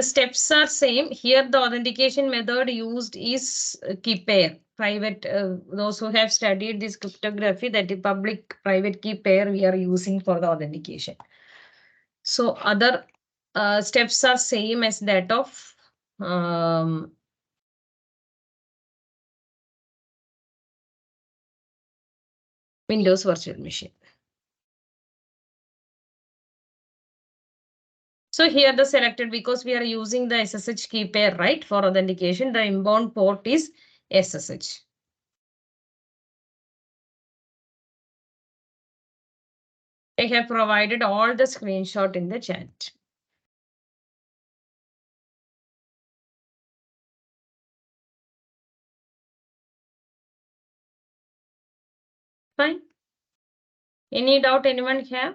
The steps are same. Here the authentication method used is key pair. Private, those who have studied this cryptography, that is public private key pair we are using for the authentication. So other steps are same as that of Windows virtual machine. So here the selected, because we are using the SSH key pair, right, for authentication, the inbound port is SSH. I have provided all the screenshot in the chat. Fine. Any doubt anyone have?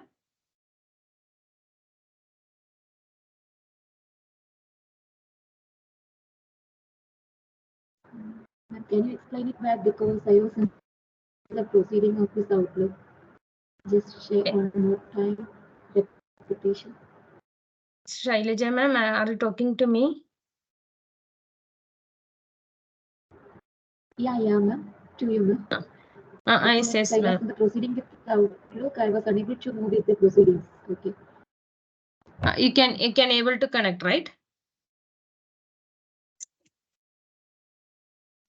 Can you explain it back, because I was in the proceeding of this Outlook? Just share one more time, repetition. Shailaja ma'am, are you talking to me? Yeah, ma'am. To you, ma'am. I says I was ma'am. in the proceeding with Outlook. I was unable to move with the proceedings. Okay. You can able to connect, right?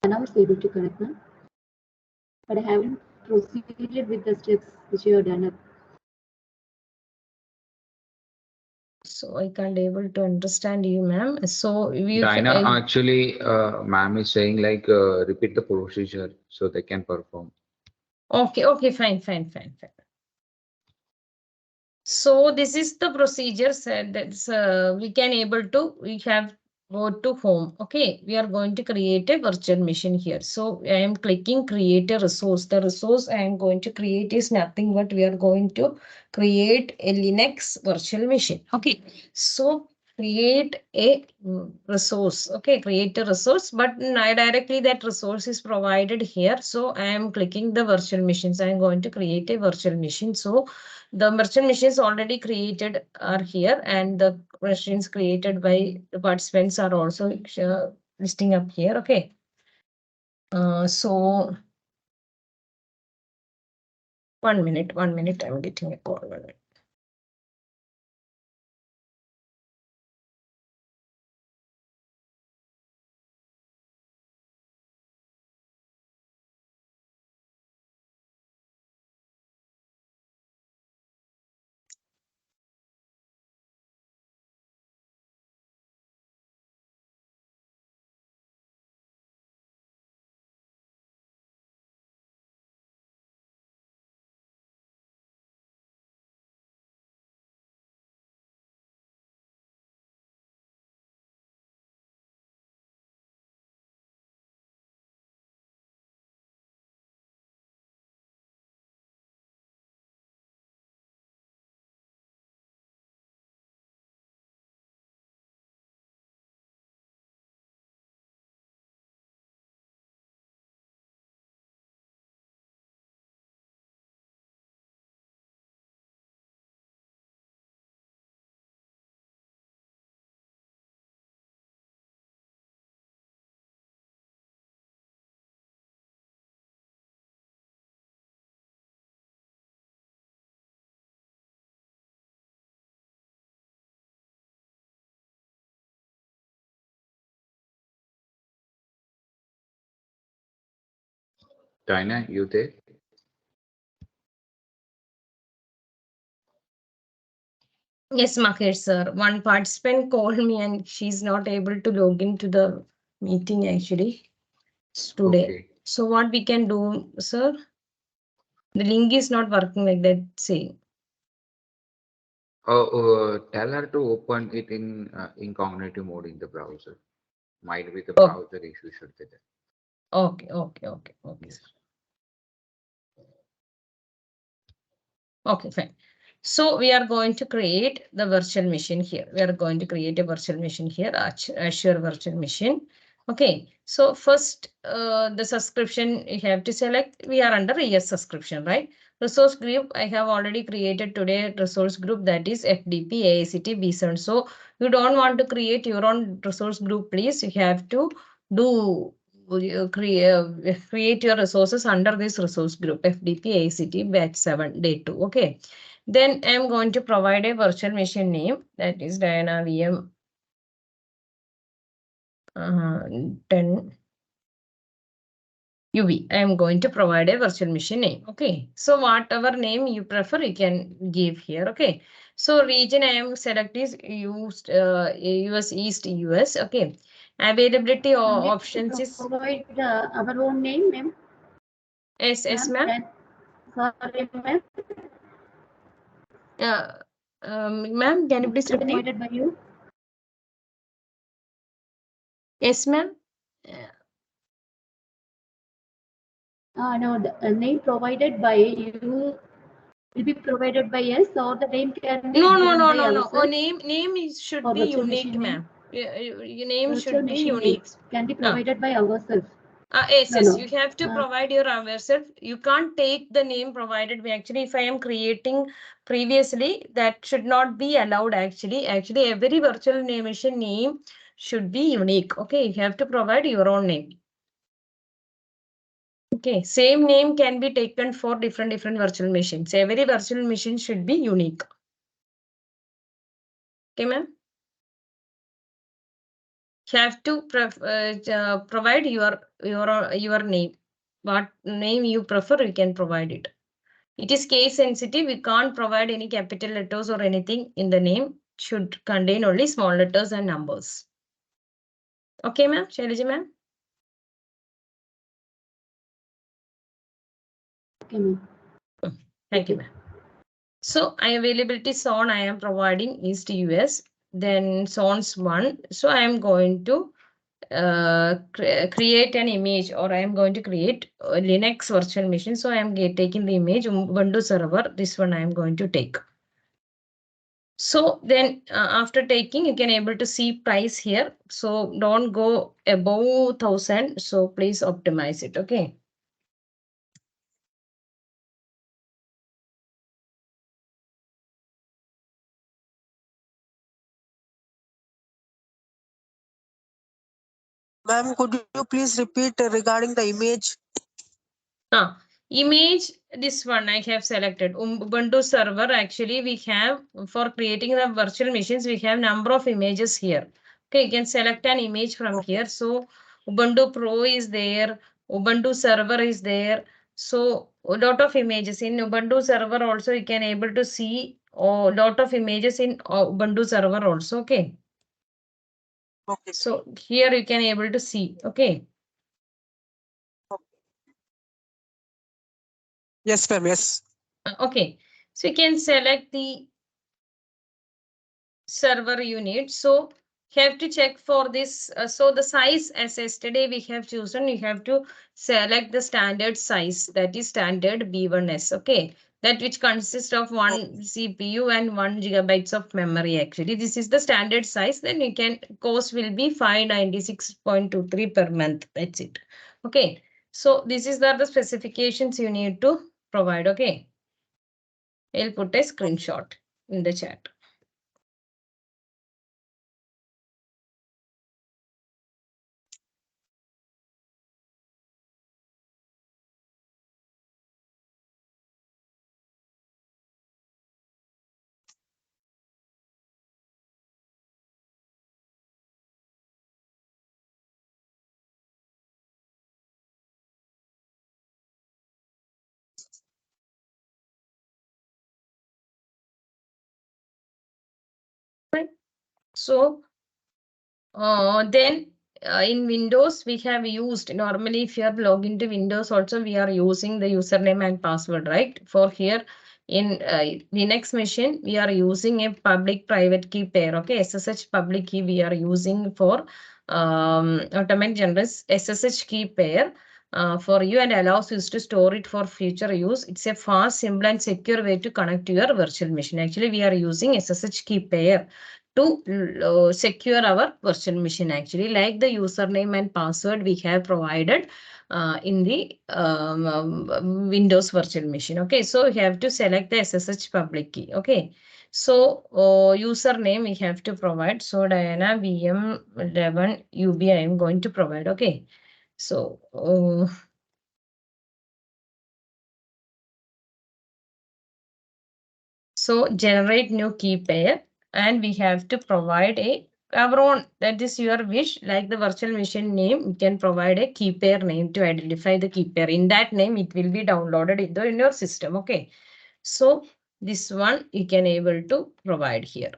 Now it's able to connect, ma'am. But I haven't proceeded with the steps which you have done. So I can't able to understand you, ma'am. So you Dinah, actually, ma'am is saying like repeat the procedure so they can perform. Okay, fine. So this is the procedure said that we can able to, we have go to home. Okay, we are going to create a virtual machine here. So I am clicking create a resource. The resource I am going to create is nothing but we are going to create a Linux virtual machine. Okay, so create a resource. Okay, create a resource, but directly that resource is provided here. So I am clicking the virtual machines. I am going to create a virtual machine. So the virtual machines already created are here, and the machines created by the participants are also listing up here. Okay. So 1 minute, I'm getting a call. 1 minute. Dinah, you there? Yes, Mahesh sir. One participant called me and she's not able to log into the meeting actually today. Okay. So what we can do, sir? The link is not working like that. See. Tell her to open it in incognito mode in the browser. Might be the browser issue should be there. Okay, Yes. sir. Okay, fine. So we are going to create the virtual machine here. We are going to create a virtual machine here, Azure virtual machine. Okay, so first the subscription you have to select. We are under ES subscription, right? resource group, I have already created today resource group, that is FDP AICTE B7. So you don't want to create your own resource group, please. You have to do create your resources under this resource group FDP AICTE batch 7 day 2. Okay. Then I am going to provide a virtual machine name, that is Diana VM 10 UV. I am going to provide a virtual machine name. Okay. So whatever name you prefer, you can give here. Okay. So region I am select is used US East US. Okay. Availability or And we options is provide our own name, ma'am. yes, ma'am. Sorry, ma'am. Ma'am, can you please repeat? Provided by you. Yes, ma'am. No, the name provided by you will be provided by us, or the name can be No. given by Oh, ourselves. name should Or be virtual unique, machine name. ma'am. Your name Virtual should be machine unique. names can be provided by ourselves. Yes, No, yes, no. you have to provide your yourself. You can't take the name provided by, actually, if I am creating previously, that should not be allowed actually. Actually, every virtual machine name should be unique. Okay, you have to provide your own name. Okay, same name can be taken for different virtual machines. Every virtual machine should be unique. Okay, ma'am. You have to provide your name. What name you prefer, you can provide it. It is case sensitive. We can't provide any capital letters or anything in the name. Should contain only small letters and numbers. Okay, ma'am. Shailaja, ma'am. Okay, ma'am. Thank you, ma'am. So, availability zone I am providing East US. Then zones 1. So, I am going to create an image, or I am going to create a Linux virtual machine. So, I am taking the image Ubuntu server. This one I am going to take. So then after taking, you can able to see price here. So don't go above 1,000. So please optimize it. Okay. Ma'am, could you please repeat regarding the image? Image, this one I have selected Ubuntu server. Actually, we have, for creating the virtual machines, we have number of images here. Okay, you can select an image from here. So Ubuntu Pro is there, Ubuntu server is there. So a lot of images in Ubuntu server also, you can able to see a lot of images in Ubuntu server also. Okay. Okay. So here you can able to see. Okay. Yes, ma'am. Yes. Okay. So you can select the server unit. So you have to check for this. So the size, as yesterday we have chosen, you have to select the standard size, that is standard B1S. Okay, that which consists of one CPU and 1 GB of memory. Actually, this is the standard size. Then you can, cost will be 596.23 per month. That's it. Okay, so this is the specifications you need to provide. Okay, I'll put a screenshot in the chat. So then in Windows, we have used, normally if you are logged into Windows also, we are using the username and password, right? For here in Linux machine, we are using a public private key pair. Okay, SSH public key we are using for automatic generous SSH key pair for you, and allows you to store it for future use. It's a fast, simple and secure way to connect to your virtual machine. Actually, we are using SSH key pair to secure our virtual machine actually, like the username and password we have provided in the Windows virtual machine. Okay, so you have to select the SSH public key. Okay, so username we have to provide. So Diana VM11 UB I am going to provide. Okay, so so generate new key pair, and we have to provide our own, that is your wish, like the virtual machine name, you can provide a key pair name to identify the key pair. In that name, it will be downloaded in your system. Okay, so this one you can able to provide here.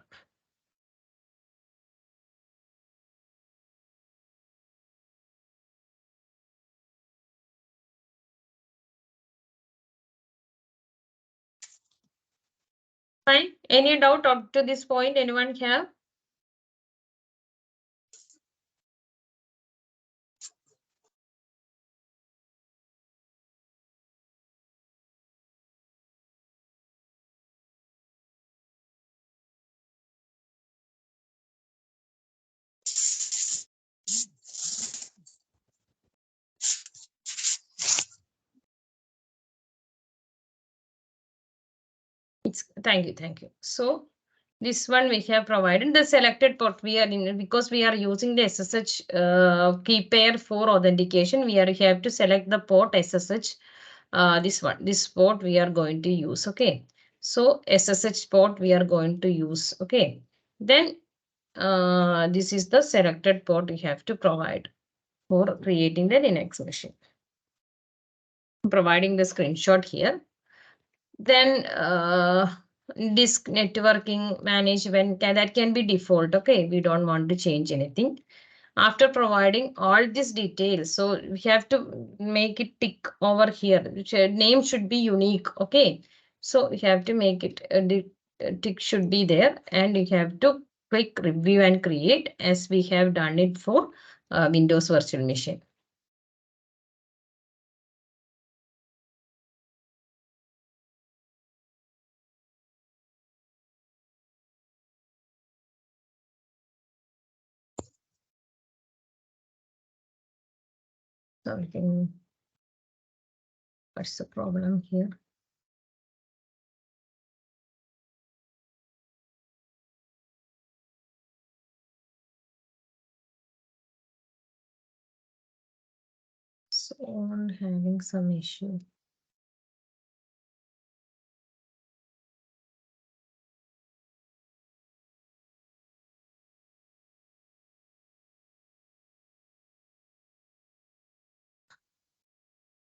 Fine. Any doubt up to this point? Anyone have? Thank you, thank you. So this one we have provided the selected port we are in, because we are using the SSH key pair for authentication. We have to select the port SSH. This port we are going to use. Okay, so SSH port we are going to use. Okay, then this is the selected port we have to provide for creating the Linux machine. I'm providing the screenshot here. Then disk networking management that can be default. Okay, we don't want to change anything. After providing all these details, so we have to make it tick over here. Name should be unique. Okay, so we have to make it the tick should be there, and you have to click review and create as we have done it for Windows virtual machine. Something. What's the problem here? So I'm having some issue.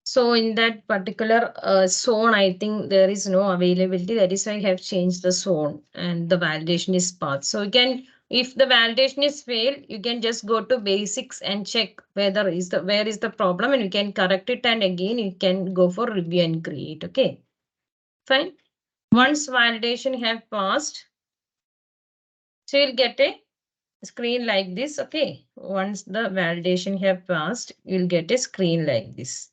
So in that particular zone, I think there is no availability. That is why I have changed the zone and the validation is passed. So you can, if the validation is failed, you can just go to basics and check where is the problem, and you can correct it. And again, you can go for review and create. Okay, fine. Once validation have passed, so you'll get a screen like this. Okay, once the validation have passed, you'll get a screen like this.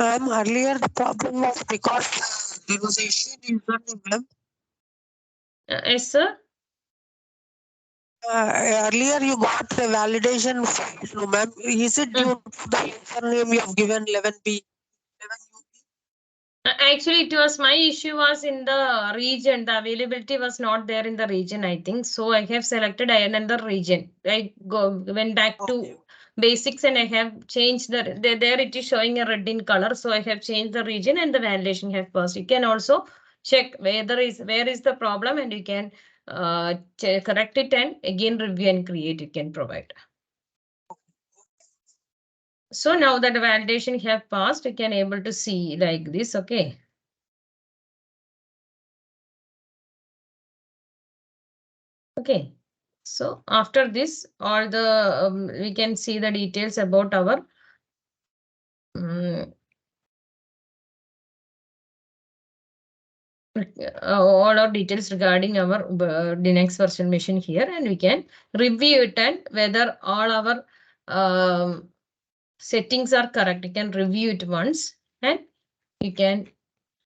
Earlier the problem was because there was an issue in username, ma'am. Yes, sir. Earlier you got the validation failed, no, ma'am. Is it due to the username you have given 11B? Actually, it was my issue was in the region. The availability was not there in the region, I think. So I have selected another region. I went back to basics and I have changed there it is showing a red in color. So I have changed the region and the validation have passed. You can also check where is the problem, and you can correct it and again review and create. You can provide. So now that the validation have passed, you can able to see like this. Okay. Okay, so after this, all the we can see the details about our all our details regarding our Linux virtual machine here, and we can review it and whether all our settings are correct. You can review it once and you can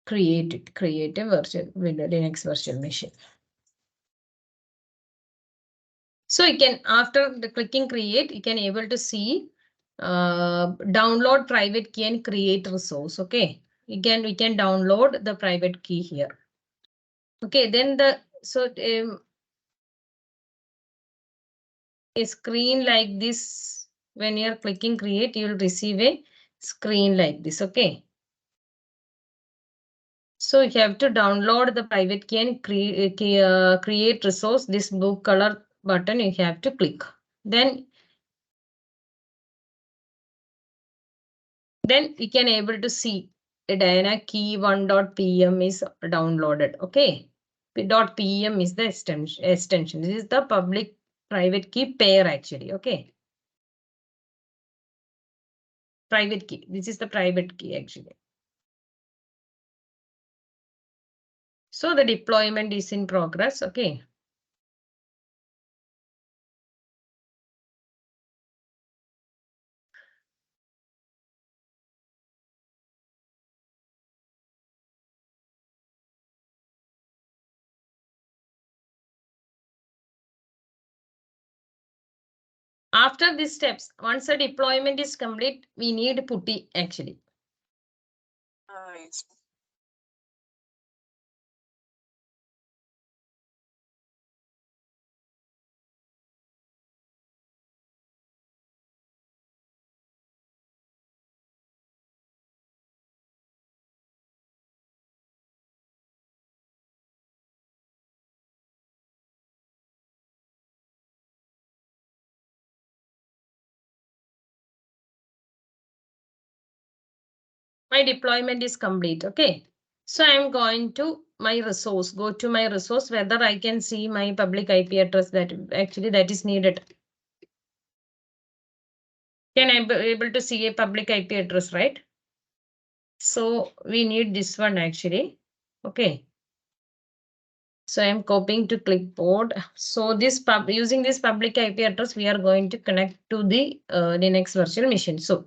create a virtual with the Linux virtual machine. So you can, after the clicking create, you can able to see download private key and create resource. Okay, we can download the private key here. Okay, then a screen like this, when you're clicking create, you will receive a screen like this. Okay, so you have to download the private key and create resource. This blue color button you have to click. Then we can able to see the Diana key 1.pm is downloaded. Okay, .pem is the extension. This is the public private key pair actually. Okay, private key. This is the private key actually. So the deployment is in progress. Okay. After these steps, once the deployment is complete, we need putty actually. Nice. My deployment is complete. Okay. So I'm going to my resource, go to my resource, whether I can see my public IP address that actually that is needed. Can I be able to see a public IP address, right? So we need this one actually. Okay. So I'm copying to clipboard. So this using this public IP address, we are going to connect to the Linux virtual machine. So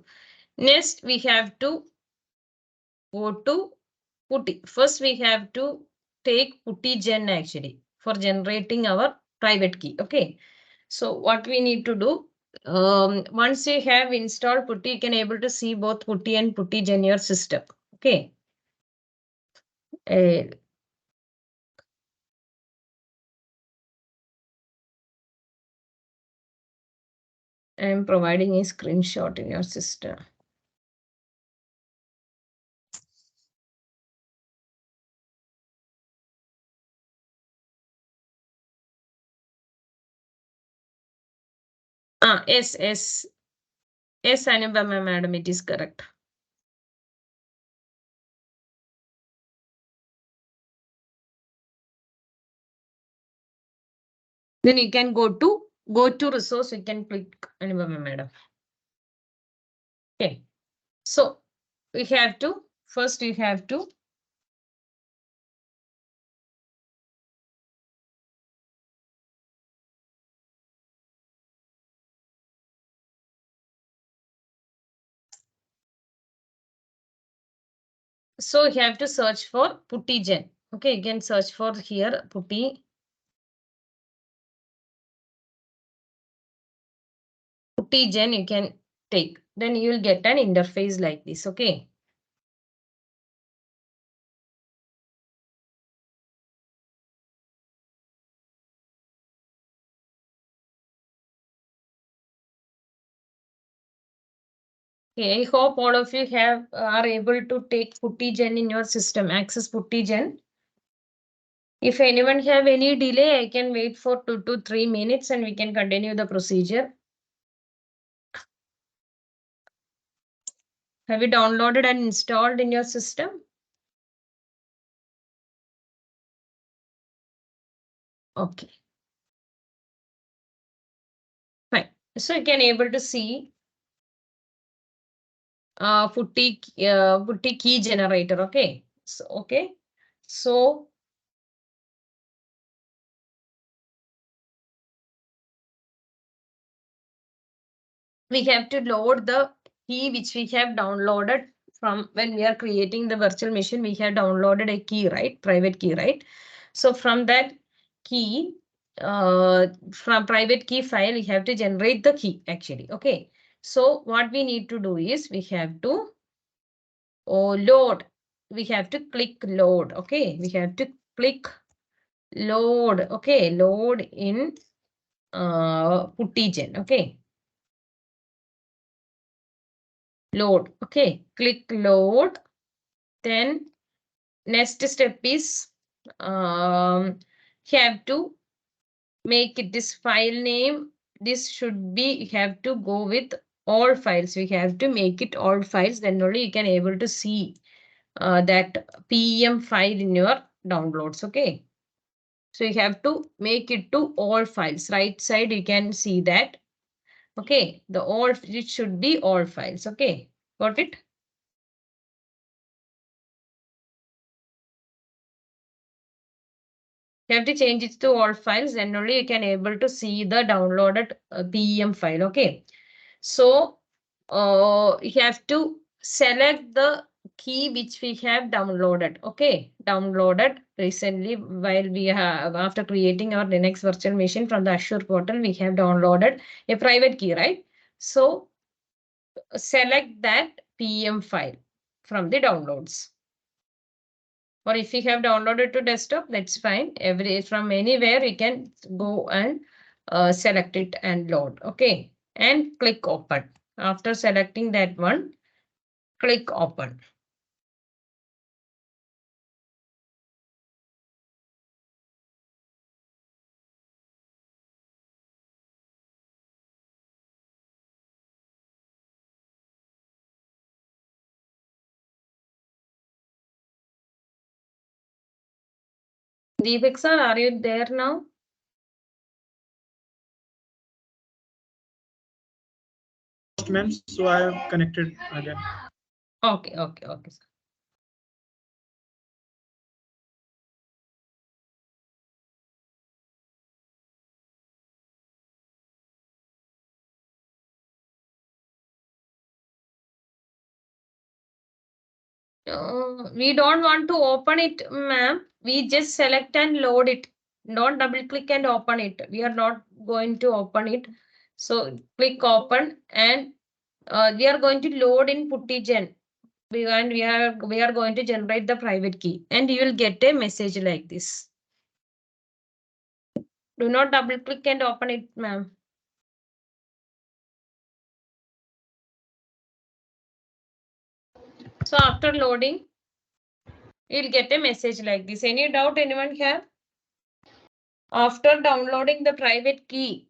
next we have to go to putty. First we have to take putty gen actually for generating our private key. Okay. So what we need to do, once you have installed putty, you can able to see both putty and putty gen in your system. Okay. I'm providing a screenshot in your system. Yes, Anubama madam, it is correct. Then you can go to resource, you can click Anubama madam. Okay, so we have to first you have to search for putty gen. Okay, you can search for here putty gen you can take. Then you will get an interface like this. Okay. Okay, I hope all of you are able to take putty gen in your system, access putty gen. If anyone have any delay, I can wait for 2 to 3 minutes and we can continue the procedure. Have you downloaded and installed in your system? Okay. Fine. So you can able to see putty key generator. Okay. So we have to load the key which we have downloaded from when we are creating the virtual machine. We have downloaded a key, right? Private key, right? So from that key, from private key file, we have to generate the key actually. Okay. So what we need to do is we have to load. We have to click load. Okay. We have to click load. Okay. Load in Puttigen. Okay. Load. Okay. Click load. Then next step is have to make it this file name. This should be, you have to go with all files. We have to make it all files. Then only you can able to see that PEM file in your downloads. Okay. So you have to make it to all files. Right side, you can see that. Okay. The all, it should be all files. Okay. Got it? You have to change it to all files, then only you can able to see the downloaded PEM file. Okay. So you have to select the key which we have downloaded. Okay. Downloaded recently while we have, after creating our Linux virtual machine from the Azure portal, we have downloaded a private key, right? So select that PEM file from the downloads. Or if you have downloaded to desktop, that's fine. From anywhere you can go and select it and load. Okay. And click open. After selecting that one, click open. Deepak sir, are you there now? Ma'am, so I have connected again. Okay, okay, okay. Sir. We don't want to open it, ma'am. We just select and load it. Don't double click and open it. We are not going to open it. So click open and we are going to load in Puttigen. We are going to generate the private key and you will get a message like this. Do not double click and open it, ma'am. So after loading, you'll get a message like this. Any doubt anyone have? After downloading the private key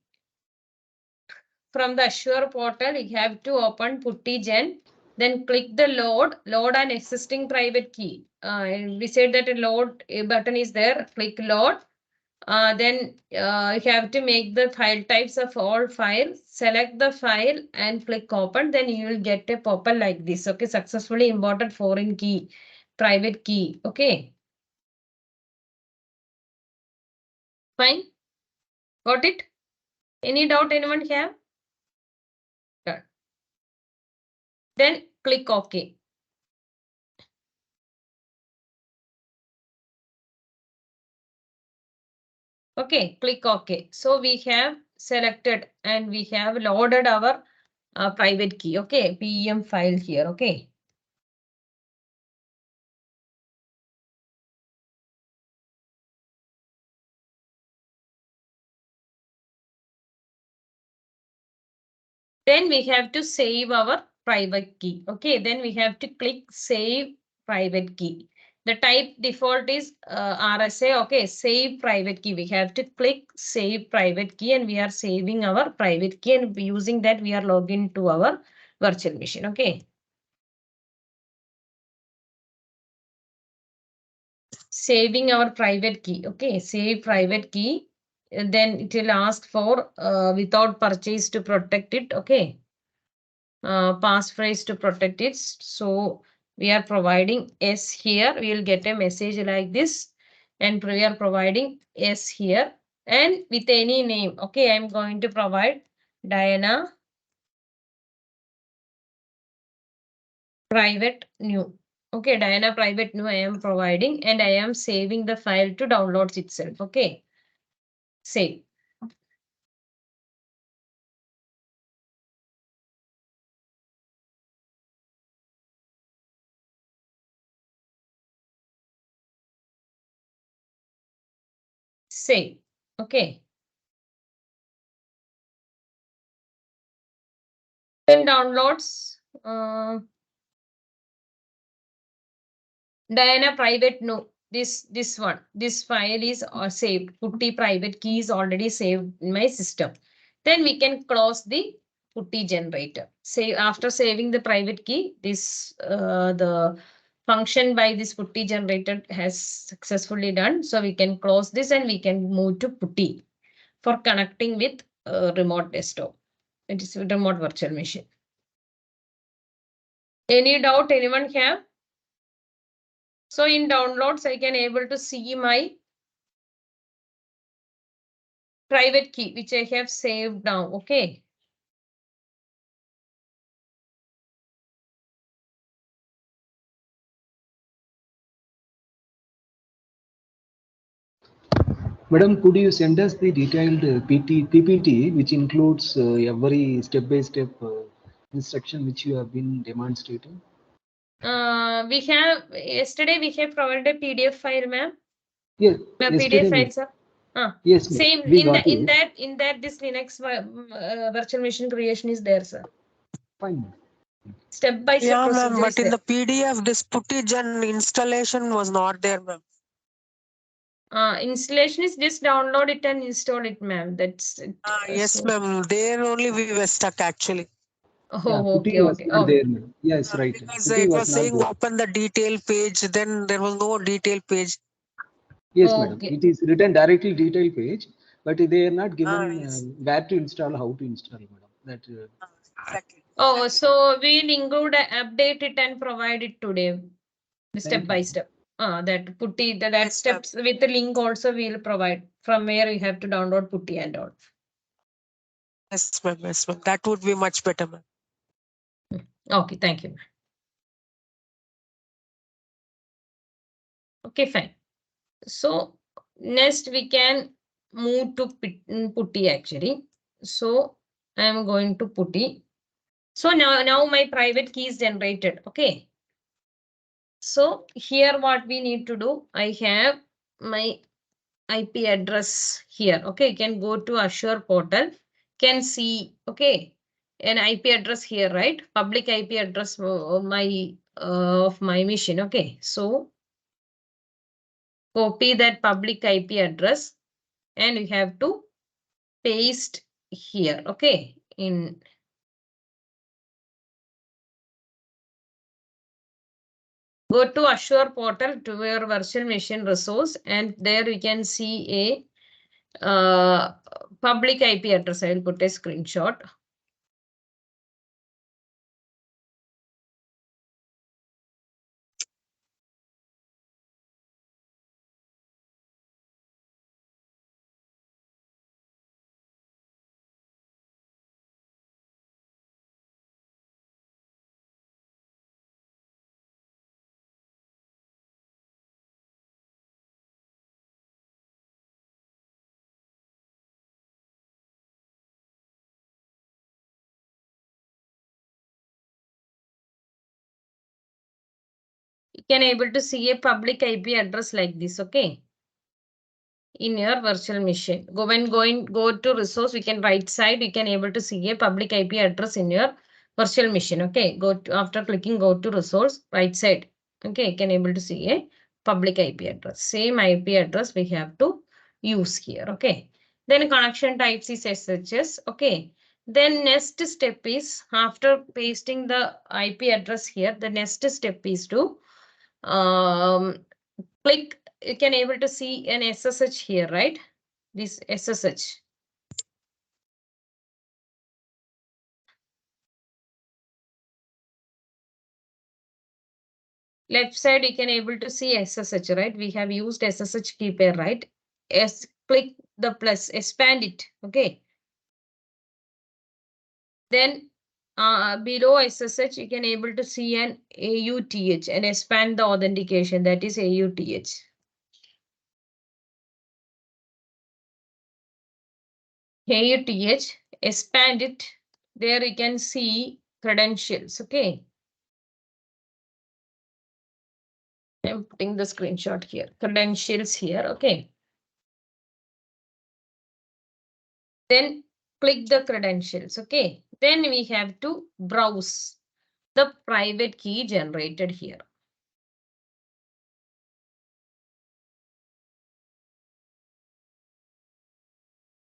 from the Azure portal, you have to open Puttigen. Then click the load an existing private key. We said that a load button is there. Click load. Then you have to make the file types of all files. Select the file and click open. Then you will get a pop-up like this. Okay, successfully imported foreign key, private key. Okay. Fine. Got it? Any doubt anyone have? Done. Then click OK. Okay, click OK. So we have selected and we have loaded our private key. Okay, PEM file here. Okay. Then we have to save our private key. Okay, then we have to click save private key. The type default is RSA. Okay, save private key. We have to click save private key and we are saving our private key and using that we are logging to our virtual machine. Okay. Saving our private key. Okay, save private key. And then it will ask for without purchase to protect it. Okay. Passphrase to protect it. So we are providing S here. We will get a message like this. And we are providing S here. And with any name. Okay, I'm going to provide Diana private new. Okay, Diana private new I am providing and I am saving the file to downloads itself. Okay, save. Save. Okay. Then downloads. Diana private no. This one. This file is saved. Putty private key is already saved in my system. Then we can close the putty generator. Say after saving the private key, this the function by this putty generator has successfully done. So we can close this and we can move to putty for connecting with remote desktop. It is remote virtual machine. Any doubt anyone have? So in downloads, I can able to see my private key, which I have saved now. Okay. Madam, could you send us the detailed PPT, which includes every step-by-step instruction which you have been demonstrating? We have yesterday we have provided a PDF file, ma'am. Yes, The yesterday, PDF ma'am. files are. Yes, ma'am. Same We in got that this Linux virtual machine creation is there, sir. Fine, ma'am. Step by step Yeah, procedure ma'am, is but in there. the PDF, this putty gen installation was not there, ma'am. Installation is just download it and install it, ma'am. That's it. Yes, So- ma'am. There only we were stuck actually. Oh, Yeah, putty okay, was okay. not Oh, there, ma'am. Yes, right. Because Putty it was was not saying there. open the detail page, then there was no detail page. Yes, madam. okay. It is written directly detail page, but they are not given Yes. where to install, how to install, madam. That Exactly. Oh, so we'll include, update it and provide it today, step you, by ma'am. step. That putty, that Yes, ma'am. steps with the link also we'll provide from where you have to download putty and all. Yes, ma'am. Yes, ma'am. That would be much better, ma'am. Okay, thank you. Okay, fine. So next we can move to putty actually. So I am going to putty. So now my private key is generated. Okay. So here what we need to do, I have my IP address here. Okay, you can go to Azure portal, can see, okay, an IP address here, right? Public IP address of my machine. Okay, so copy that public IP address and you have to paste here. Okay, in go to Azure portal to your virtual machine resource, and there we can see a public IP address. I will put a screenshot. You can able to see a public IP address like this, okay, in your virtual machine. Go to resource, we can right side, you can able to see a public IP address in your virtual machine. Okay, go to, after clicking go to resource, right side. Okay, you can able to see a public IP address. Same IP address we have to use here. Okay, then connection types is SSH. Okay, then next step is after pasting the IP address here, the next step is to click, you can able to see an SSH here, right? This SSH. Left side, you can able to see SSH, right? We have used SSH key pair, right? Click the plus, expand it, okay? Then below SSH, you can able to see an AUTH and expand the authentication, that is AUTH. AUTH, expand it. There you can see credentials. Okay. I'm putting the screenshot here. Credentials here. Okay. Then click the credentials. Okay. Then we have to browse the private key generated here.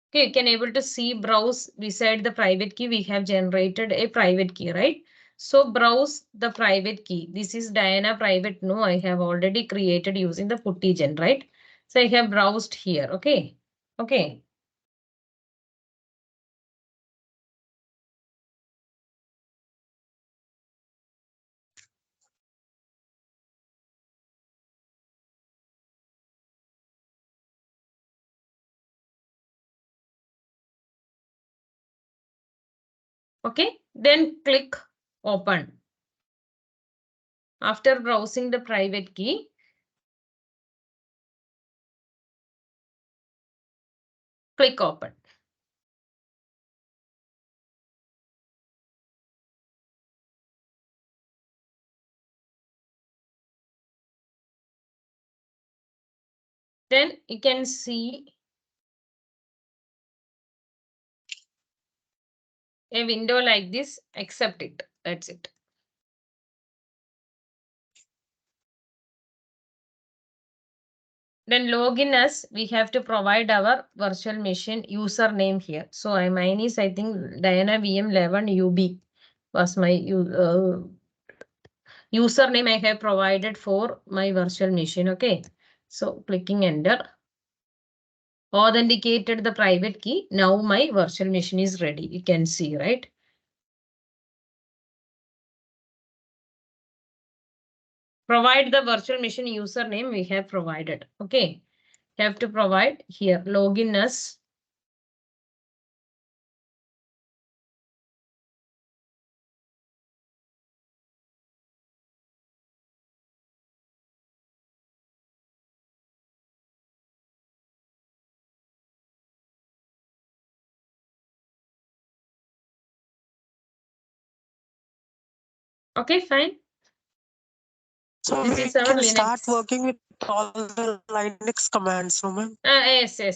Okay, you can able to see browse beside the private key. We have generated a private key, right? So browse the private key. This is Diana private. No, I have already created using the puttygen, right? So I have browsed here. Okay. Okay. Okay, then click open. After browsing the private key, click open. Then you can see a window like this, accept it. That's it. Then login as we have to provide our virtual machine username here. So mine is, I think, Diana VM11 UB was my username I have provided for my virtual machine. Okay. So clicking enter. Authenticated the private key. Now my virtual machine is ready. You can see, right? Provide the virtual machine username we have provided. Okay. Have to provide here login as. Okay, fine. So This we is our can start Linux. working with all the Linux commands, no ma'am? Yes, sir.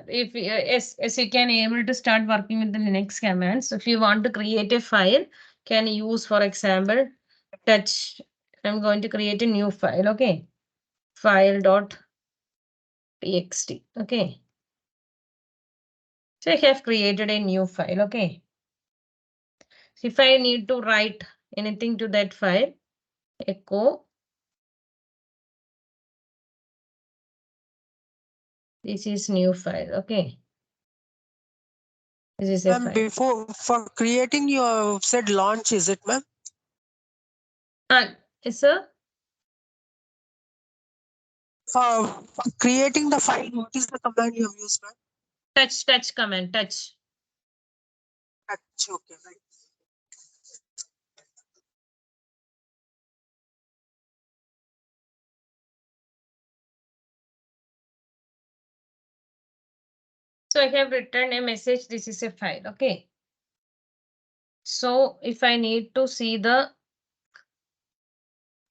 If yes, you can able to start working with the Linux commands. If you want to create a file, can use, for example, touch. I'm going to create a new file. Okay, file.txt. Okay. So I have created a new file. Okay. So if I need to write anything to that file, echo. This is new file. Okay. This is a Ma'am, file. before for creating you said launch, is it ma'am? Yes, sir. For creating the file, what is the command you have used, ma'am? Touch command, touch. Touch, okay, right. So I have written a message. This is a file. Okay. So if I need to see the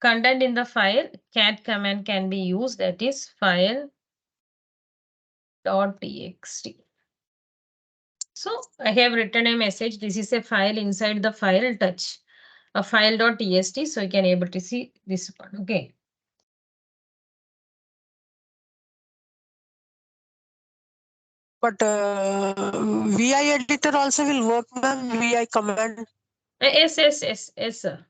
content in the file, cat command can be used. That is file.txt. So I have written a message. This is a file. Inside the file, touch a file.txt. So you can able to see this one. Okay. But VI editor also will work, ma'am. VI command. Yes, sir.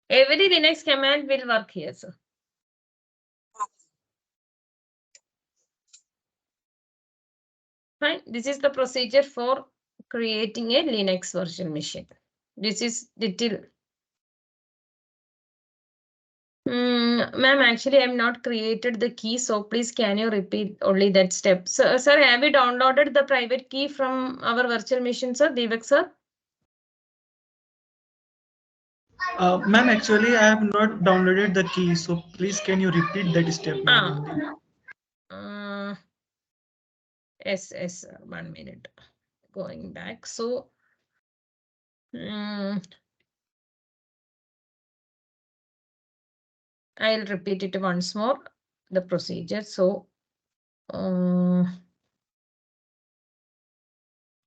Every Linux command will work here, sir. Fine. This is the procedure for creating a Linux virtual machine. This is little. Ma'am, actually, I'm not created the key, so please can you repeat only that step? So, sir, have you downloaded the private key from our virtual machine, sir, Devak, sir? Ma'am, actually, I have not downloaded the key, so please can you repeat that step, ma'am? Yes, 1 minute. Going back. So, I'll repeat it once more, the procedure. So,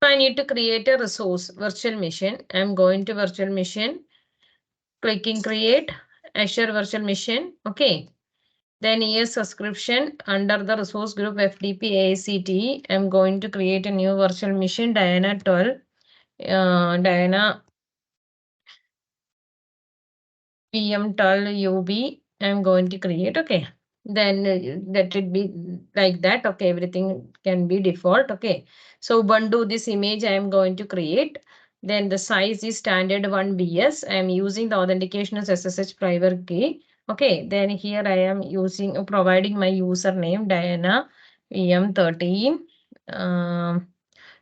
I need to create a resource, virtual machine. I'm going to virtual machine, clicking create, Azure virtual machine. Okay. Then here subscription under the resource group FTP AICTE. I'm going to create a new virtual machine, Diana 12. Diana PM12 UB. I'm going to create. Okay. Then that would be like that. Okay, everything can be default. Okay, so undo this image I am going to create. Then the size is standard 1 BS. I am using the authentication as SSH private key. Okay, then here I am using providing my username Diana VM13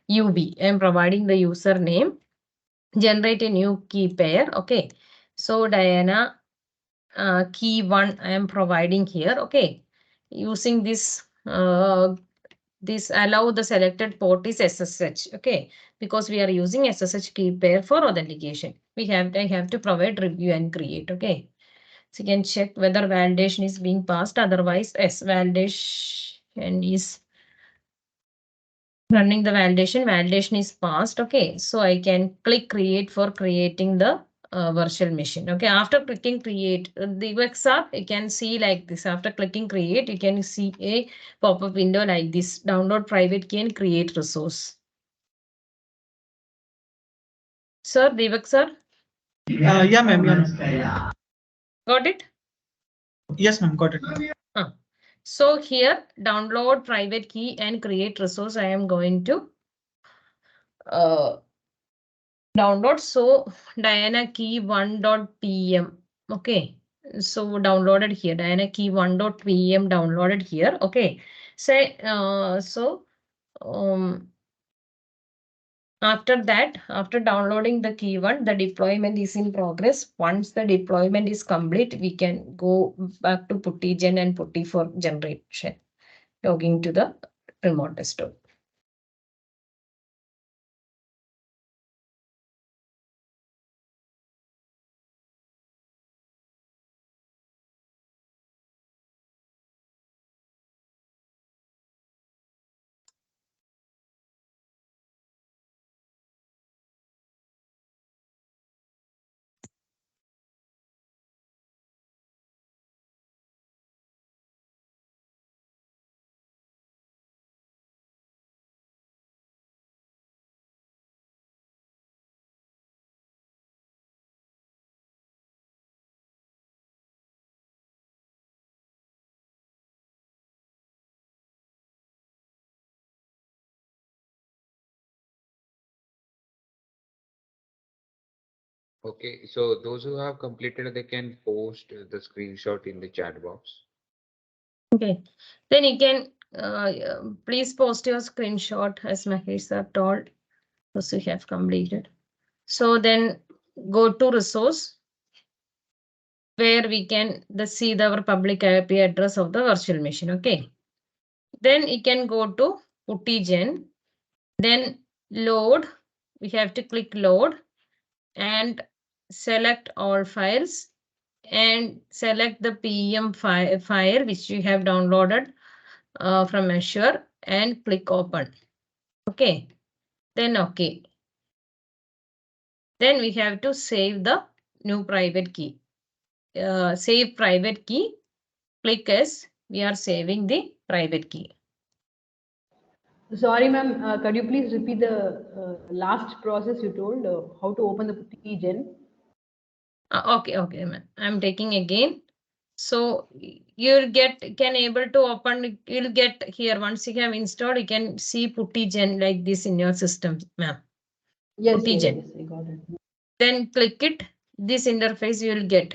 UB. I am providing the username. Generate a new key pair. Okay, so Diana key 1 I am providing here. Okay, using this this allow the selected port is SSH. Okay, because we are using SSH key pair for authentication. I have to provide review and create. Okay, so you can check whether validation is being passed. Otherwise, yes, validation is running the validation. Validation is passed. Okay, so I can click create for creating the virtual machine. Okay, after clicking create, the WebSAP, you can see like this. After clicking create, you can see a pop-up window like this. Download private key and create resource. Sir, Devak sir? Yeah, ma'am. Yeah. Got it? Yes, ma'am. Got it. So here, download private key and create resource. I am going to download. So Diana key 1.pm. Okay. So downloaded here. Diana key 1.pm downloaded here. Okay. Say after that, after downloading the key one, the deployment is in progress. Once the deployment is complete, we can go back to PuttyGen and Putty for generation. Logging to the remote desktop. Okay, so those who have completed, they can post the screenshot in the chat box. Okay, then you can please post your screenshot as Mahesh sir told, because you have completed. So then go to resource where we can see our public IP address of the virtual machine. Okay, then you can go to PuttyGen, then load. We have to click load and select all files and select the PM file which you have downloaded from Azure and click open. Okay, then okay. Then we have to save the new private key. Save private key. Click as we are saving the private key. Sorry, ma'am. Could you please repeat the last process you told? How to open the PuttyGen? Okay, ma'am. I'm taking again. So you'll can able to open. You'll get here once you have installed. You can see PuttyGen like this in your system, ma'am. Yes, PuttyGen. yes, I got it. Then click it. This interface you will get.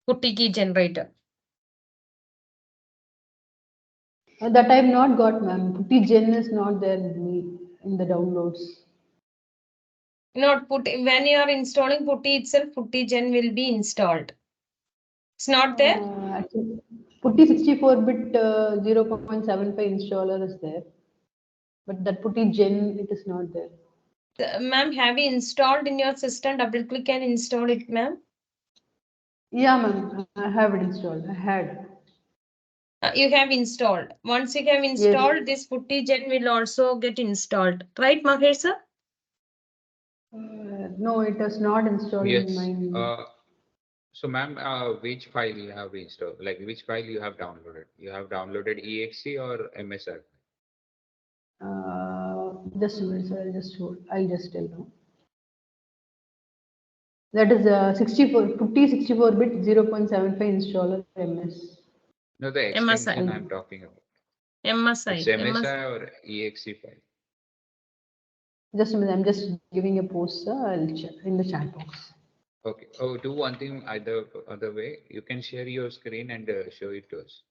Putty key generator. That I have not got, ma'am. PuttyGen is not there in the downloads. Not Putty. When you are installing Putty itself, Putty Gen will be installed. It's not there. Actually, Putty 64-bit 0.75 installer is there, but that Putty Gen, it is not there. Ma'am, have you installed in your system? Double click and install it, ma'am. Yeah, ma'am, I have it installed. I had. You have installed. Once you have installed, this Putty Gen will also get installed. Right, Mahesh sir? No, it was not installed Yes. in mine. So ma'am, which file you have installed? Like which file you have downloaded? You have downloaded exe or MSR? Just a minute, sir. I'll just tell now. That is Putty 64-bit 0.75 installer MS. No, the MSI. extension I'm talking about. MSI. It's MSI or exe file. Just a minute, I'm just giving a post, sir. I'll check in the chat box. Okay. Oh, do one thing either other way. You can share your screen and show it to us.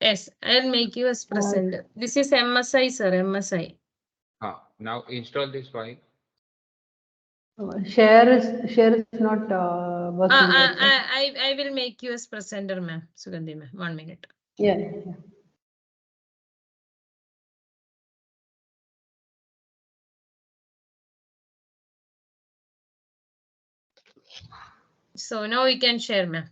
Yes, I'll make you as presenter. This is MSI, sir. MSI. Now install this file. Share is not working. Right, sir? I will make you as presenter, ma'am. Sugandhi ma'am. 1 minute. Yeah. So now we can share, ma'am.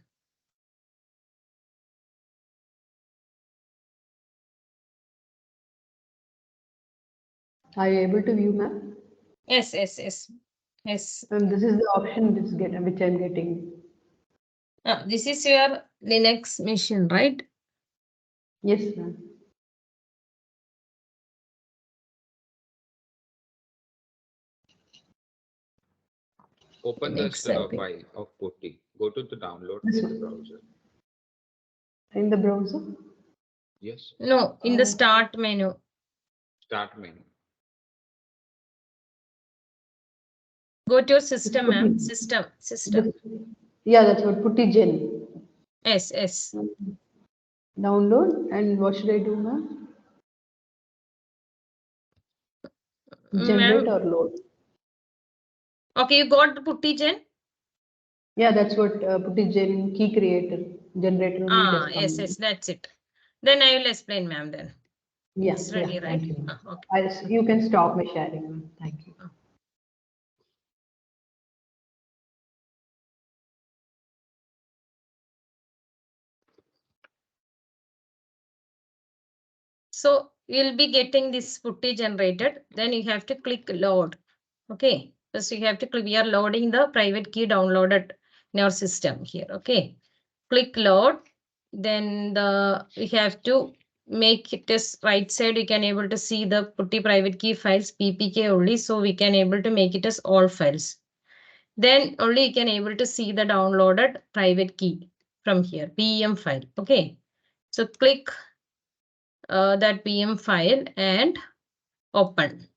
Are you able to view, ma'am? Yes. This This is the option which I'm getting. This is your Linux machine, right? Yes, ma'am. Open this Exactly. file of Putty. Go to the download This in the one. browser. In the browser? Yes. No, in the start menu. Start menu. Go to your system, ma'am. Putty. System. Yeah, that's what Putty Gen. Yes. Download, and what should I do, ma'am? Generate Ma'am. or load? Okay, you got the Putty Gen? Yeah, that's what Putty Gen key creator generator only it has come. Yes, that's it. Then I will explain, ma'am, then. Yes, It's ready, yeah, right? thank you. Okay. You can stop my sharing, ma'am. Thank you. So you'll be getting this Putty generated. Then you have to click load. Okay. First you have to click. We are loading the private key downloaded in our system here. Okay. Click load. Then we have to make it as right side. You can able to see the Putty private key files PPK only. So we can able to make it as all files. Then only you can able to see the downloaded private key from here, PEM file. Okay. So click that PM file and open.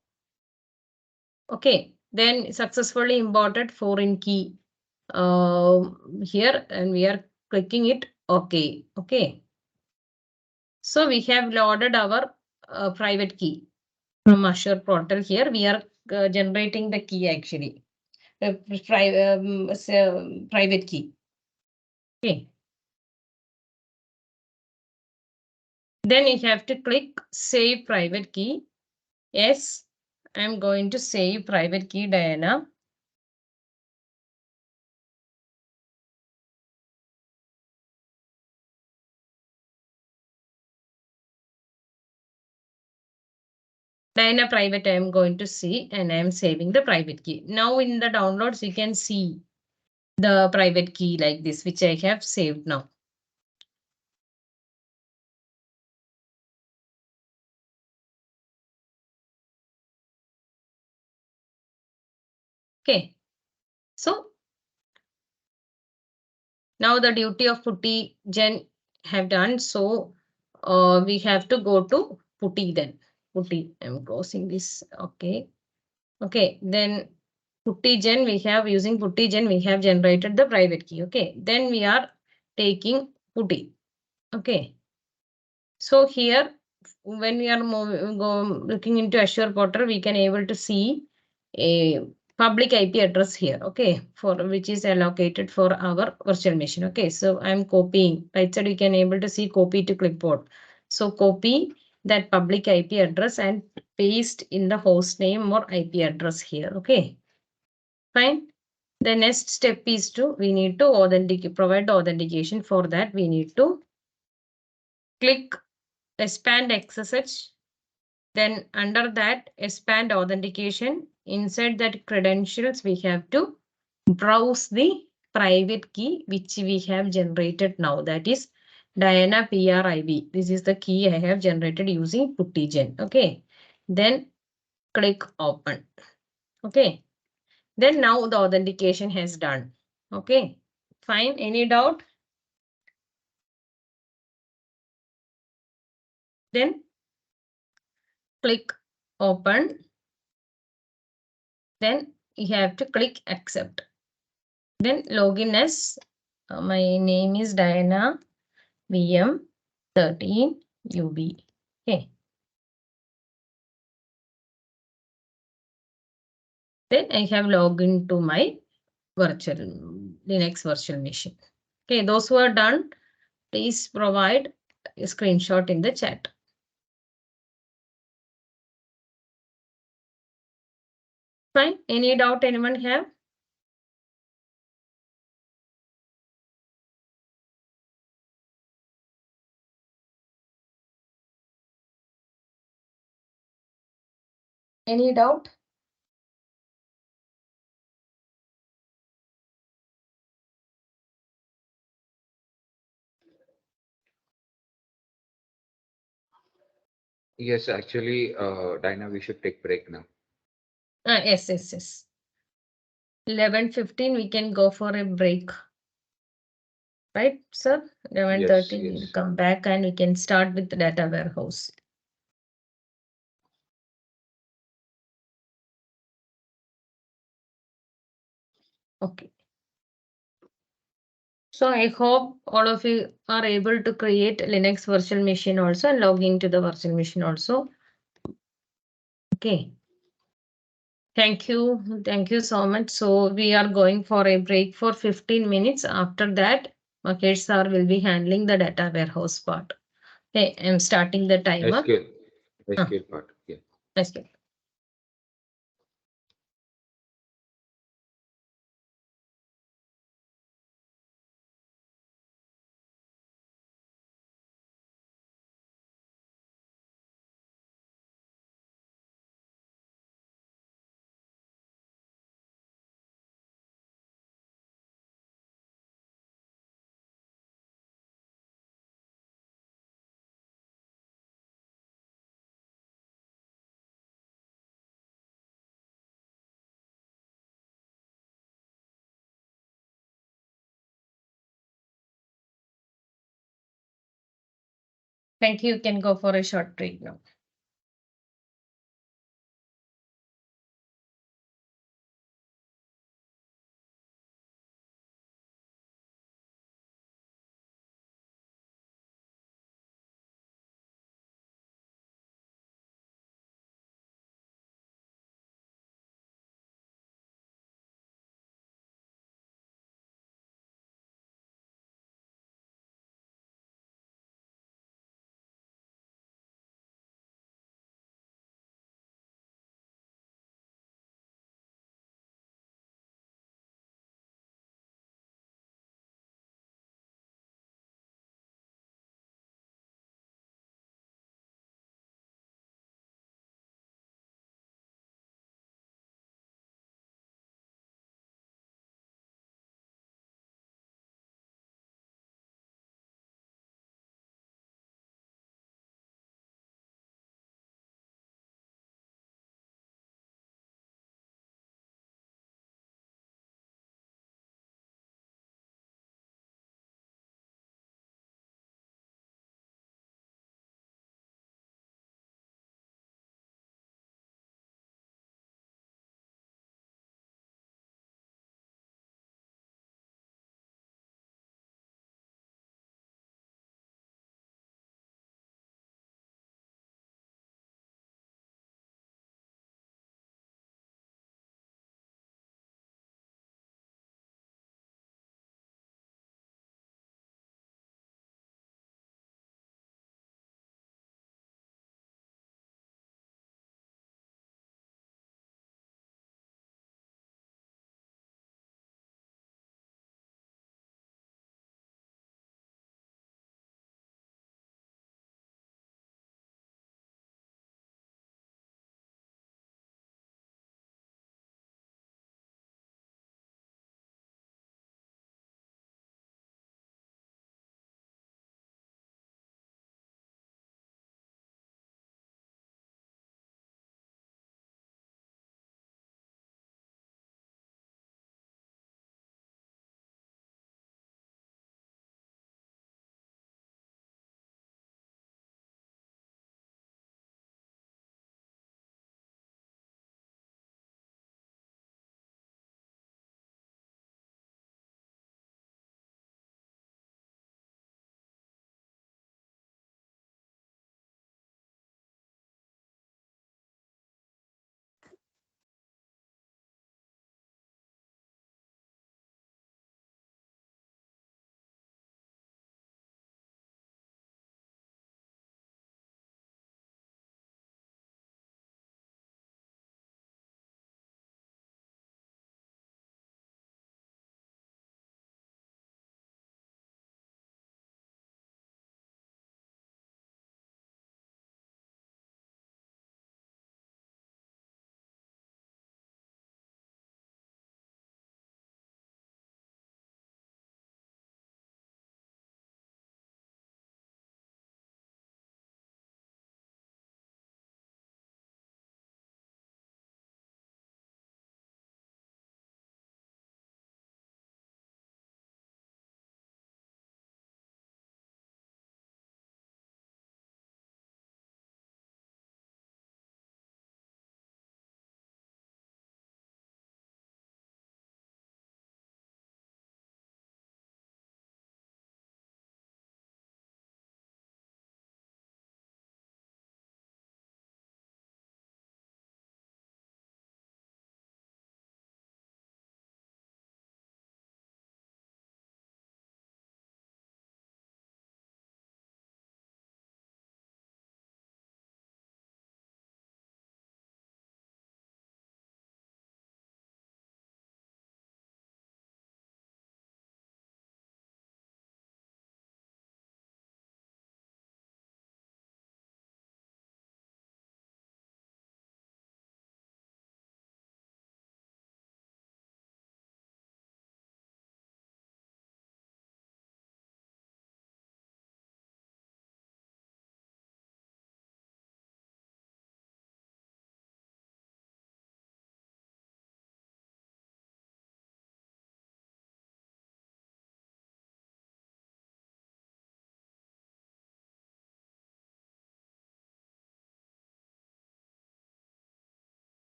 Okay, then successfully imported foreign key here, and we are clicking it OK. Okay. So we have loaded our private key from Azure portal. Here we are generating the key actually, private key. Okay. Then you have to click save private key. Yes, I'm going to save private key, Diana. Diana private I am going to see, and I am saving the private key. Now in the downloads, you can see the private key like this, which I have saved now. Okay. So now the duty of Putty Gen have done. So we have to go to Putty then. Putty, I'm closing this. Okay. Okay. Then Putty Gen, we have using Putty Gen, we have generated the private key. Okay. Then we are taking Putty. Okay. So here, when we are looking into Azure portal, we can able to see public IP address here, okay, for which is allocated for our virtual machine. Okay, so I'm copying. Right side, you can able to see copy to clipboard. So copy that public IP address and paste in the host name or IP address here. Okay, fine. The next step is we need to authenticate, provide the authentication. For that, we need to click expand XSH. Then under that expand authentication, inside that credentials, we have to browse the private key which we have generated now. That is Diana PRIB. This is the key I have generated using PuttyGen. Okay. Then click open. Okay. Then now the authentication has done. Okay. Fine. Any doubt? Then click open. Then you have to click accept. Then login as my name is Diana VM 13 UB. Okay. Then I have logged into my Linux virtual machine. Okay, those who are done, please provide a screenshot in the chat. Fine. Any doubt anyone have? Any doubt? Yes, actually, Dinah, we should take break now. Yes. 11:15, we can go for a break. Right, sir? 11:30, we'll yes. come back and we can start with the data warehouse. Okay. So I hope all of you are able to create Linux virtual machine also and log into the virtual machine also. Okay. Thank you. Thank you so much. So we are going for a break for 15 minutes. After that, Makesh sir will be handling the data warehouse part. Okay, I'm starting the timer. SQL part. Yeah. SQL. Thank you. You can go for a short break now.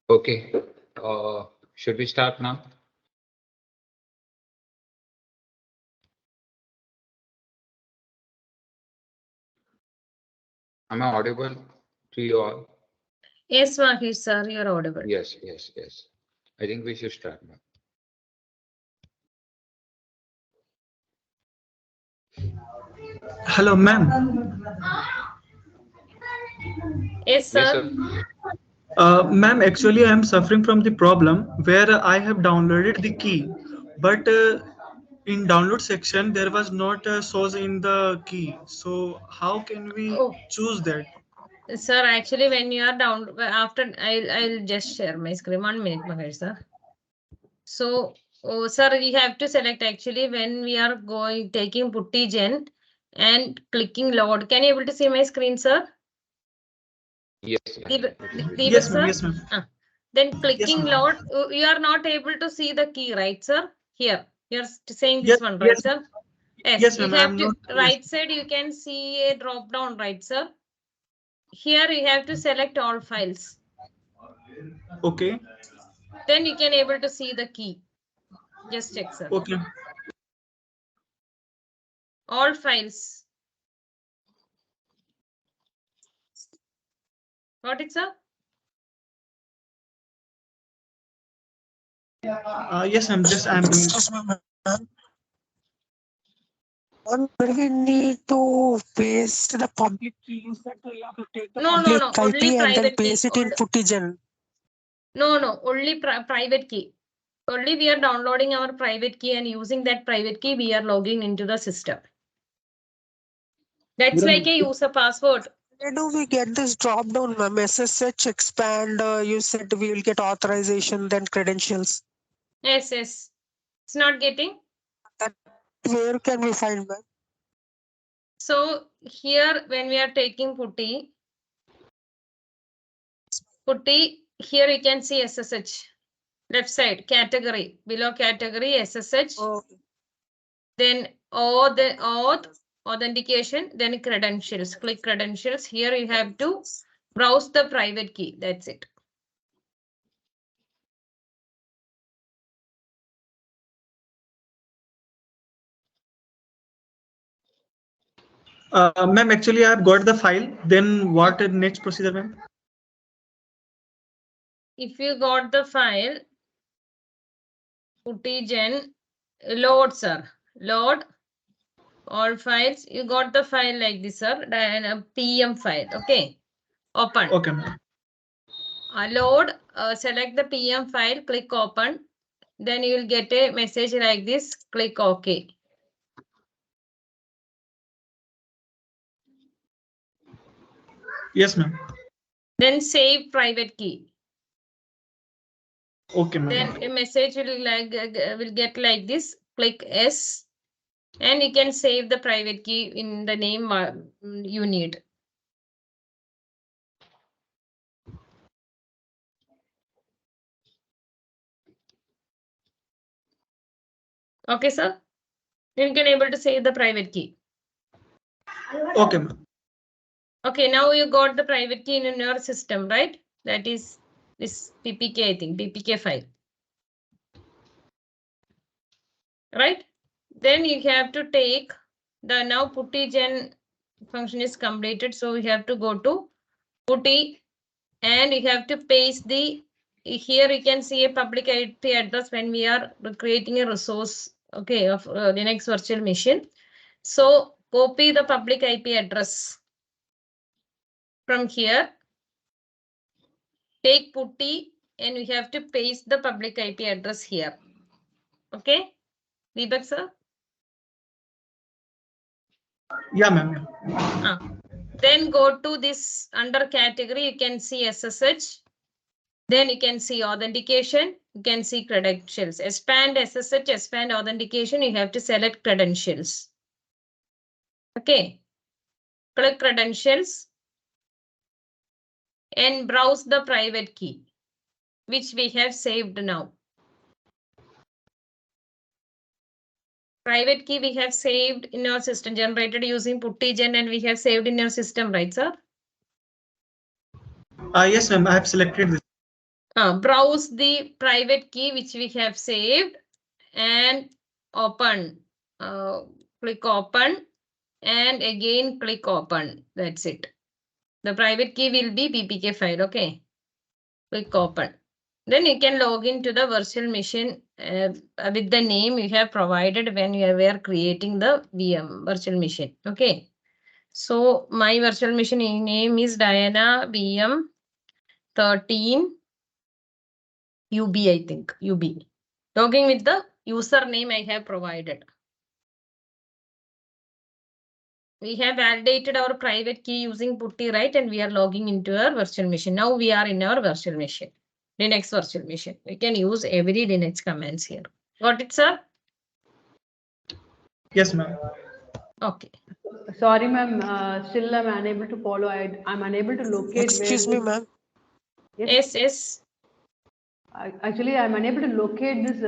Okay. Should we start now? Am I audible to you all? Yes, Mahesh sir, you are audible. Yes, yes, yes. I think we should start now. Hello, ma'am. Yes, Yes, sir. sir. Ma'am, actually, I am suffering from the problem where I have downloaded the key, but in download section there was not source in the key. So how can we Oh. choose that? Sir, actually, when you are down, after I'll just share my screen. 1 minute, Mahesh sir. So, oh, sir, you have to select actually when we are going taking putty gen and clicking load. Can you able to see my screen, sir? Yes. Deepak, Yes. Yes, sir? ma'am. Yes, ma'am. Then clicking ma'am. load, you are not able to see the key, right, sir? Here, you're saying this Yes, one, right, yes, sir? Yes, yes, you ma'am. I have am to, not. right side, you can see a drop down, right, sir? Here you have to select all files. Okay. Then you can able to see the key. Just check, sir. Okay. All files. Got it, sir? Yes, ma'am. Just I am doing. Excuse me, ma'am. And will we need to paste the public keys that we have to take the No, public no, IP only and then private key. paste it in Puttigen? No, only private key. Only we are downloading our private key and using that private key, we are logging into the system. That's Madam, like a user password. Where do we get this drop down, ma'am? SSH expand, you said we will get authorization, then credentials. Yes. It's not getting. Where can we find, ma'am? So here, when we are taking putty, here you can see SSH. Left side, category, below category, SSH. Oh, Then auth, authentication, then credentials. Click credentials. Here you have to browse the private key. That's it. Ma'am, actually, I have got the file. Then what next procedure, ma'am? If you got the file, puttigen, load, sir. Load all files. You got the file like this, sir. And a PM file. Okay. Open. Okay, ma'am. Load. Select the PM file. Click open. Then you will get a message like this. Click OK. Yes, ma'am. Then save private key. Okay, ma'am. Then a message will get like this. Click S, and you can save the private key in the name you need. Okay, sir. You can able to save the private key. Okay, ma'am. Okay, now you got the private key in your system, right? That is this PPK, I think, PPK file. Right? Then you have to take the now puttigen function is completed. So we have to go to putty and you have to paste the, here you can see a public IP address when we are creating a resource, okay, of Linux virtual machine. So copy the public IP address from here, take putty and we have to paste the public IP address here. Okay, Deepak sir? Yeah, ma'am. Yeah. Then go to this under category, you can see SSH. Then you can see authentication, you can see credentials. Expand SSH, expand authentication, you have to select credentials. Okay, click credentials and browse the private key, which we have saved now. Private key we have saved in our system, generated using puttigen, and we have saved in our system, right, sir? Yes, ma'am. I have selected this. browse the private key which we have saved and open. Click open and again click open. That's it. The private key will be PPK file. Okay. Click open. Then you can log into the virtual machine with the name you have provided when you were creating the VM virtual machine. Okay. So my virtual machine name is Diana VM 13 UB, I think, UB. Logging with the username I have provided. We have validated our private key using putty, right? And we are logging into our virtual machine. Now we are in our virtual machine, Linux virtual machine. We can use every Linux commands here. Got it, sir? Yes, ma'am. Okay. Sorry, ma'am. Still, I'm unable to follow. I'm unable to locate. Excuse me, ma'am. Yes, yes. Actually, I'm unable to locate this.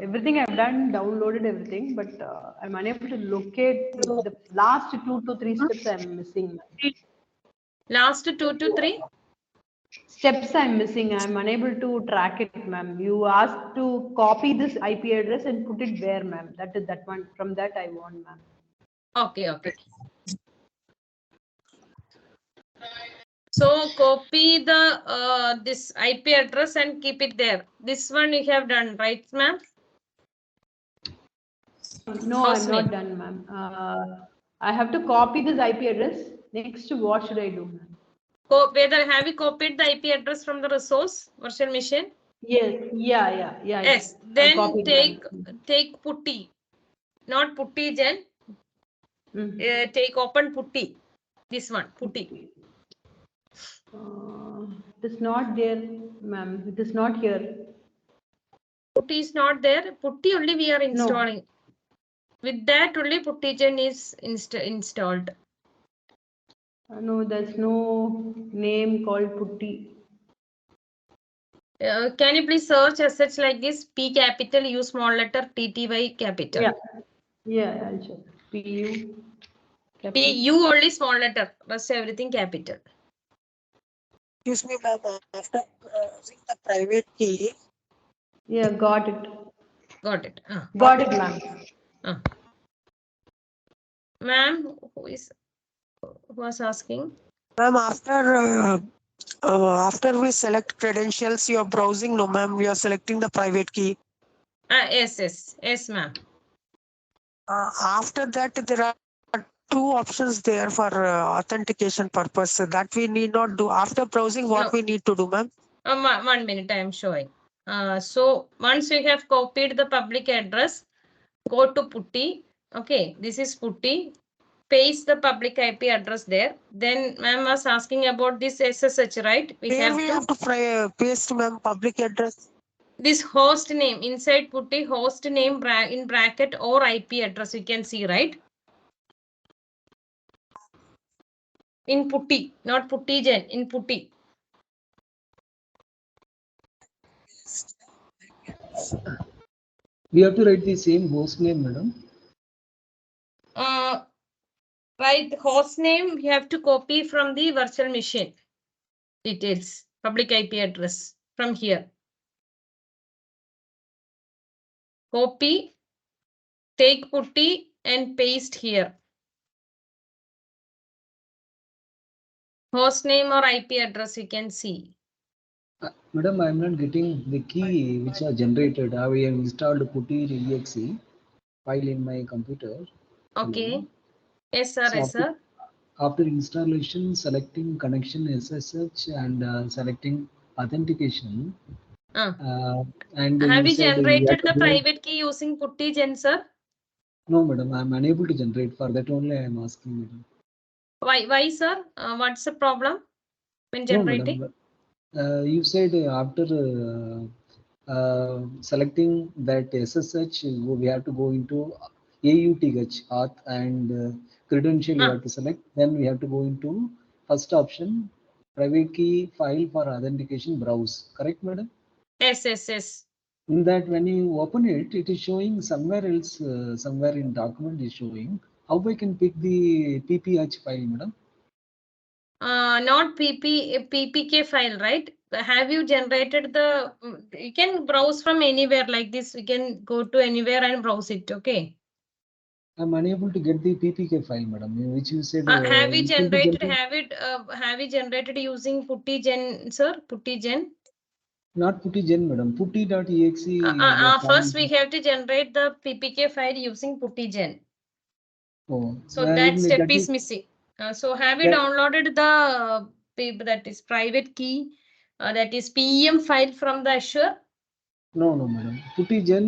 Everything I've done, downloaded everything, but I'm unable to locate the last 2 to 3 steps I'm missing. Last 2 to 3 steps I'm missing. I'm unable to track it, ma'am. You asked to copy this IP address and put it where, ma'am? That is that one. From that I want, ma'am. Okay, okay. So copy the this IP address and keep it there. This one you have done, right, ma'am? No, I'm not done, ma'am. I have to copy this IP address. Next, what should I do, ma'am? Whether have you copied the IP address from the resource virtual machine? Yes, yeah. Yes, then take putty, not putty gen. Take open putty. This one, putty. It is not there, ma'am. It is not here. Putty is not there. Putty only we are installing. No. With that only putty gen is installed. No, there's no name called putty. Can you please search as such like this? P capital, U small letter, TTY capital. Yeah, I'll check. PU. U only small letter, rest everything capital. Excuse me, ma'am. After using the private key. Yeah, got it. Got it. Got it, ma'am. Ma'am, who was asking? Ma'am, after we select credentials, you're browsing. No, ma'am. We are selecting the private key. Yes, ma'am. After that, there are 2 options there for authentication purpose that we need not do. After browsing, what we need to do, ma'am? 1 minute, I am showing. So once you have copied the public address, go to putty. Okay, this is putty. Paste the public IP address there. Then ma'am was asking about this SSH, right? We have to paste, ma'am, public address. This host name inside putty, host name in bracket or IP address you can see, right? In putty, not putty gen, in putty. We have to write the same host name, madam. Right, host name we have to copy from the virtual machine details, public IP address from here. Copy, take putty and paste here. Host name or IP address you can see. Madam, I am not getting the key which are generated. I have installed putty exe file in my computer. Okay. Yes, sir. Yes, sir. After installation, selecting connection SSH and selecting authentication. And have you generated the private key using putty gen, sir? No, madam. I am unable to generate. For that only I am asking, madam. Why, sir? What's the problem when generating? No, madam. You said after selecting that SSH, we have to go into AUTH auth and credential you have to select. Then we have to go into first option, private key file for authentication browse. Correct, madam? Yes. In that, when you open it, it is showing somewhere else, somewhere in document is showing. How I can pick the PPH file, madam? Not PPK file, right? have you generated the, you can browse from anywhere like this. We can go to anywhere and browse it. Okay. I'm unable to get the PPK file, madam, which you said. Have you it will be generated, generated- have you generated using PuttyGen, sir? PuttyGen? Not PuttyGen, madam. Putty.exe. First we have to generate the PPK file using PuttyGen. Oh, So that step that is missing. So have you that- downloaded the that is private key, that is PEM file from the Azure? No, madam. PuttyGen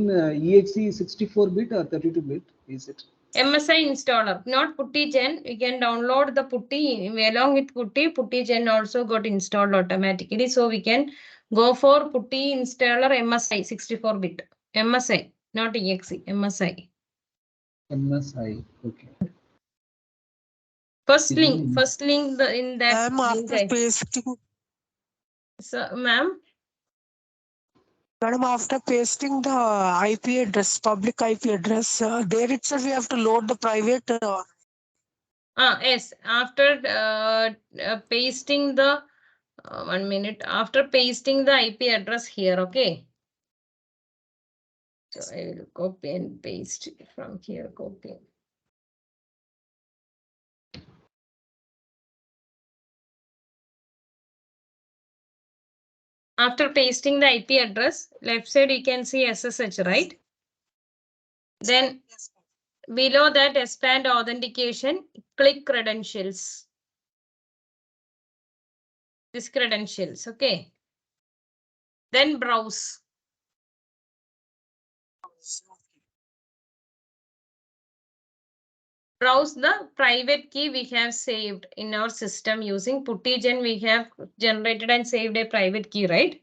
exe 64-bit or 32-bit, is it? MSI installer, not PuttyGen. You can download the Putty along with PuttyGen also got installed automatically. So we can go for Putty installer MSI 64-bit. MSI, not exe, MSI. MSI. Okay. First Mhm. link in that link. After pasting, So, ma'am. madam, after pasting the IP address, public IP address, there itself we have to load the private. Yes, after pasting the 1 minute, after pasting the IP address here, okay. So I will copy and paste from here, copy. After pasting the IP address, left side you can see SSH, right? Then below that expand authentication, click credentials. This credentials, okay. Then browse. Browse the private key we have saved in our system using PuttyGen. We have generated and saved a private key, right?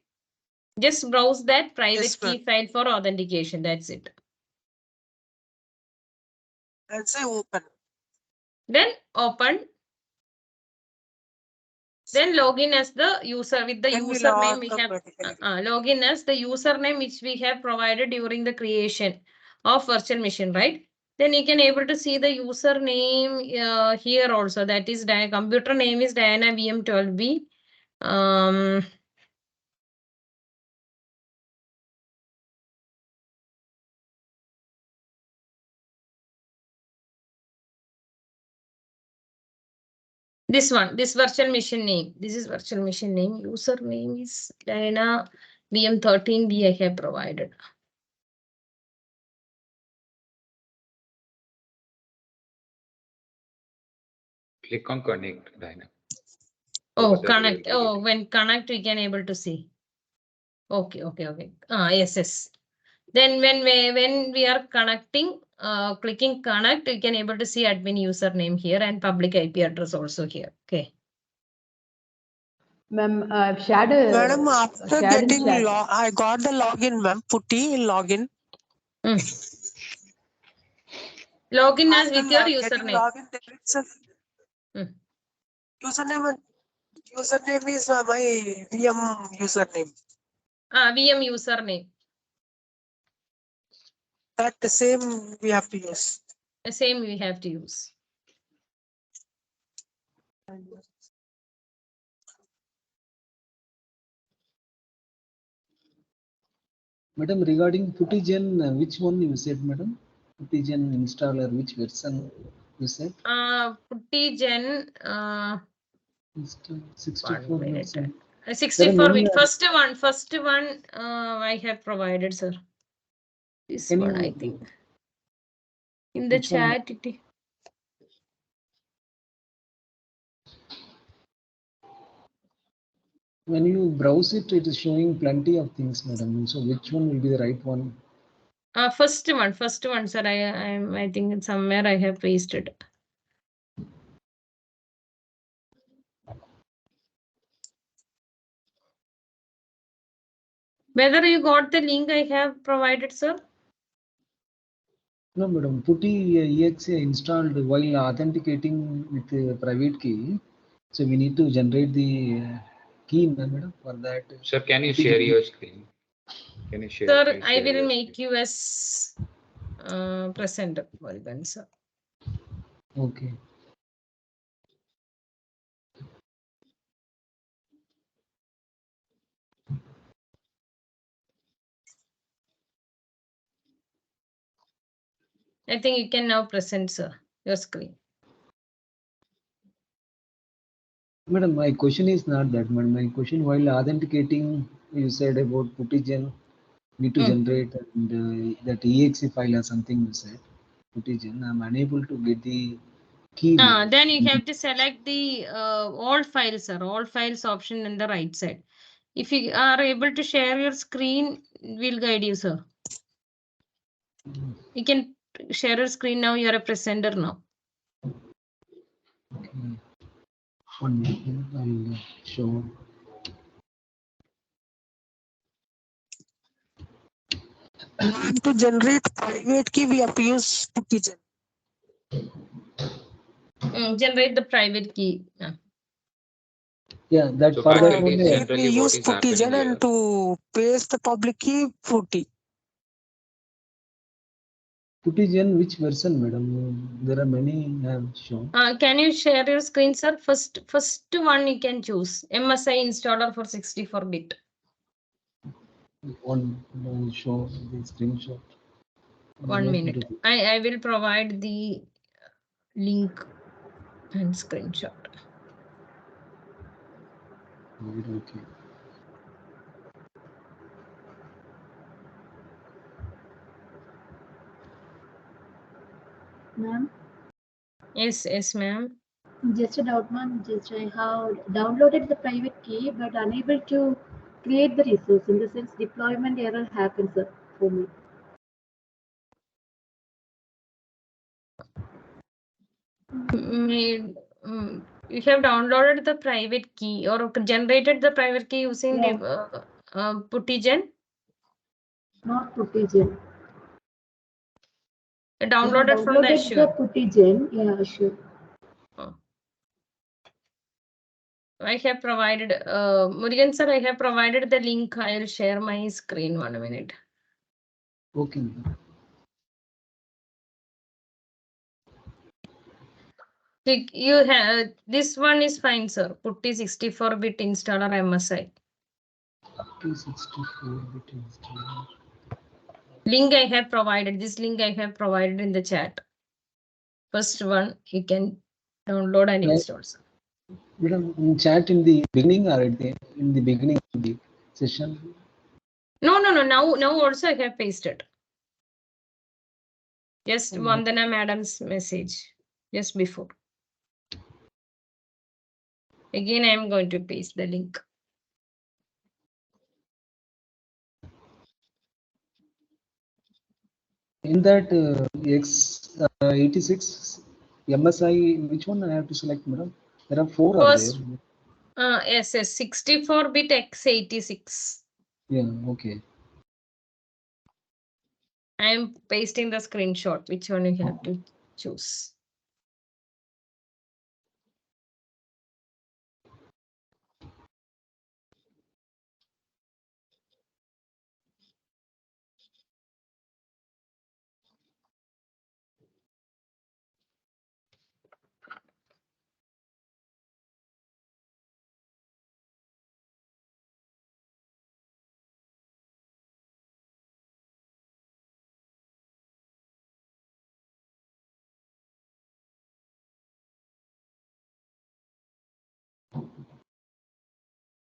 Just browse that private Yes, key file for authentication. That's it. And say open. Then open. Then login as the user with the Then we'll username we have. automatically. Login as the username which we have provided during the creation of virtual machine, right? Then you can able to see the username here also. That is computer name is Diana VM12B. This one, this virtual machine name. This is virtual machine name. Username is Diana VM13B I have provided. Click on connect, Diana. Oh, Over there you connect. will Oh, get it. when connect, we can able to see. Okay. Yes. Then when we are connecting, clicking connect, you can able to see admin username here and public IP address also here. Okay. Ma'am, I've shared a. Madam, after shared in getting chat. I got the login, ma'am. Putty login. Login as After with your getting username. login, there itself. Username is my VM username. VM username. That the same we have to use. The same we have to use. Madam, regarding PuttyGen, which one you said, madam? PuttyGen installer, which version you said? PuttyGen. 64 1 minute. version. 64 bit. First one. I have provided, sir. This Can one, you- I think. In the Which one? chat, When you browse it, it is showing plenty of things, madam. So which one will be the right one? first one, sir. I think somewhere I have pasted. Whether you got the link I have provided, sir? No, madam. Putty exe installed while authenticating with the private key. So we need to generate the key, madam, for that. Sir, can you share your screen? Can you share? Sir, please I share will your make screen. you as presenter. Well done, sir. Okay. I think you can now present, sir, your screen. Madam, my question is not that, madam. My question, while authenticating, you said about Puttigen need to generate and that exe file or something you said. Puttigen, I'm unable to get the key. madam. Then you have to select the all files, sir. All files option in the right side. If you are able to share your screen, we'll guide you, sir. You can share your screen now. You are a presenter now. Okay. 1 minute, I'll show. And to generate private key, we have to use Puttigen. Generate the private key. Yeah, that So for that faculty, only. Here generally we what use is happening Puttigen here? and to paste the public key, Putty. Puttigen, which version, madam? There are many I have shown. Can you share your screen, sir? First one you can choose. MSI installer for 64-bit. One I'll show the screenshot. 1 minute. I will provide the link and screenshot. Okay. Ma'am, Yes, ma'am. just a doubt, ma'am. Just I have downloaded the private key, but unable to create the resource. In the sense, deployment error happens for me. You have downloaded the private key or generated the private key using Yeah. the Puttigen. Not Puttigen. Downloaded from the The Azure. Puttigen, yeah, sure. I have provided, Murugan sir, I have provided the link. I will share my screen 1 minute. Okay, madam. You have this one is fine, sir. Putty 64-bit installer MSI. 264-bit installer. Link I have provided. This link I have provided in the chat. First one you can download and Right. install, sir. Madam, in chat in the beginning or at the in the beginning of the session? No. Now also I have pasted. Just Vandana madam's message just before. Again, I am going to paste the link. In that X86 MSI, which one I have to select, madam? There are 4 First, are there. yes, 64-bit x86. Yeah, okay. I am pasting the screenshot. Which one you have to choose?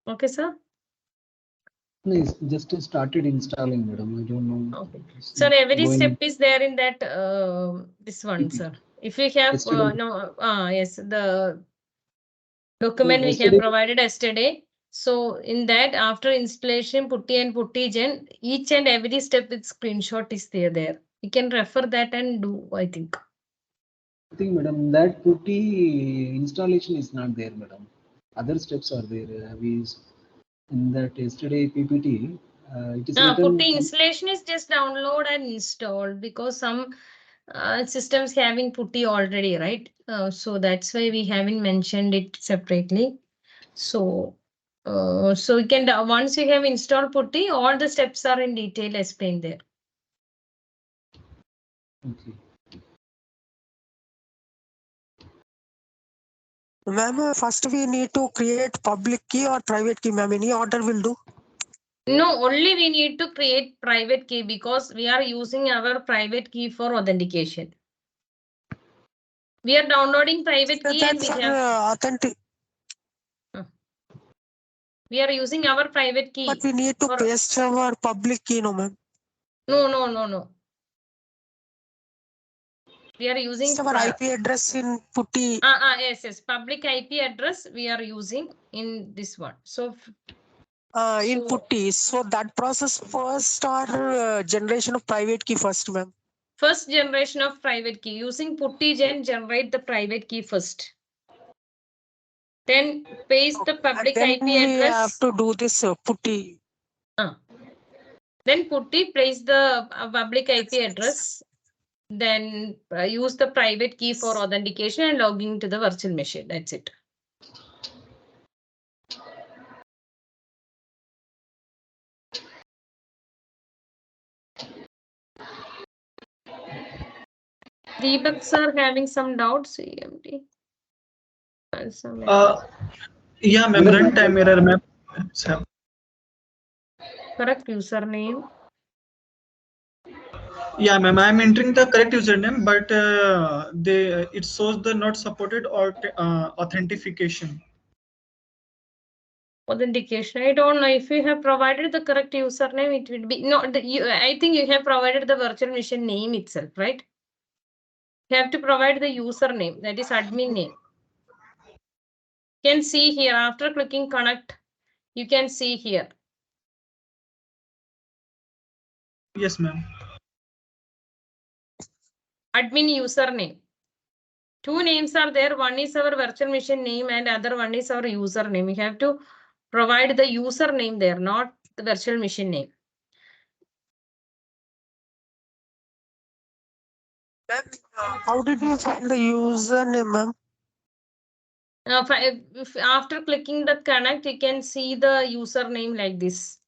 Okay, sir. No, it's just started installing, madam. I don't know. Okay. Sir, every Going- step is there in that this one, sir. If you have Yesterday- yes, the document we have yesterday- provided yesterday. So in that, after installation, Putty and Puttigen, each and every step with screenshot is there. You can refer that and do, I think. I think, madam, that Putty installation is not there, madam. Other steps are there. We in that yesterday PPT. It is written. Putty installation is just download and install because some systems having Putty already, right? So that's why we haven't mentioned it separately. So you can once you have installed Putty, all the steps are in detail explained there. Okay. Ma'am, first we need to create public key or private key, ma'am. Any order will do. No, only we need to create private key because we are using our private key for authentication. We are downloading private key and we That's have, authentic, we are using our private key. but we need to for- paste our public key, no, ma'am. No. We are using Paste our IP address in putty. yes. Public IP address we are using in this one. So In So- putty. So that process first or generation of private key first, ma'am. first generation of private key using puttygen generate the private key first. Then paste the public Then IP we have address. to do this putty. Then putty place the public IP address. Then use the private key for authentication and logging to the virtual machine. That's it. Deepak sir having some doubts. EMT. Yeah, ma'am. Runtime error, ma'am. Sir. Correct username. Yeah, ma'am. I'm entering the correct username, but it shows the not supported or authentication. Authentication. I don't know if you have provided the correct username. It will be no. I think you have provided the virtual machine name itself, right? You have to provide the username, that is admin name. You can see here after clicking connect. You can see here. Yes, ma'am. Admin username. Two names are there. One is our virtual machine name and other one is our username. You have to provide the username there, not the virtual machine name. How did you find the username, ma'am? If after clicking the connect, you can see the username like this.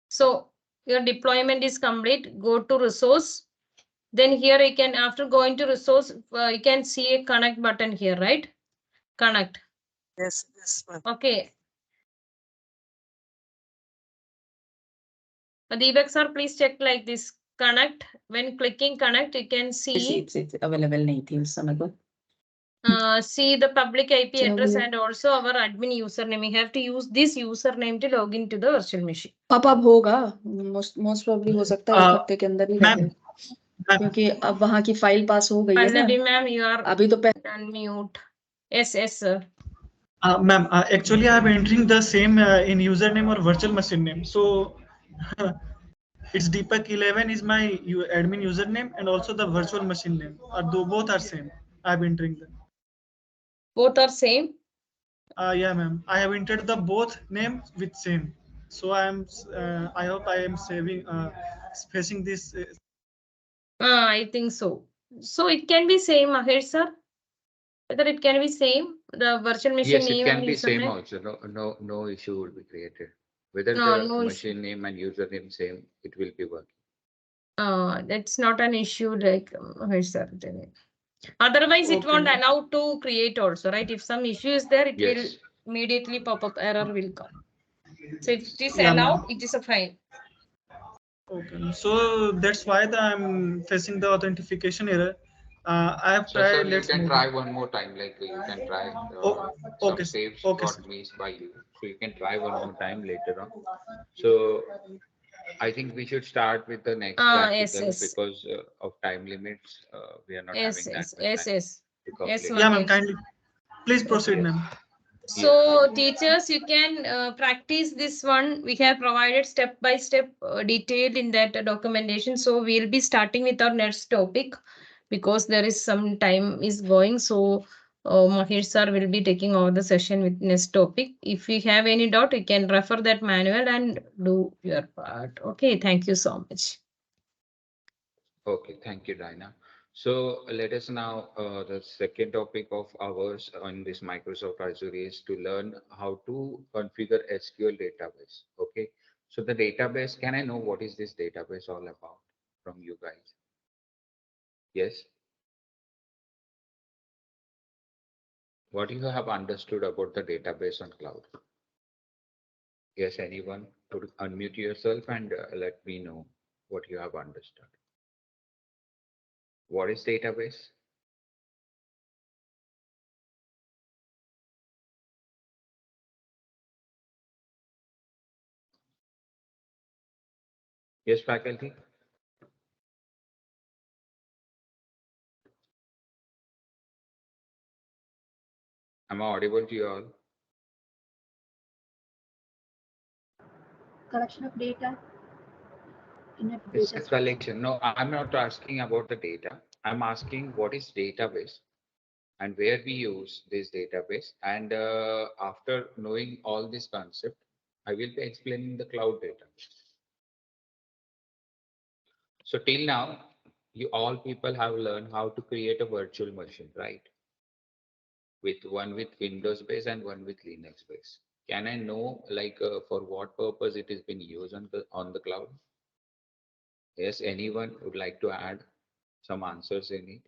So your deployment is complete. Go to resource. Then here you can, after going to resource, you can see a connect button here, right? Connect. Yes, ma'am. Okay. Deepak sir, please check like this. Connect. When clicking connect, you can see. Available नहीं थी उस समय को. See the public IP चलो address भैया. and also our admin username. We have to use this username to log into the virtual machine. अब होगा. Most probably हो सकता है एक हफ्ते के अंदर ही Ma'am, रहे. क्योंकि अब वहाँ की फाइल पास हो गई है ना. Pallavi ma'am, you are अभी तो unmute. Yes, sir. Ma'am, actually, I'm entering the same in username or virtual machine name. So it's Deepak11 is my admin username and also the virtual machine name. Both are same. I'm entering them. Both are same. Yeah, ma'am. I have entered the both names with same. So I hope I am facing this. I think so. So it can be same, Mahesh sir. Whether it can be same, the virtual machine Yes, name it and can be same username. also. No issue will be created. Whether No, the no issue. machine name and username same, it will be working. That's not an issue like Mahesh sir. Otherwise, it Okay. won't allow to create also, right? If some issue is there, it will Yes. immediately pop-up error will come. So if it is Yeah, allowed, ma'am. it is a fine. Okay, so that's why I'm facing the authentication error. I have So, sir, tried. you Let's can move. try one more time. Like you can try Oh, some okay, saves okay, got sir. missed by you. So you can try one more time later on. So I think we should start with the next Yes, practical yes. because of time limits. We are not Yes, having that yes, much yes, time yes. to Yes, complete. Yeah, ma'am. Mahesh. Kindly, please proceed, Yes. ma'am. So teachers, you can practice this one. We have provided step by step detailed in that documentation. So we'll be starting with our next topic because there is some time is going. So Mahesh sir will be taking over the session with next topic. If you have any doubt, you can refer that manual and do your part. Okay, thank you so much. Okay, thank you, Dinah. So let us now, the second topic of ours on this Microsoft Azure is to learn how to configure SQL database. Okay, so the database, can I know what is this database all about from you guys? Yes. What you have understood about the database on cloud? Yes, anyone could unmute yourself and let me know what you have understood. What is database? Yes, faculty. Am I audible to you all? Collection of data in a It's data a structure. collection. No, I'm not asking about the data. I'm asking what is database and where we use this database. And after knowing all this concept, I will be explaining the cloud database. So till now, you all people have learned how to create a virtual machine, right? With one with Windows base and one with Linux base. Can I know like for what purpose it has been used on the cloud? Yes, anyone would like to add some answers in it?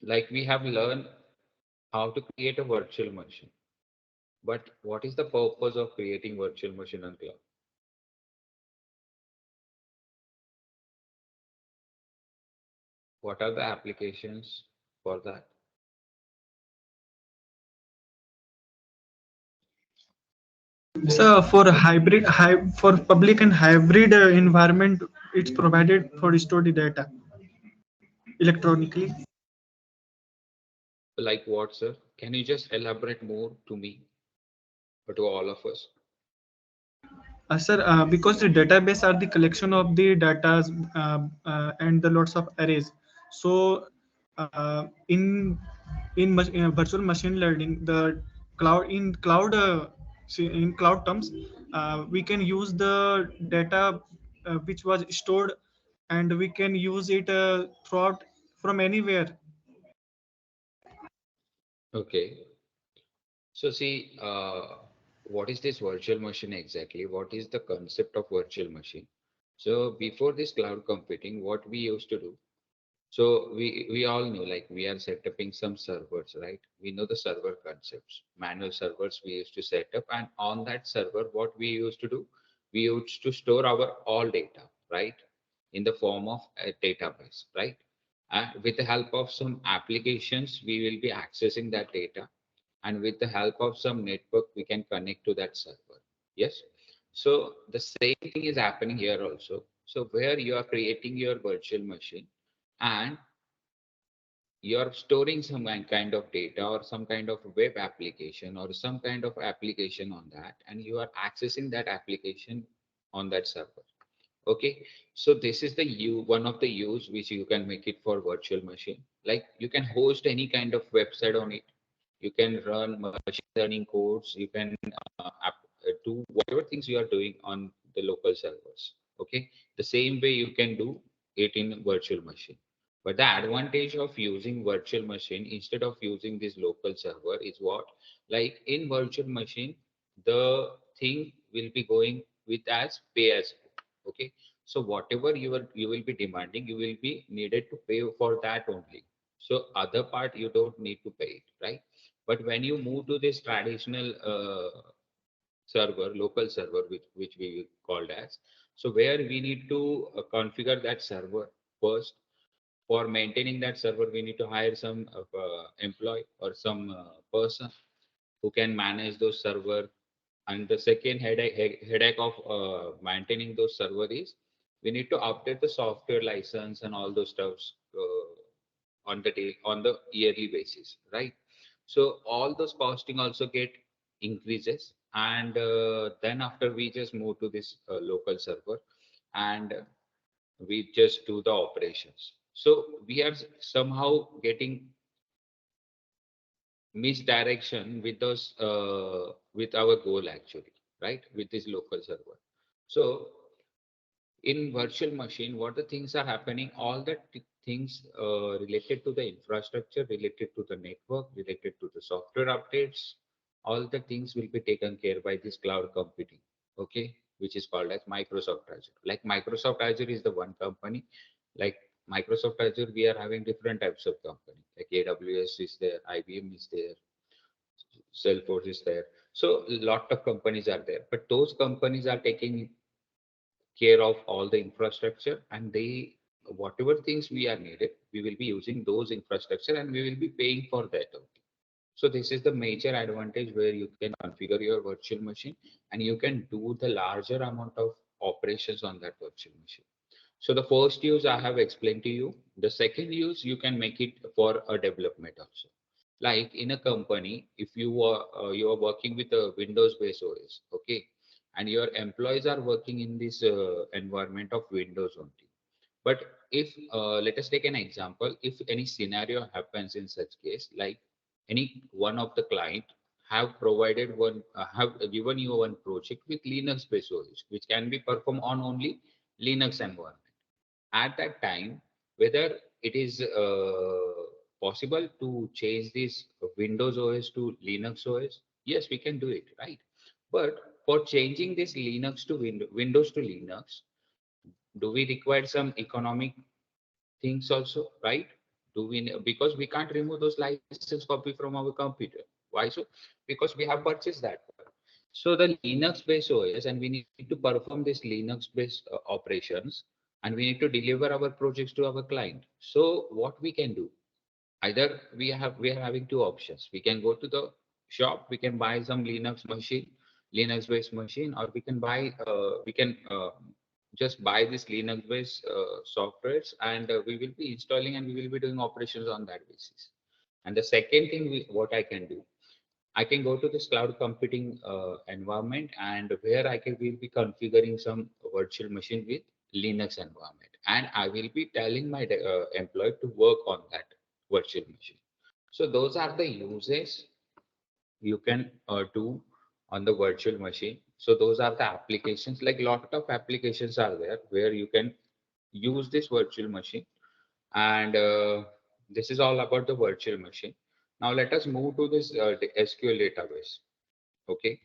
Like we have learned how to create a virtual machine, but what is the purpose of creating virtual machine on cloud? What are the applications for that? So for for public and hybrid environment, it's provided for store the data electronically. Like what, sir? Can you just elaborate more to me or to all of us? Sir, because the database are the collection of the data and the lots of arrays. So in virtual machine learning, the in cloud terms, we can use the data which was stored, and we can use it throughout from anywhere. Okay. So see, what is this virtual machine exactly? What is the concept of virtual machine? So before this cloud computing, what we used to do, so we all know like we are setting some servers, right? We know the server concepts, manual servers we used to set up, and on that server, what we used to do, we used to store our all data, right, in the form of a database, right? And with the help of some applications, we will be accessing that data, and with the help of some network, we can connect to that server. Yes. So the same thing is happening here also. So where you are creating your virtual machine and you're storing some kind of data or some kind of web application or some kind of application on that, and you are accessing that application on that server. Okay, so this is the one of the use which you can make it for virtual machine. Like you can host any kind of website on it. You can run machine learning codes. You can do whatever things you are doing on the local servers. Okay, the same way you can do it in virtual machine. But the advantage of using virtual machine instead of using this local server is what? Like in virtual machine, the thing will be going with as pay as go. Okay, so whatever you will be demanding, you will be needed to pay for that only. So other part you don't need to pay it, right? But when you move to this traditional server, local server, which we called as, so where we need to configure that server first. For maintaining that server, we need to hire some employee or some person who can manage those server. And the second headache of maintaining those server is we need to update the software license and all those stuffs on the yearly basis, right? So all those costing also get increases, and then after we just move to this local server, and we just do the operations. So we are somehow getting misdirection with those with our goal actually, right? With this local server. So in virtual machine, what the things are happening, all the things related to the infrastructure, related to the network, related to the software updates, all the things will be taken care by this cloud computing. Okay, which is called as Microsoft Azure. Like Microsoft Azure is the one company Like Microsoft Azure, we are having different types of company, like AWS is there, IBM is there, Salesforce is there. So a lot of companies are there, but those companies are taking care of all the infrastructure, and they, whatever things we are needed, we will be using those infrastructure and we will be paying for that only. So this is the major advantage where you can configure your virtual machine and you can do the larger amount of operations on that virtual machine. So the first use I have explained to you. The second use, you can make it for a development also. Like in a company, if you are working with a Windows based OS, okay, and your employees are working in this environment of Windows only. But if let us take an example, if any scenario happens in such case, like any one of the client have provided one have given you one project with Linux based OS, which can be performed on only Linux environment. At that time, whether it is possible to change this Windows OS to Linux OS, yes, we can do it, right? But for changing this Linux to Windows to Linux, do we require some economic things also, right? Do we, because we can't remove those license copy from our computer. Why so? Because we have purchased that. So the Linux based OS, and we need to perform this Linux based operations, and we need to deliver our projects to our client. So what we can do, either we are having two options. We can go to the shop, we can buy some Linux based machine, or we can just buy this Linux based softwares, and we will be installing and we will be doing operations on that basis. And the second thing, what I can do, I can go to this cloud computing environment, and where I can will be configuring some virtual machine with Linux environment, and I will be telling my employee to work on that virtual machine. So those are the uses you can do on the virtual machine. So those are the applications, like lot of applications are there where you can use this virtual machine. And this is all about the virtual machine. Now let us move to this SQL database. Okay.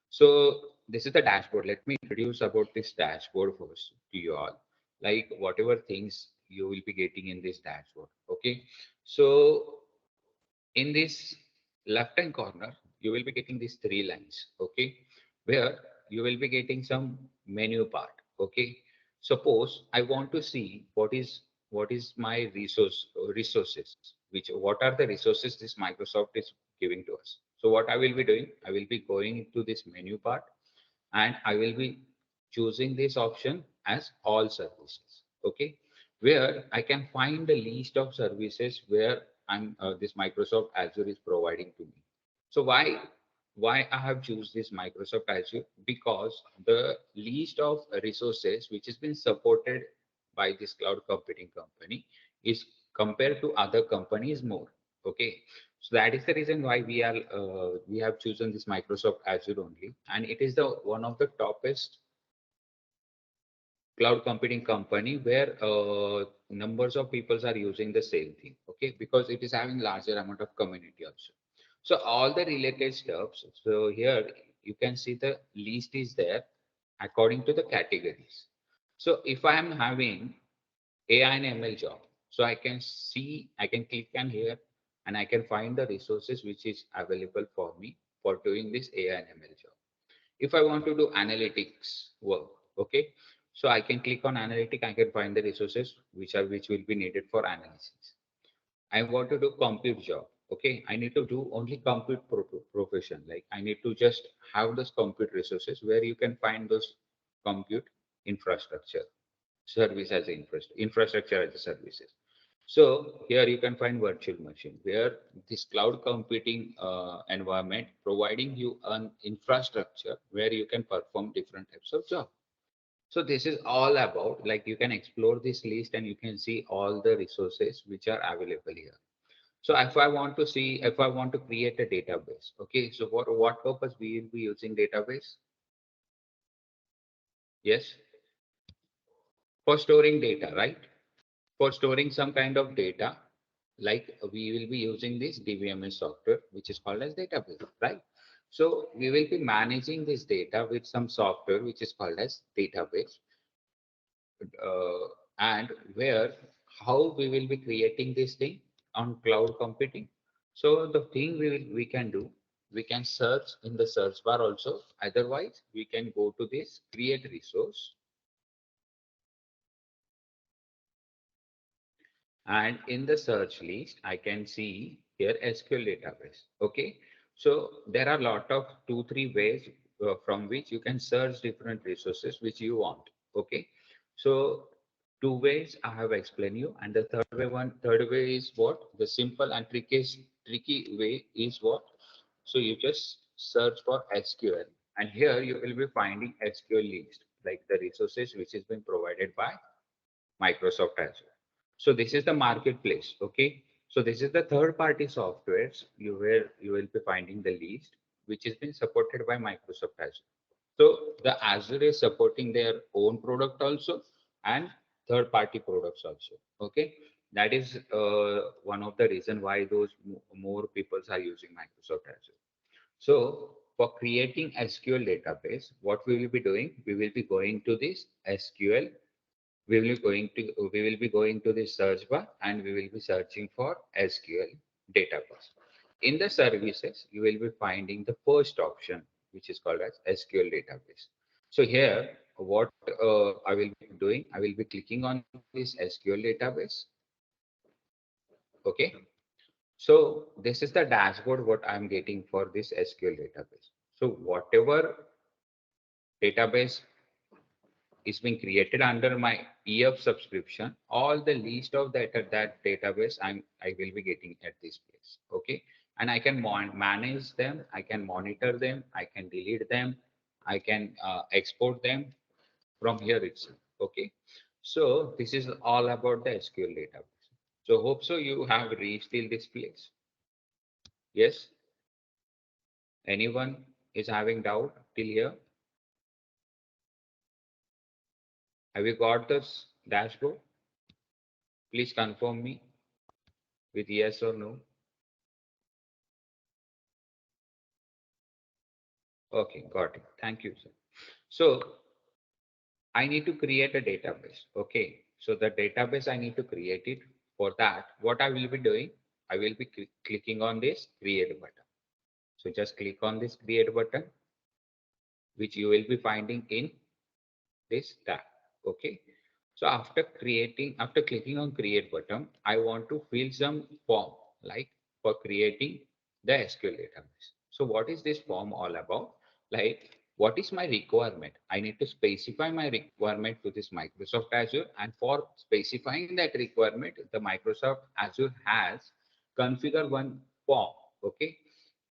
So this is the dashboard. Let me introduce about this dashboard first to you all, like whatever things you will be getting in this dashboard. Okay. So in this left hand corner, you will be getting these three lines. Okay. Where you will be getting some menu part. Okay. Suppose I want to see what is my resources, which what are the resources this Microsoft is giving to us. So what I will be doing, I will be going into this menu part, and I will be choosing this option as all services. Okay, where I can find the list of services where this Microsoft Azure is providing to me. So why I have choose this Microsoft Azure? Because the list of resources which has been supported by this cloud computing company is compared to other companies more. Okay, so that is the reason why we have chosen this Microsoft Azure only, and it is the one of the toppest cloud computing company where numbers of people are using the same thing. Okay, because it is having larger amount of community also. So all the related stuffs. So here you can see the list is there according to the categories. So if I am having AI and ML job, so I can see, I can click on here, and I can find the resources which is available for me for doing this AI and ML job. If I want to do analytics work, okay, so I can click on analytic, I can find the resources which will be needed for analysis. I want to do compute job, okay, I need to do only compute profession, like I need to just have those compute resources where you can find those compute infrastructure service as infrastructure as a services. So here you can find virtual machine where this cloud computing environment providing you an infrastructure where you can perform different types of job. So this is all about, like, you can explore this list and you can see all the resources which are available here. So if I want to see, if I want to create a database, okay, so for what purpose we will be using database? Yes, for storing data, right? For storing some kind of data, like we will be using this DBMS software, which is called as database, right? So we will be managing this data with some software which is called as database. and where, how we will be creating this thing on cloud computing. So the thing we can do, we can search in the search bar also. Otherwise, we can go to this create resource. And in the search list, I can see here SQL database. Okay. So there are a lot of 2-3 ways from which you can search different resources which you want. Okay. So 2 ways I have explained you, and the third way is what? The simple and tricky way is what? So you just search for SQL, and here you will be finding SQL list, like the resources which has been provided by Microsoft Azure. So this is the marketplace. Okay. So this is the third party softwares where you will be finding the list which has been supported by Microsoft Azure. So the Azure is supporting their own product also and third party products also. Okay. That is one of the reason why those more people are using Microsoft Azure. So for creating SQL database, what we will be doing, we will be going to this SQL. We will be going to the search bar and we will be searching for SQL database. In the services, you will be finding the first option, which is called as SQL database. So here, what I will be doing, I will be clicking on this SQL database. Okay. So this is the dashboard what I'm getting for this SQL database. So whatever database is being created under my EF subscription, all the list of that database I will be getting at this place. Okay. And I can manage them, I can monitor them, I can delete them, I can export them from here itself. Okay. So this is all about the SQL database. So hope so you have reached till this place. Yes. Anyone is having doubt till here? Have you got this dashboard? Please confirm me with yes or no. Okay, got it. Thank you, sir. So I need to create a database. Okay, so the database I need to create it. For that, what I will be doing, I will be clicking on this create button. So just click on this create button, which you will be finding in this tab. Okay. So after clicking on create button, I want to fill some form like for creating the SQL database. So what is this form all about? Like, what is my requirement? I need to specify my requirement to this Microsoft Azure, and for specifying that requirement, the Microsoft Azure has configured one form. Okay,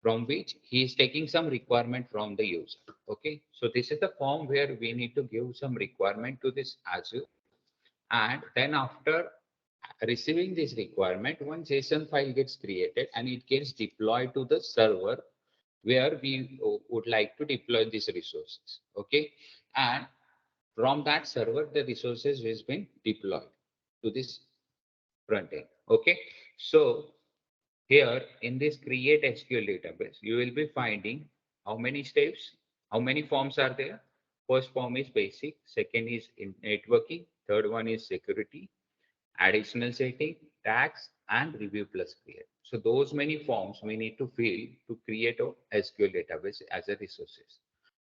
from which he is taking some requirement from the user. Okay, so this is the form where we need to give some requirement to this Azure, and then after receiving this requirement, one JSON file gets created and it gets deployed to the server where we would like to deploy these resources. Okay, and from that server, the resources has been deployed to this front end. Okay, so here in this create SQL database, you will be finding how many steps, how many forms are there. First form is basic, second is in networking, third one is security, additional setting, tags, and review plus create. So those many forms we need to fill to create a SQL database as a resources.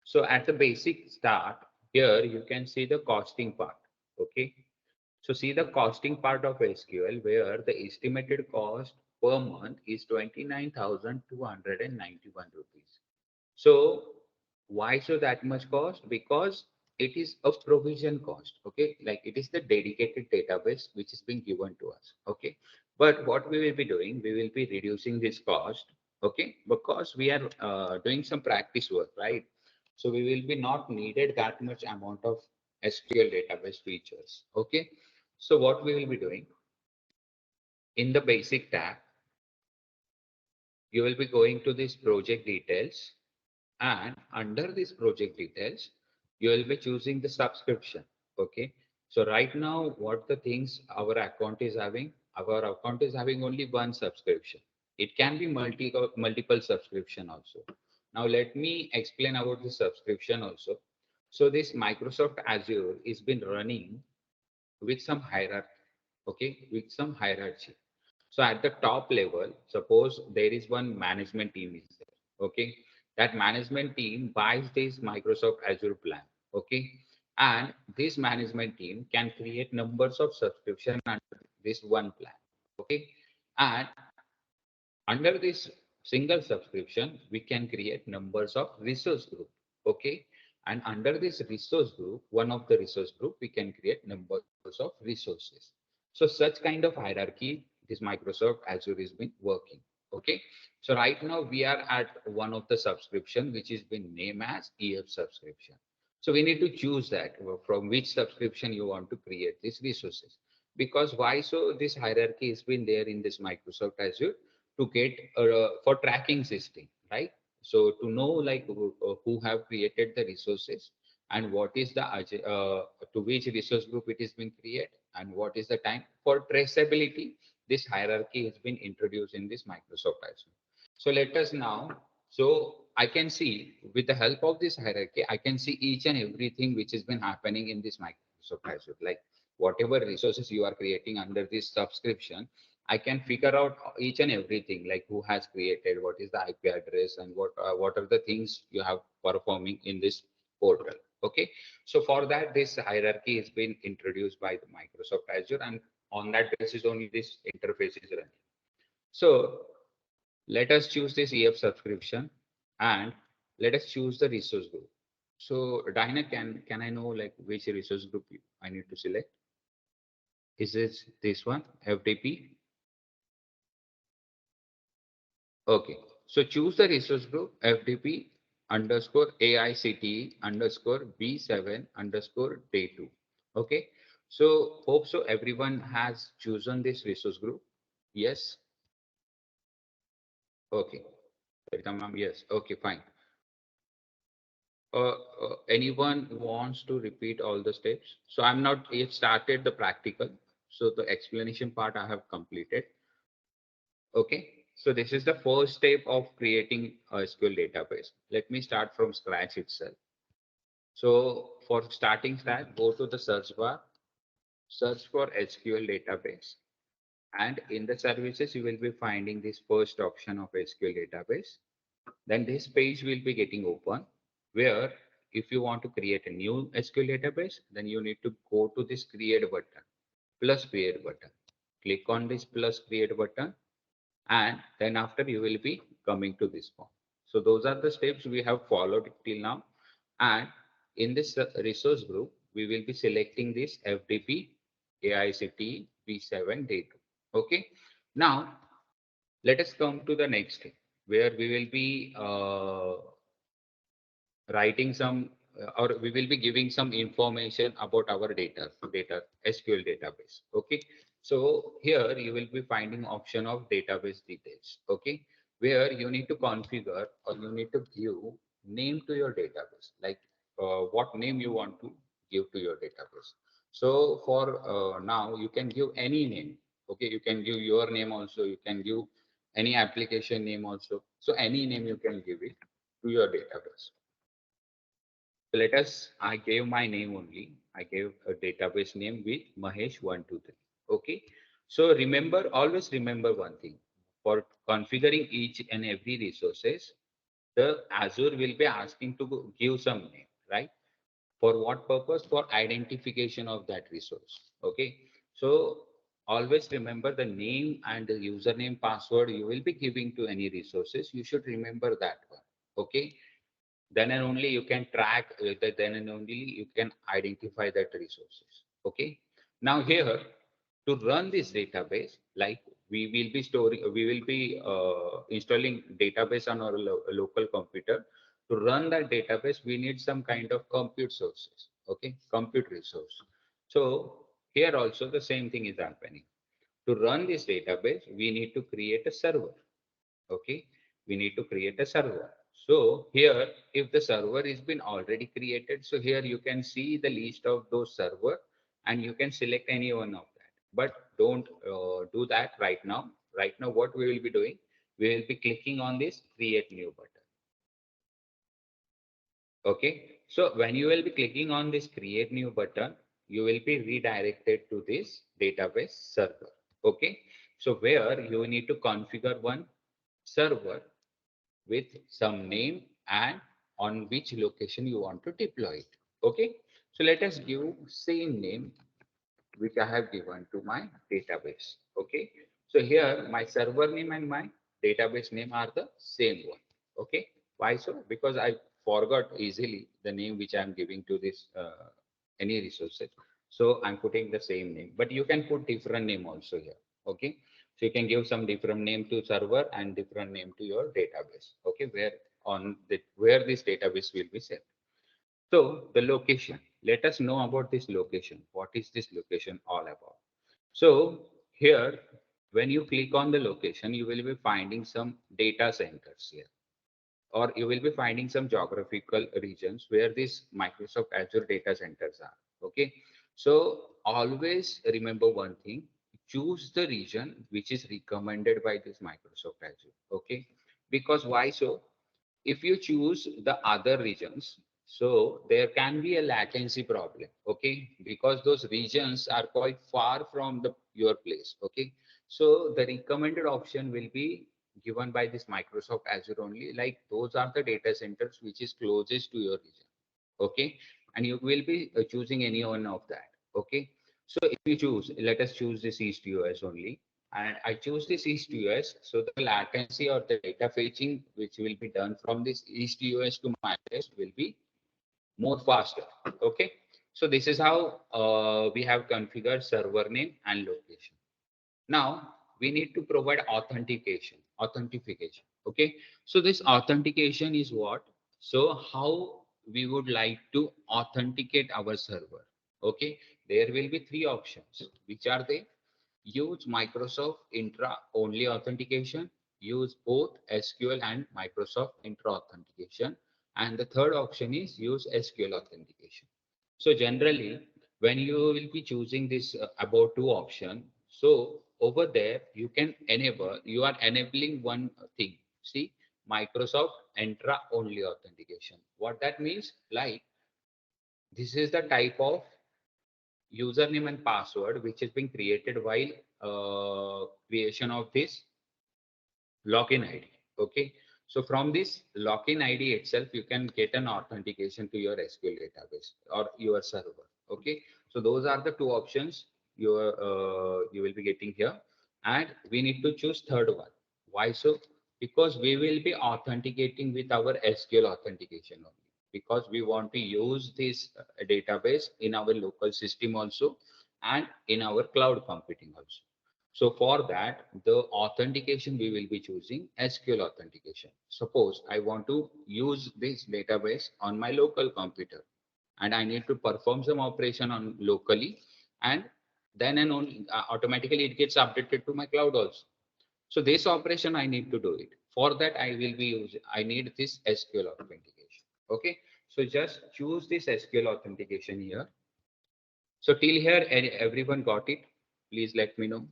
So at the basic start, here you can see the costing part. Okay. So see the costing part of SQL where the estimated cost per month is 29,291 rupees. So why so that much cost? Because it is a provision cost. Okay, like it is the dedicated database which is being given to us. Okay, but what we will be doing, we will be reducing this cost. Okay, because we are doing some practice work, right? So we will be not needed that much amount of SQL database features. Okay, so what we will be doing in the basic tab, you will be going to this project details, and under this project details, you will be choosing the subscription. Okay. So right now, what the things our account is having only one subscription. It can be multiple subscription also. Now let me explain about the subscription also. So this Microsoft Azure is been running with some hierarchy. Okay, with some hierarchy. So at the top level, suppose there is one management team is there. Okay, that management team buys this Microsoft Azure plan. Okay, and this management team can create numbers of subscription under this one plan. Okay, and under this single subscription, we can create numbers of resource group. Okay, and under this resource group, one of the resource group, we can create numbers of resources. So such kind of hierarchy, this Microsoft Azure has been working. Okay, so right now we are at one of the subscription which is been named as EF subscription. So we need to choose that from which subscription you want to create these resources. Because why so this hierarchy has been there in this Microsoft Azure to get for tracking system, right? So to know like who have created the resources and what is the to which resource group it is being created and what is the time for traceability. This hierarchy has been introduced in this Microsoft Azure. So let us now. So I can see with the help of this hierarchy, I can see each and everything which has been happening in this Microsoft Azure, like whatever resources you are creating under this subscription. I can figure out each and everything, like who has created, what is the IP address, and what are the things you have performing in this portal. Okay, so for that, this hierarchy has been introduced by the Microsoft Azure, and on that basis only this interface is running. So let us choose this EF subscription, and let us choose the resource group. So Dinah, can I know like which resource group I need to select? Is it this one, FDP? Okay, so choose the resource group FDP underscore AICTE underscore B7 underscore day 2. Okay, so hope so everyone has chosen this resource group. Yes. Okay. Yes. Okay, fine. Anyone wants to repeat all the steps? So I'm not yet started the practical. So the explanation part I have completed. Okay, so this is the first step of creating a SQL database. Let me start from scratch itself. So for starting start, go to the search bar, search for SQL database. And in the services, you will be finding this first option of SQL database. Then this page will be getting open where if you want to create a new SQL database, then you need to go to this create button, plus create button. Click on this plus create button, and then after you will be coming to this form. So those are the steps we have followed till now. And in this resource group, we will be selecting this FDP AICTE V7 day 2. Okay. Now let us come to the next step where we will be writing some or we will be giving some information about our data SQL database. Okay, so here you will be finding option of database details. Okay, where you need to configure or you need to give name to your database, like what name you want to give to your database. So for now you can give any name. Okay, you can give your name also, you can give any application name also, so any name you can give it to your database. So let us, I gave my name only. I gave a database name with Mahesh123. Okay. So remember, always remember one thing. For configuring each and every resources, the Azure will be asking to give some name, right? For what purpose? For identification of that resource. Okay. So always remember the name and the username password you will be giving to any resources. You should remember that one. Okay, then and only you can track then and only you can identify that resources. Okay, now here to run this database, like we will be installing database on our local computer. To run that database we need some kind of compute sources. Okay, compute resource. So here also the same thing is happening. To run this database we need to create a server. Okay, we need to create a server. So here, if the server is been already created, so here you can see the list of those server and you can select any one of that. But don't do that right now. Right now, what we will be doing, we will be clicking on this create new button. Okay, so when you will be clicking on this create new button, you will be redirected to this database server. Okay. So where you need to configure one server with some name and on which location you want to deploy it. Okay. So let us give same name which I have given to my database. Okay. So here my server name and my database name are the same one. Okay. Why so? Because I forgot easily the name which I'm giving to this any resources. So I'm putting the same name, but you can put different name also here. Okay. So you can give some different name to server and different name to your database. Okay. Where this database will be set. So the location, let us know about this location. What is this location all about? So here, when you click on the location, you will be finding some data centers here, or you will be finding some geographical regions where these Microsoft Azure data centers are. Okay. So always remember one thing, choose the region which is recommended by this Microsoft Azure. Okay. Because why so? If you choose the other regions, so there can be a latency problem. Okay. Because those regions are quite far from your place. Okay. So the recommended option will be given by this Microsoft Azure only, like those are the data centers which is closest to your region. Okay. And you will be choosing any one of that. Okay. So if you choose, let us choose this East US only, and I choose this East US. So the latency or the data fetching which will be done from this East US to my place will be more faster. Okay. So this is how we have configured server name and location. Now we need to provide authentication. Okay. So this authentication is what? So how we would like to authenticate our server. Okay. There will be three options. Which are they? Use Microsoft Intra only authentication, use both SQL and Microsoft Intra authentication. And the third option is use SQL authentication. So generally, when you will be choosing this about two option, so over there you are enabling one thing. See, Microsoft Entra only authentication. What that means, like this is the type of username and password which is being created while creation of this login ID. Okay. So from this login ID itself, you can get an authentication to your SQL database or your server. Okay. So those are the two options you will be getting here. And we need to choose third one. Why so? Because we will be authenticating with our SQL authentication only. Because we want to use this database in our local system also and in our cloud computing also. So for that, the authentication we will be choosing SQL authentication. Suppose I want to use this database on my local computer and I need to perform some operation on locally, and then and only automatically it gets updated to my cloud also. So this operation I need to do it. For that I need this SQL authentication. Okay. So just choose this SQL authentication here. So till here, everyone got it? Please let me know.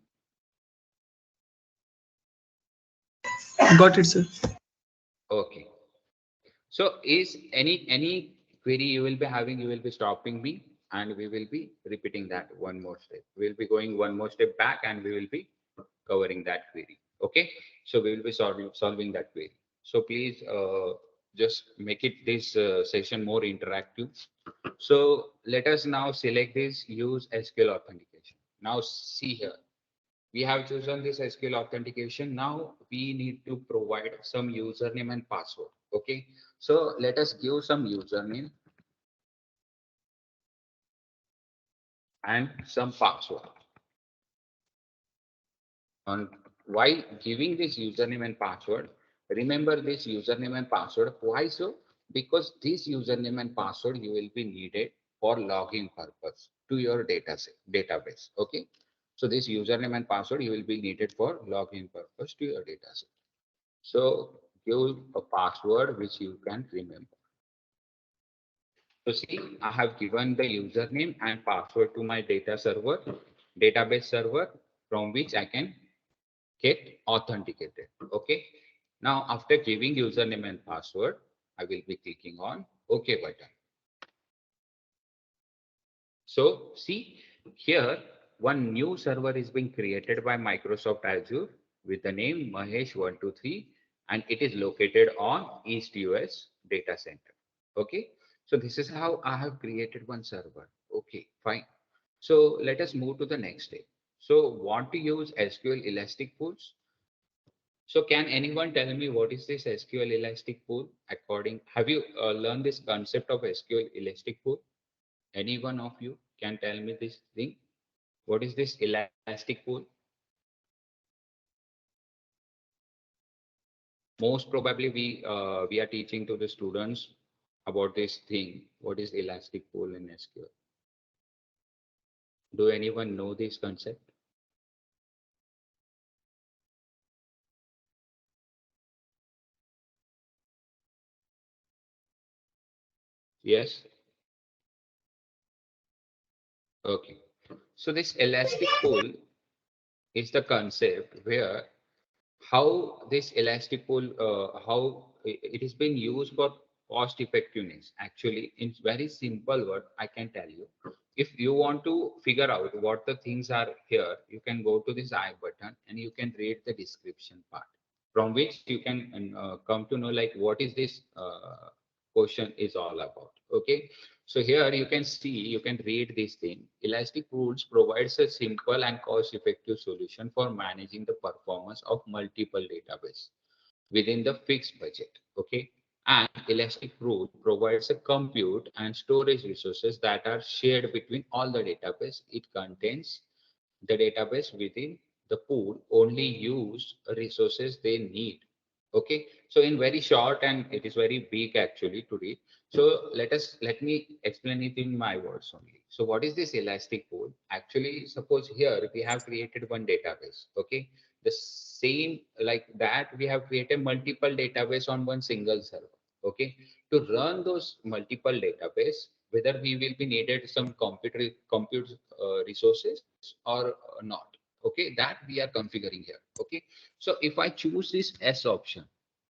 Got it, sir. Okay. So is any query you will be having, you will be stopping me and we will be repeating that one more step. We'll be going one more step back and we will be covering that query. Okay. So we will be solving that query. So please just make it this session more interactive. So let us now select this use SQL authentication. Now see here. We have chosen this SQL authentication. Now we need to provide some username and password. Okay. So let us give some username and some password. And while giving this username and password, remember this username and password. Why so? Because this username and password you will be needed for login purpose to your database. Okay. So this username and password you will be needed for login purpose to your dataset. So give a password which you can remember. So see, I have given the username and password to my database server from which I can get authenticated. Okay. Now after giving username and password, I will be clicking on OK button. So see here, one new server is being created by Microsoft Azure with the name Mahesh123, and it is located on East US data center. Okay. So this is how I have created one server. Okay, fine. So let us move to the next step. So want to use SQL Elastic Pools? So can anyone tell me what is this SQL Elastic Pool? Have you learned this concept of SQL Elastic Pool? Any one of you can tell me this thing? What is this Elastic Pool? Most probably we are teaching to the students about this thing. What is Elastic Pool in SQL? Do anyone know this concept? Yes. Okay. So this Elastic Pool is the concept where how this Elastic Pool, how it is being used for cost effectiveness. Actually, in very simple word, I can tell you. If you want to figure out what the things are here, you can go to this I button and you can read the description part, from which you can come to know like what is this question is all about. Okay. So here you can see, you can read this thing. Elastic Pools provides a simple and cost-effective solution for managing the performance of multiple databases within the fixed budget. Okay. And Elastic Pool provides a compute and storage resources that are shared between all the database. It contains the database within the pool only use resources they need. Okay, so in very short, and it is very big actually to read. So let me explain it in my words only. So what is this Elastic Pool? Actually, suppose here we have created one database. Okay, the same like that we have created multiple database on one single server. Okay, to run those multiple database, whether we will be needed some compute resources or not. Okay, that we are configuring here. Okay, so if I choose this S option,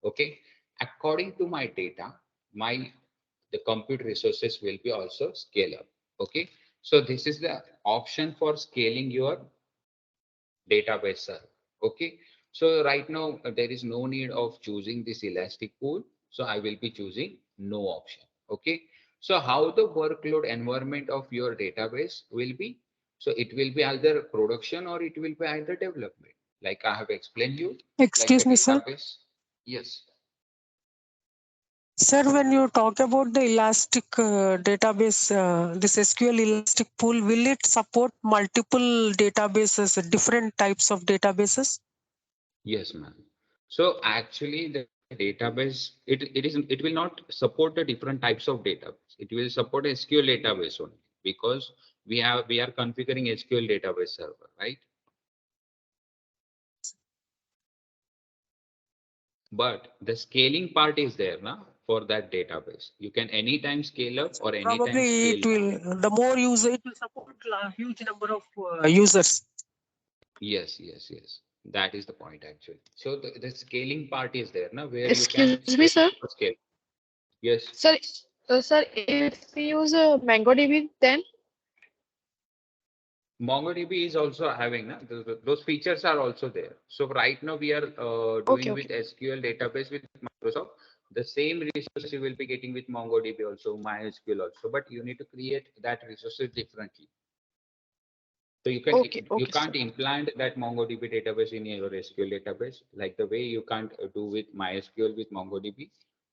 okay, according to my data, the compute resources will be also scale up. Okay, so this is the option for scaling your database server. Okay, so right now there is no need of choosing this Elastic Pool, so I will be choosing no option. Okay, so how the workload environment of your database will be? So it will be either production or it will be either development, like I have explained you, like the Excuse me, sir. database. Yes. Sir, when you talk about the Elastic database, this SQL Elastic Pool, will it support multiple databases, different types of databases? Yes, ma'am. So actually the database, it will not support the different types of database. It will support SQL database only, because we are configuring SQL database server, right? But the scaling part is there now for that database. You can anytime scale up or anytime Probably it scale down. will, the more user, it will support a huge number of users. Yes, yes, yes. That is the point actually. So the scaling part is there now, where Excuse me, sir. scale. Yes. Sir, sir, if we use MongoDB, then MongoDB is also having those features are also there. So right now we are okay, doing with okay. SQL database with Microsoft. The same resources you will be getting with MongoDB also, MySQL also, but you need to create that resources differently. So you Okay, sir. can't implant that MongoDB database in your SQL database like the way you can't do with MySQL with MongoDB.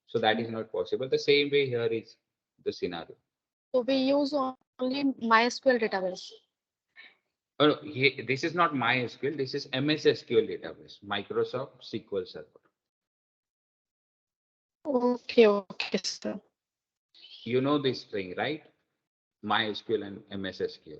So that is not possible. The same way here is the scenario. So we use only MySQL database. Oh, no, this is not MySQL. This is MS SQL database, Microsoft SQL Server. Okay, okay, sir. You know this thing, right? MySQL and MS SQL.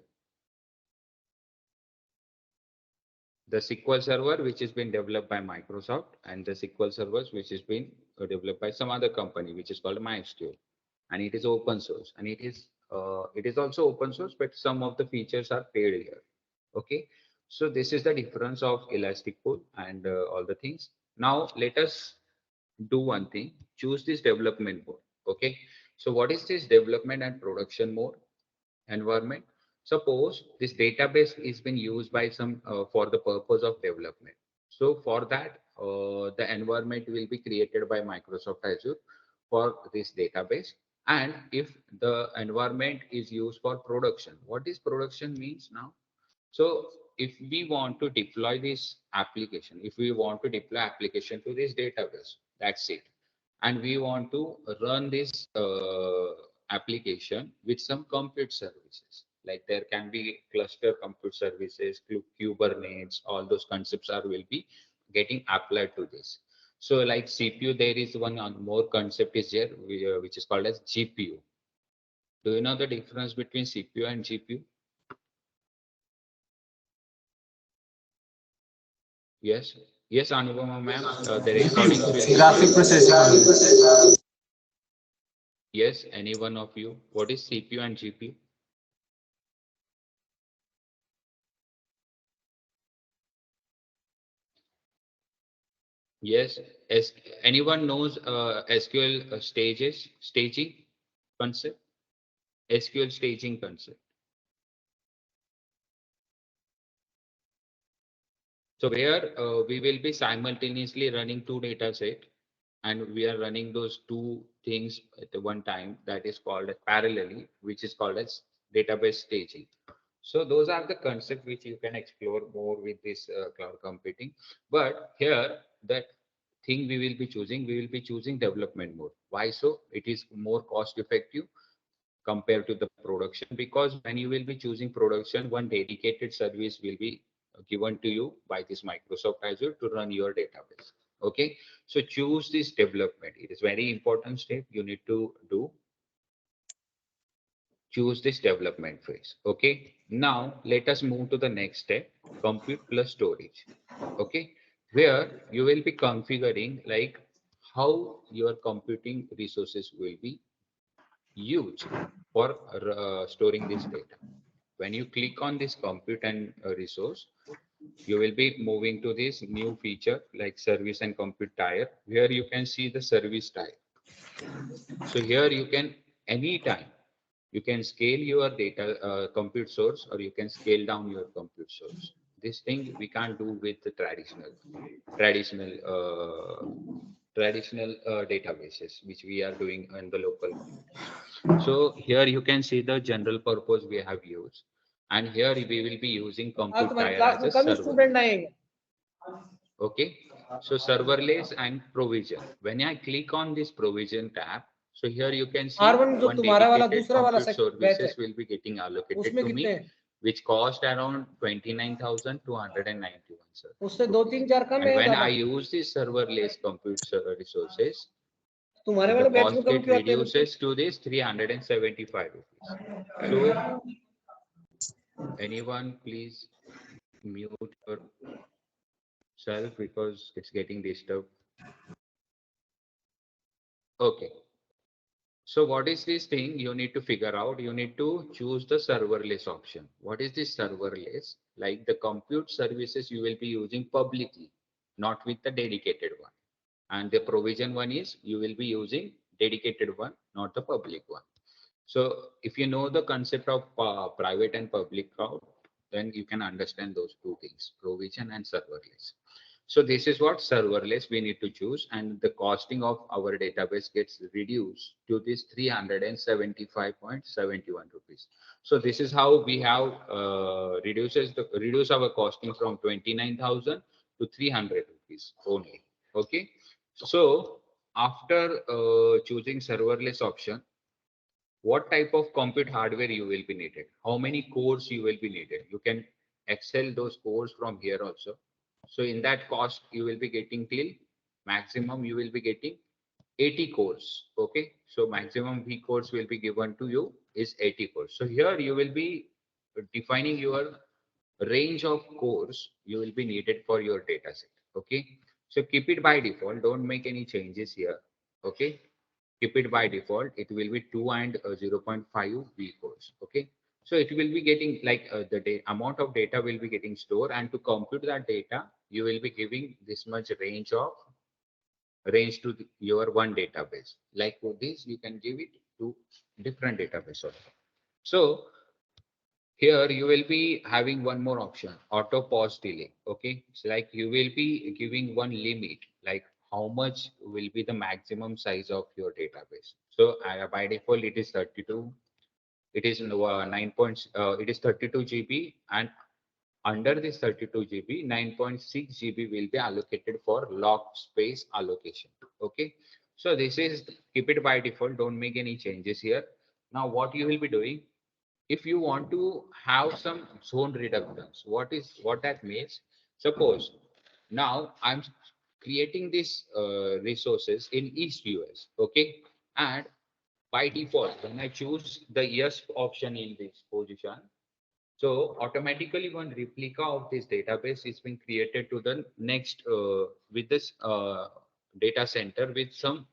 The SQL Server, which has been developed by Microsoft, and the SQL servers, which has been developed by some other company, which is called MySQL, and it is open source, and it is also open source, but some of the features are paid here. Okay, so this is the difference of Elastic Pool and all the things. Now let us do one thing. Choose this development mode. Okay, so what is this development and production mode environment? Suppose this database is being used by some for the purpose of development. So for that, the environment will be created by Microsoft Azure for this database. And if the environment is used for production, what is production means now? So if we want to deploy this application, if we want to deploy application to this database, that's it. And we want to run this application with some compute services. Like there can be cluster compute services, Kubernetes, all those concepts will be getting applied to this. So like CPU, there is one more concept is there, which is called as GPU. Do you know the difference between CPU and GPU? Yes, yes, Anupama ma'am, the recordings will Graphic processing. Yes, any one of you. What is CPU and GPU? Yes, anyone knows SQL staging concept? SQL staging concept. So where we will be simultaneously running two data set, and we are running those two things at the one time, that is called as parallelly, which is called as database staging. So those are the concepts which you can explore more with this cloud computing. But here, that thing we will be choosing development mode. Why so? It is more cost effective compared to the production, because when you will be choosing production, one dedicated service will be given to you by this Microsoft Azure to run your database. Okay, so choose this development. It is very important step you need to do. Choose this development phase. Okay, now let us move to the next step, compute plus storage. Okay, where you will be configuring like how your computing resources will be used for storing this data. When you click on this compute and resource, you will be moving to this new feature like service and compute tier, where you can see the service type. So here you can anytime you can scale your data compute source, or you can scale down your compute source. This thing we can't do with the traditional databases which we are doing in the local communities. So here you can see the general purpose we have used, and here we will be using compute tier as a server. Okay, so serverless and provision. When I click on this provision tab, so here you can see one dedicated compute services will be getting allocated to me, which cost around 29,291, sir. And when I use this serverless compute resources, the cost it reduces to this 375 rupees. So anyone please mute yourself because it's getting disturbed. Okay. So what is this thing you need to figure out? You need to choose the serverless option. What is this serverless? Like the compute services you will be using publicly, not with the dedicated one. And the provision one is you will be using dedicated one, not the public one. So if you know the concept of private and public cloud, then you can understand those two things, provision and serverless. So this is what serverless we need to choose, and the costing of our database gets reduced to this 375.71 rupees. So this is how we have reduce our costing from 29,000 to 300 rupees only. Okay. So after choosing serverless option, what type of compute hardware you will be needed, how many cores you will be needed. You can excel those cores from here also. So in that cost, you will be getting till maximum you will be getting 80 cores. Okay. So maximum V cores will be given to you is 80 cores. So here you will be defining your range of cores you will be needed for your data set. Okay. So keep it by default. Don't make any changes here. Okay. Keep it by default. It will be 2 and 0.5 V cores. Okay. So it will be getting like the amount of data will be getting stored, and to compute that data, you will be giving this much range to your one database. Like for this, you can give it to different database also. So here you will be having one more option, auto pause delay. Okay, so like you will be giving one limit, like how much will be the maximum size of your database. So by default it is 32. It is 32 GB, and under this 32 GB, 9.6 GB will be allocated for locked space allocation. Okay, so this is, keep it by default, don't make any changes here. Now what you will be doing, if you want to have some zone reductance, what that means? Suppose now I'm creating these resources in East US, okay, and by default, when I choose the yes option in this position, so automatically one replica of this database is being created to the next with this data center with some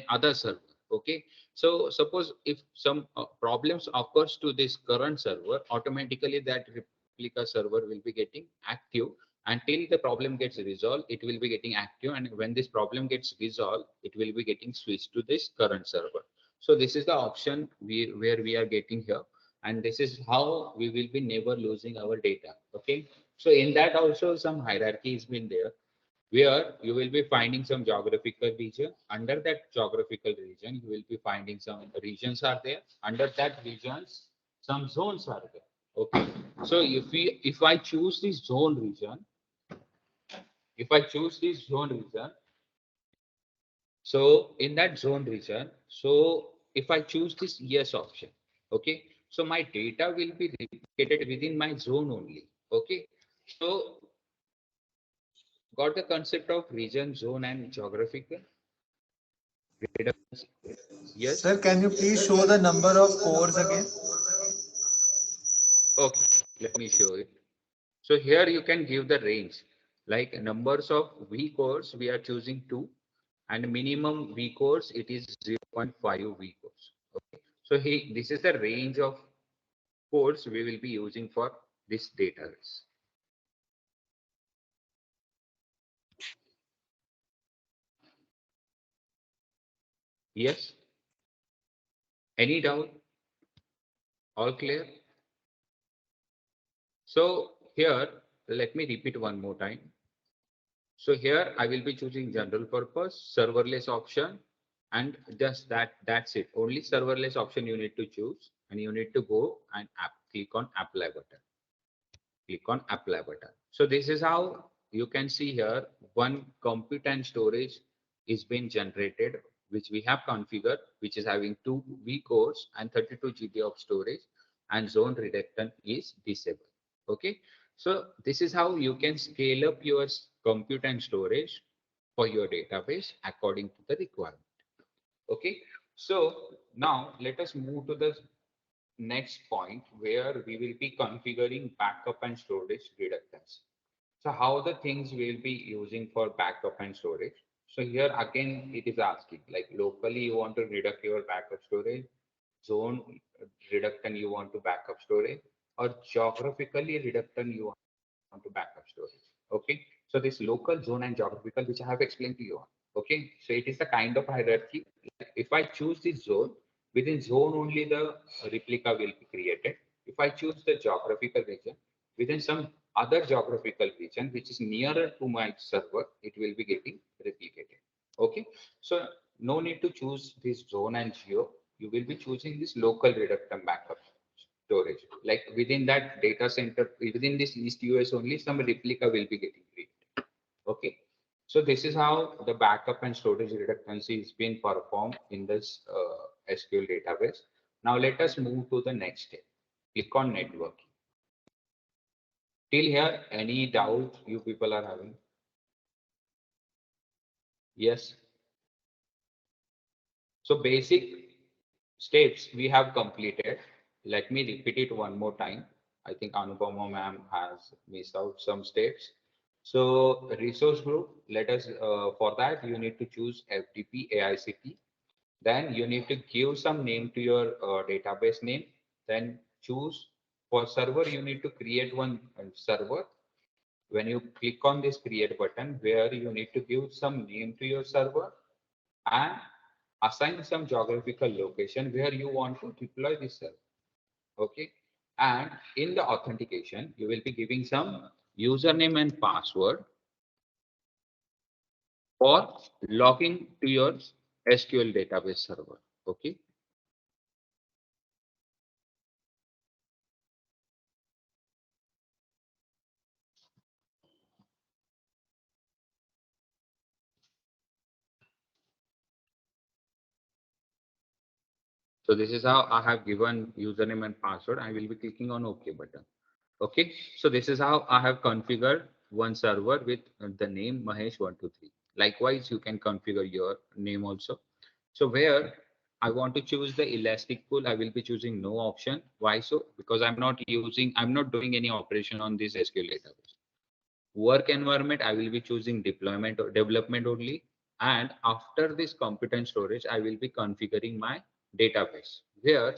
other server. Okay. So suppose if some problems occurs to this current server, automatically that replica server will be getting active until the problem gets resolved. It will be getting active, and when this problem gets resolved, it will be getting switched to this current server. So this is the option where we are getting here, and this is how we will be never losing our data. Okay, so in that also some hierarchy has been there, where you will be finding some geographical region. Under that geographical region you will be finding some regions are there. Under that regions some zones are there. Okay, so if I choose this zone region, so in that zone region, so if I choose this yes option, okay, so my data will be replicated within my zone only. Okay, so got the concept of region, zone, and geographical? Yes. Sir, can you please show the number of cores again? Okay, let me show it. So here you can give the range, like numbers of V cores, we are choosing 2, and minimum V cores, it is 0.5 V cores. Okay, so this is the range of cores we will be using for this database. Yes? Any doubt? All clear? So here, let me repeat one more time. So here I will be choosing general purpose, serverless option, and just that's it. Only serverless option you need to choose, and you need to go and click on apply button. Click on apply button. So this is how you can see here one compute and storage is being generated, which we have configured, which is having 2 V cores and 32 GB of storage, and zone reductance is disabled. Okay, so this is how you can scale up your compute and storage for your database according to the requirement. Okay, so now let us move to the next point, where we will be configuring backup and storage reductance. So how the things we'll be using for backup and storage. So here again, it is asking, like locally you want to reduct your backup storage, zone reductant you want to backup storage, or geographically reductant you want to backup storage. Okay, so this local, zone, and geographical, which I have explained to you. Okay, so it is the kind of hierarchy. If I choose this zone, within zone only the replica will be created. If I choose the geographical region, within some other geographical region which is nearer to my server, it will be getting replicated. Okay, so no need to choose this zone and geo. You will be choosing this local reductant backup storage. Like within that data center, within this East US only, some replica will be getting created. Okay, so this is how the backup and storage redundancy is being performed in this SQL database. Now let us move to the next step. Click on networking. Till here, any doubt you people are having? Yes. So basic steps we have completed. Let me repeat it one more time. I think Anupama ma'am has missed out some steps. So resource group, let us, for that you need to choose FTP AICP. Then you need to give some name to your database name. Then choose for server, you need to create one server. When you click on this create button, where you need to give some name to your server and assign some geographical location where you want to deploy this server. Okay, And in the authentication, you will be giving some username and password for logging to your SQL database server. Okay. So this is how I have given username and password. I will be clicking on OK button. Okay. So this is how I have configured one server with the name Mahesh123. Likewise, you can configure your name also. So where I want to choose the elastic pool, I will be choosing no option. Why so? Because I'm not doing any operation on this SQL database. Work environment, I will be choosing deployment or development only. And after this compute and storage, I will be configuring my database where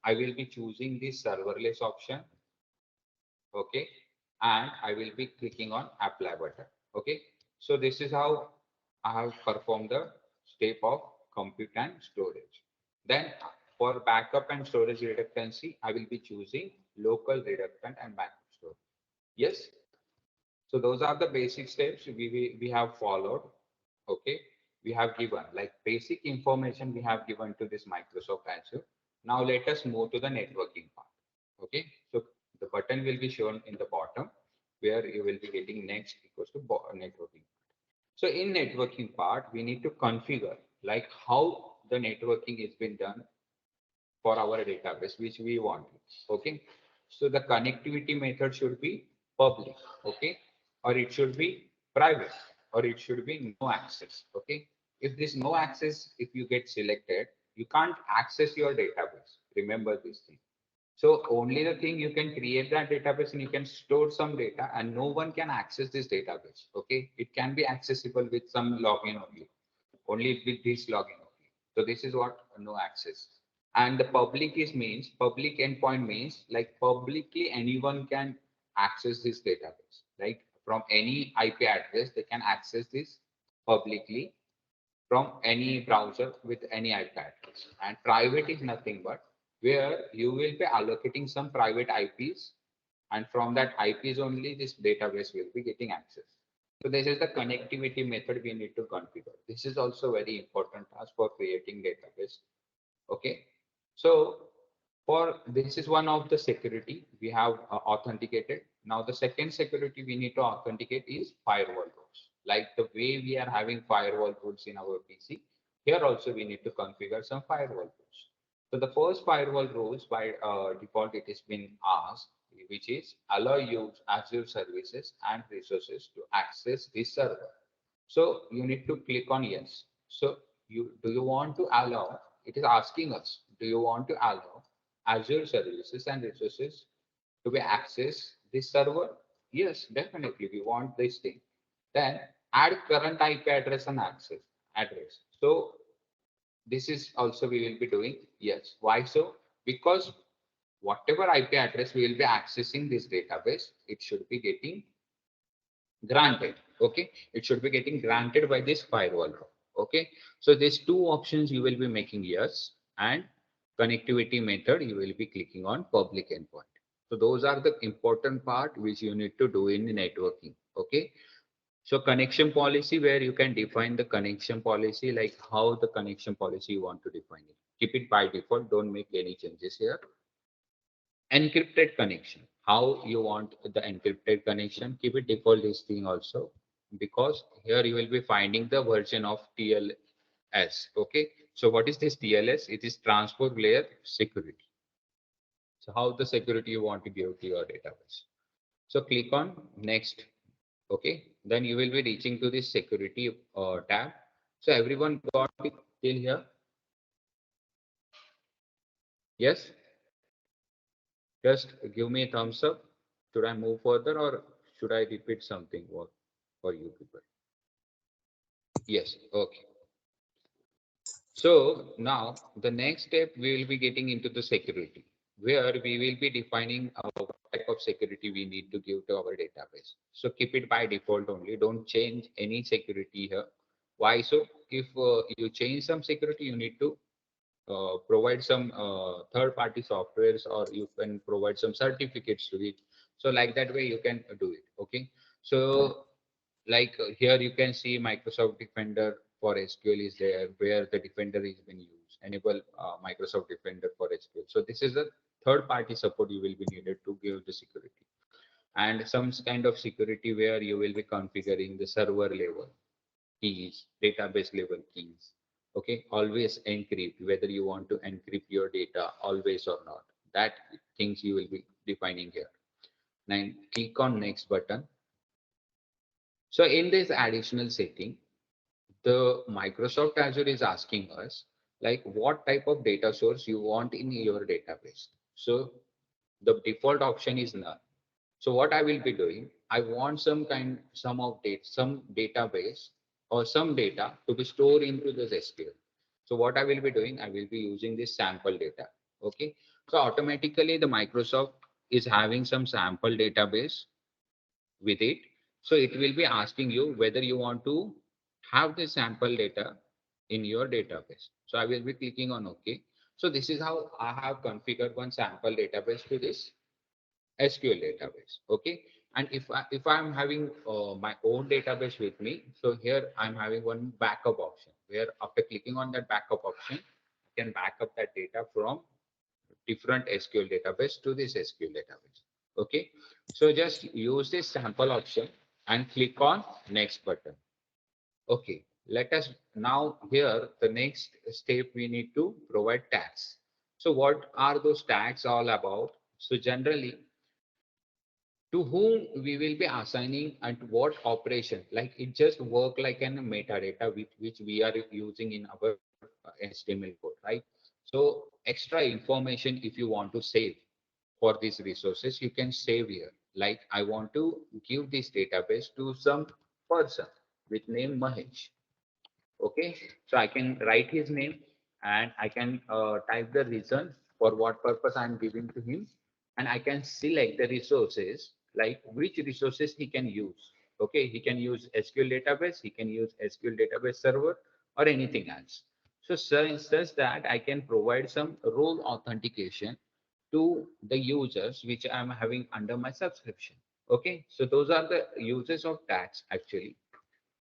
I will be choosing this serverless option. Okay. And I will be clicking on apply button. Okay. So this is how I have performed the step of compute and storage. Then for backup and storage redundancy, I will be choosing local redundant and backup storage. Yes. So those are the basic steps we have followed. Okay. We have given like basic information we have given to this Microsoft Azure. Now let us move to the networking part. Okay. So the button will be shown in the bottom where you will be getting next equals to networking. So in networking part, we need to configure like how the networking is being done for our database, which we want. Okay. So the connectivity method should be public. Okay. Or it should be private, or it should be no access. Okay. If this no access, if you get selected, you can't access your database. Remember this thing. So only the thing you can create that database and you can store some data and no one can access this database. Okay. It can be accessible with some login only with this login only. So this is what no access. And the public means public endpoint means like publicly anyone can access this database. Like from any IP address, they can access this publicly from any browser with any IP address. And private is nothing but where you will be allocating some private IPs, and from that IPs only this database will be getting access. So this is the connectivity method we need to configure. This is also very important task for creating database. Okay. So for this is one of the security we have authenticated. Now the second security we need to authenticate is firewall rules. Like the way we are having firewall rules in our PC, here also we need to configure some firewall rules. So the first firewall rules by default it has been asked, which is allow use Azure services and resources to access this server. So you need to click on yes. So do you want to allow? It is asking us, do you want to allow Azure services and resources to be access this server? Yes, definitely we want this thing. Then add current IP address and access address. So this is also we will be doing yes. Why so? Because whatever IP address we will be accessing this database, it should be getting granted. Okay, it should be getting granted by this firewall. Okay, so these two options you will be making yes, and connectivity method you will be clicking on public endpoint. So those are the important part which you need to do in networking. Okay, so connection policy, where you can define the connection policy, like how the connection policy you want to define it. Keep it by default, don't make any changes here. Encrypted connection, how you want the encrypted connection, keep it default this thing also, because here you will be finding the version of TLS. Okay, so what is this TLS? It is transport layer security. So how the security you want to give to your database. So click on next. Okay, then you will be reaching to this security tab. So everyone got it till here? Yes, just give me a thumbs up. Should I move further or should I repeat something for you people? Yes, okay. So now the next step we will be getting into the security, where we will be defining what type of security we need to give to our database. So keep it by default only. Don't change any security here. Why so? If you change some security, you need to provide some third-party softwares, or you can provide some certificates to it. So like that way you can do it. Okay. So like here you can see Microsoft Defender for SQL is there, where the Defender is being used. Enable Microsoft Defender for SQL. So this is the third-party support you will be needed to give the security, and some kind of security where you will be configuring the server level keys, database level keys. Okay, always encrypt, whether you want to encrypt your data always or not. That things you will be defining here. Now click on next button. So in this additional setting, the Microsoft Azure is asking us like what type of data source you want in your database. So the default option is none. So what I will be doing, I want some database or some data to be stored into this SQL. So what I will be doing, I will be using this sample data. Okay. So automatically the Microsoft is having some sample database with it. So it will be asking you whether you want to have the sample data in your database. So I will be clicking on OK. So this is how I have configured one sample database to this SQL database. Okay. And if I'm having my own database with me, so here I'm having one backup option where after clicking on that backup option, I can back up that data from different SQL database to this SQL database. Okay. So just use this sample option and click on next button. Okay. Let us now here, the next step, we need to provide tags. So what are those tags all about? So generally, to whom we will be assigning and what operation, like it just work like an metadata which we are using in our HTML code, right? So extra information, if you want to save for these resources, you can save here. Like I want to give this database to some person with name Mahesh. Okay, so I can write his name and I can type the reason for what purpose I'm giving to him, and I can select the resources, like which resources he can use. Okay, he can use SQL database, he can use SQL database server, or anything else. So such that I can provide some role authentication to the users which I'm having under my subscription. Okay, so those are the uses of tags actually.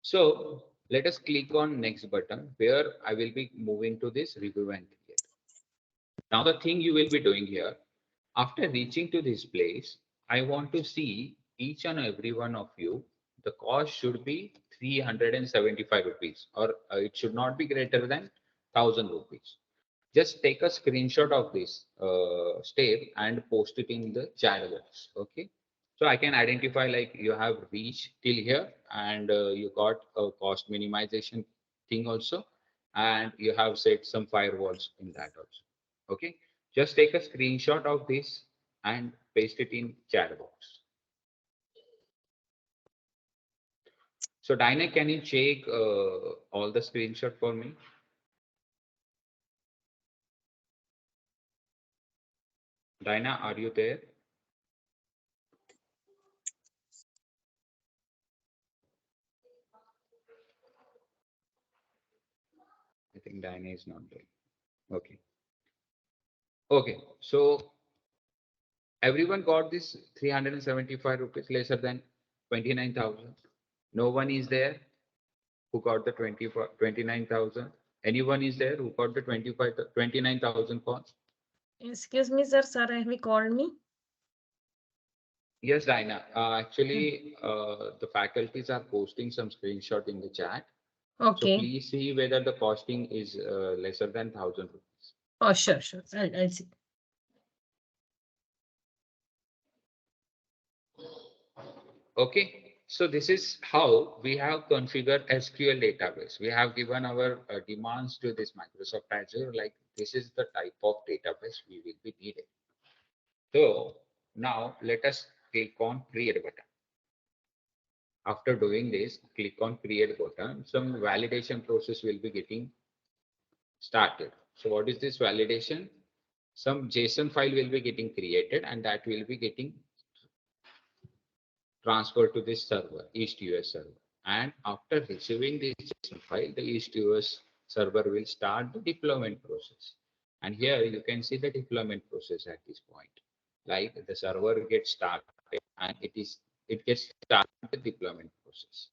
So let us click on next button where I will be moving to this review and create. Now the thing you will be doing here, after reaching to this place, I want to see each and every one of you, the cost should be 375 rupees, or it should not be greater than 1000 rupees. Just take a screenshot of this step and post it in the chat box. Okay. So I can identify like you have reached till here and you got a cost minimization thing also, and you have set some firewalls in that also. Okay. Just take a screenshot of this and paste it in chat box. So Dinah, can you check all the screenshot for me? Dinah, are you there? I think Dinah is not there. Okay. Okay. So everyone got this 375 rupees lesser than 29,000. No one is there who got the 29,000. Anyone is there who got the 29,000 cost? Excuse me, sir. Sir, have you called me? Yes, Dinah. Actually, the faculties are posting some screenshot in the chat. Okay. So please see whether the costing is lesser than 1,000 rupees. Oh, sure. I'll see. Okay, so this is how we have configured SQL database. We have given our demands to this Microsoft Azure, like this is the type of database we will be needing. So now let us click on create button. After doing this, click on create button. Some validation process will be getting started. So what is this validation? Some JSON file will be getting created and that will be getting transferred to this server, EastUS server. And after receiving this JSON file, the EastUS server will start the deployment process. And here you can see the deployment process at this point. Like the server gets started and it gets started the deployment process.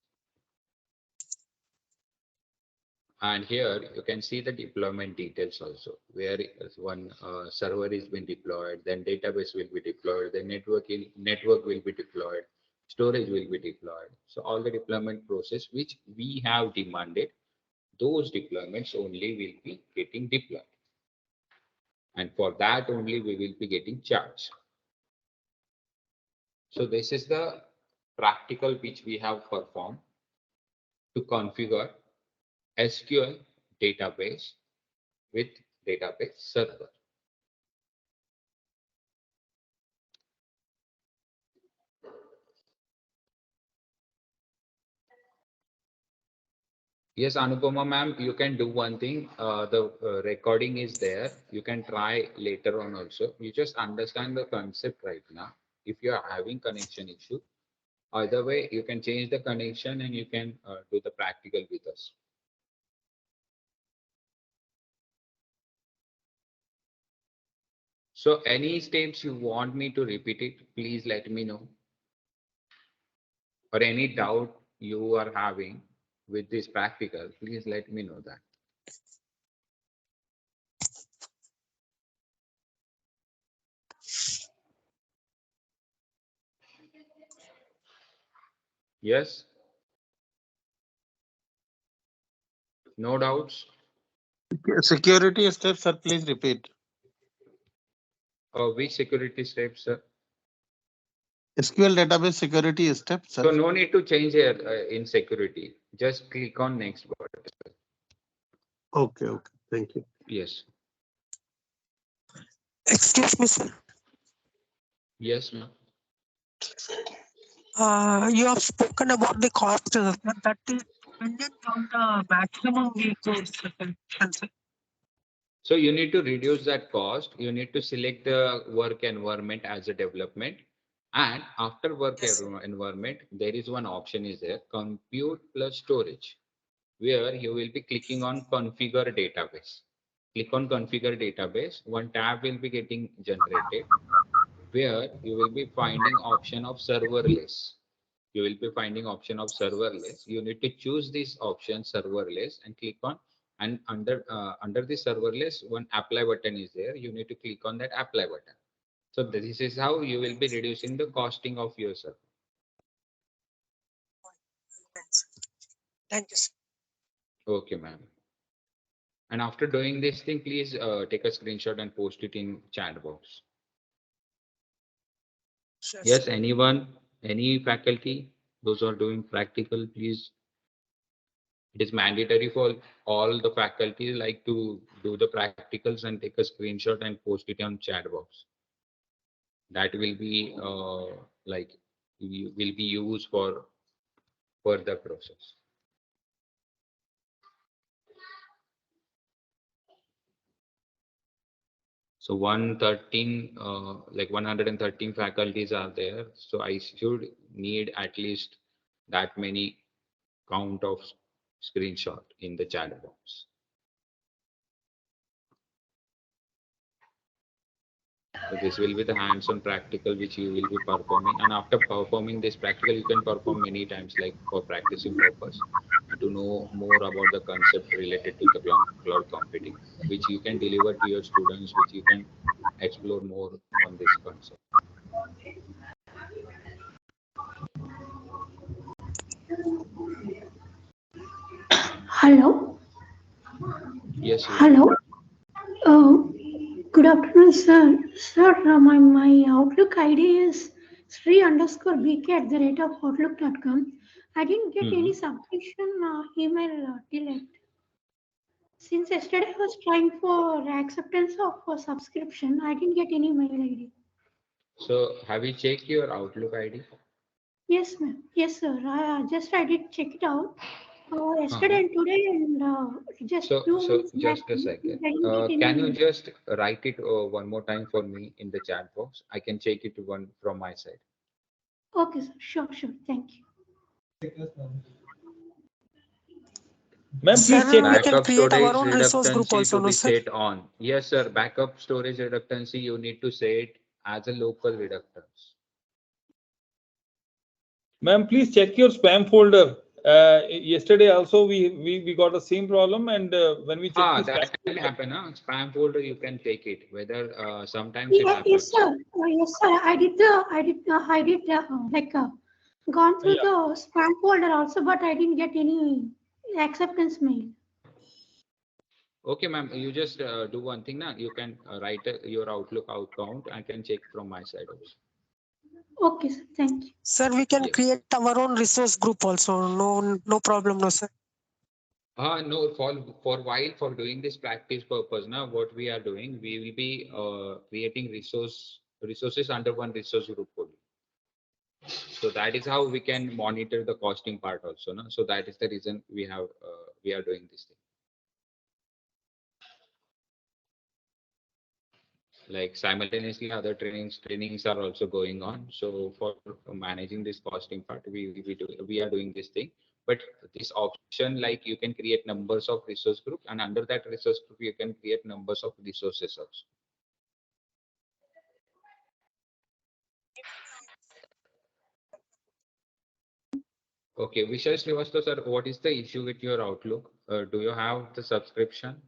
And here you can see the deployment details also, where one server is being deployed, then database will be deployed, then network will be deployed, storage will be deployed. So all the deployment process which we have demanded, those deployments only will be getting deployed. And for that only we will be getting charged. So this is the practical which we have performed to configure SQL database with database server. Yes, Anupama ma'am, you can do one thing. The recording is there. You can try later on also. You just understand the concept right now. If you are having connection issue, either way, you can change the connection and you can do the practical with us. So any steps you want me to repeat it, please let me know. Or any doubt you are having with this practical, please let me know that. Yes? No doubts? Security steps, sir, please repeat. Which security steps, sir? SQL database security steps, sir. So no need to change here in security. Just click on next button. Okay, okay. Thank you. Yes. Excuse me, sir. Yes, ma'am. You have spoken about the cost that is dependent on the maximum we could sir. So you need to reduce that cost. You need to select the work environment as a development. And after work environment, there is one option is there, compute plus storage, where you will be clicking on configure database. Click on configure database. One tab will be getting generated, where you will be finding option of serverless. You will be finding option of serverless. You need to choose this option serverless and click on, and under the serverless, one apply button is there. You need to click on that apply button. So this is how you will be reducing the costing of your server. Thank you, sir. Okay, ma'am. And after doing this thing, please take a screenshot and post it in chat box. Sure, Yes, sir. anyone, any faculty, those who are doing practical, please. It is mandatory for all the faculty like to do the practicals and take a screenshot and post it on chat box. That will be like will be used for further process. So 113, like 113 faculties are there. So I should need at least that many count of screenshot in the chat box. So this will be the hands-on practical which you will be performing. And after performing this practical, you can perform many times like for practicing purpose and to know more about the concept related to the cloud computing, which you can deliver to your students, which you can explore more on this concept. Hello. Yes. Hello. Good afternoon, sir. Sir, my Outlook ID is sri_bk@outlook.com. I didn't get any subscription email till it. Since yesterday I was trying for acceptance of a subscription, I didn't get any mail ID. So have you checked your Outlook ID? Yes, ma'am. Yes, sir. I did check it out yesterday and today, and just So 2 minutes back. just a second. I didn't get Can you any. just write it one more time for me in the chat box? I can check it one from my side. Okay, sir. Sure. Thank you. Ma'am, Sir, please check. we can Backup create our storage own resource group redundancy also, to no, be sir? set on. Yes, sir. Backup storage redundancy, you need to say it as a local reductance. Ma'am, please check your spam folder. Yesterday also we got the same problem, and when we check the That spam can happen. Spam folder, you can take it. Whether sometimes it Yes, happens. sir. Yes, sir. I did gone through Yeah. the spam folder also, but I didn't get any acceptance mail. Okay, ma'am. You just do one thing now. You can write your Outlook account. I can check from my side also. Okay, sir. Thank you. Sir, we can Yes. create our own resource group also. No problem, no, sir. No, for doing this practice purpose, now what we are doing, we will be creating resources under one resource group only. So that is how we can monitor the costing part also. No? So that is the reason we are doing this thing. Like simultaneously, other trainings are also going on. So for managing this costing part, we are doing this thing. But this option, like you can create numbers of resource group, and under that resource group, you can create numbers of resources also. Okay, Vishal Srivastava sir, what is the issue with your Outlook? Do you have the subscription,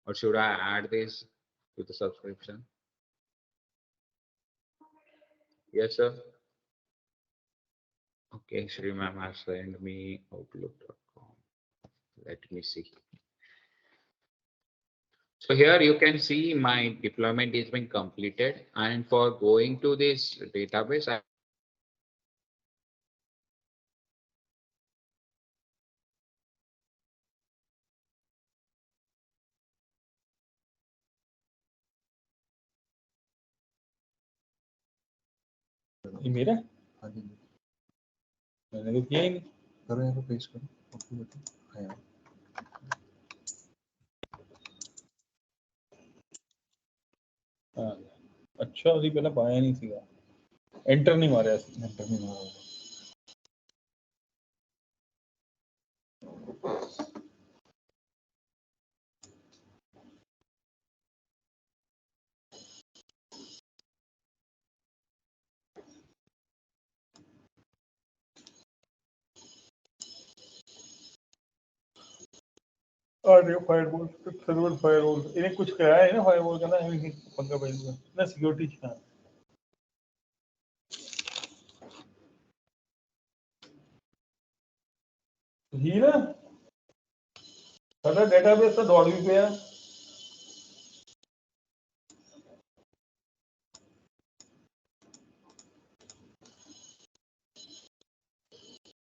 or should I add this to the subscription? Yes, sir. Okay, Shri ma'am has sent me outlook.com. Let me see. So here you can see my deployment is being completed, and for going to this database, ये मेरा मैंने तो किया ही नहीं। करो यहाँ पे paste करो ओके बटन हाँ यार हाँ, अच्छा उसी पहले पाया नहीं सीगा, एंटर नहीं मारा ऐसे। एंटर नहीं मारा ऑडियो फायरवॉल, सर्वर फायरवॉल, इन्हें कुछ कराया है ना फायरवॉल का ना, इन्हें पंगा पड़ गया ना, सिक्योरिटी का ही ना, साਡਾ डेटाबेस तो दौड़ भी पिया।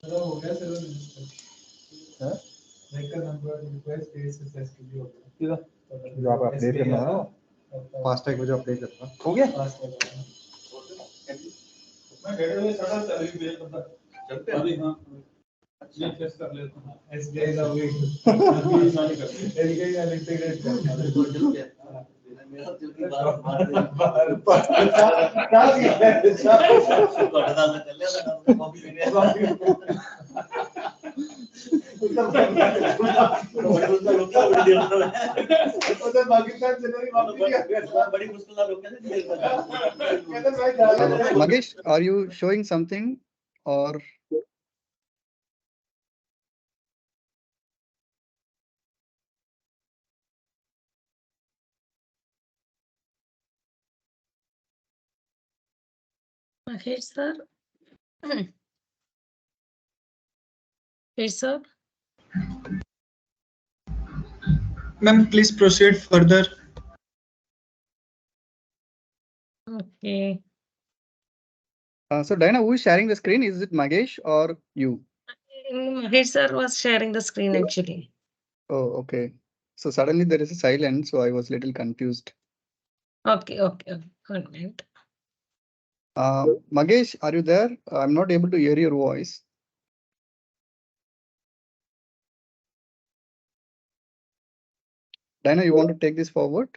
हो गया सर्वर रजिस्टर हैं ब्रेकर नंबर रिक्वेस्ट केस एसएसटीडी हो गया जो आप अपडेट करना है फास्टैग को जो अपडेट करना हो गया। मैं डेटाबेस सारा चल ही गया बंदा चलते हैं हां ये टेस्ट कर लेता हूं एसबीआई का भी नहीं करते एलके का इंटीग्रेट करना मेरा जल्दी बाहर क्या बड़ा चल लिया था कॉपी मेरे Magesh, are you showing something or? Mahesh sir. Yes, sir. Ma'am, please proceed further. Okay. So Diana, who is sharing the screen? Is it Magesh or you? Mahesh sir was sharing the screen actually. Oh, okay. So suddenly there is a silence, so I was a little confused. Okay. Good night. Magesh, are you there? I'm not able to hear your voice. Diana, you want to take this forward?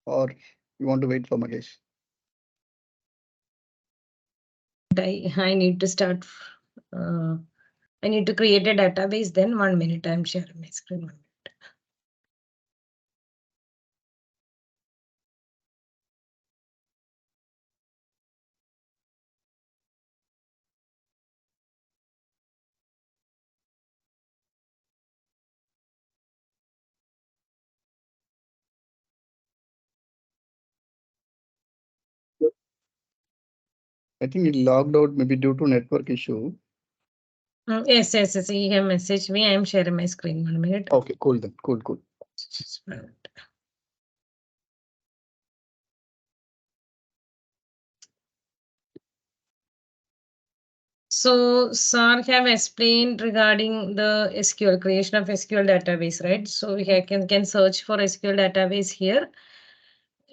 Or you want to wait for Magesh? I need to start I need to create a database. Then 1 minute, I'm sharing my screen. 1 minute. I think it logged out maybe due to network issue. Yes, he have messaged me. I am sharing my screen. 1 minute. Okay, cool then. Cool. Just 1 minute. So sir have explained regarding the SQL creation of SQL database, right? So we can search for SQL database here,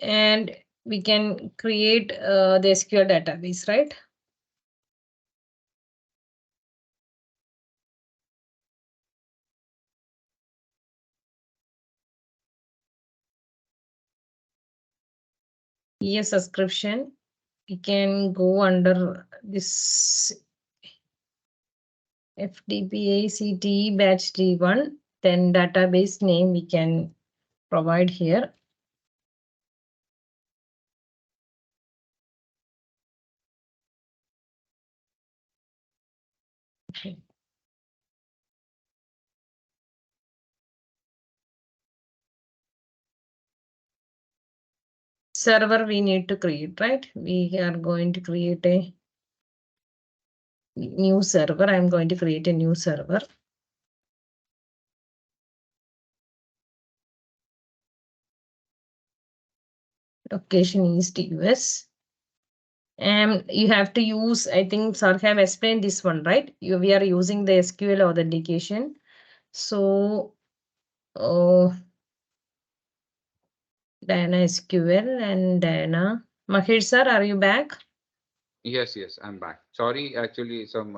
and we can create the SQL database, right? Yes, subscription. We can go under this FDPA CTE batch D1, then database name we can provide here. Okay. Server we need to create, right? We are going to create a new server. I'm going to create a new server. Location is US. And you have to use, I think sir have explained this one, right? We are using the SQL authentication. So Diana SQL and Diana. Mahesh sir, are you back? Yes, I'm back. Sorry, actually some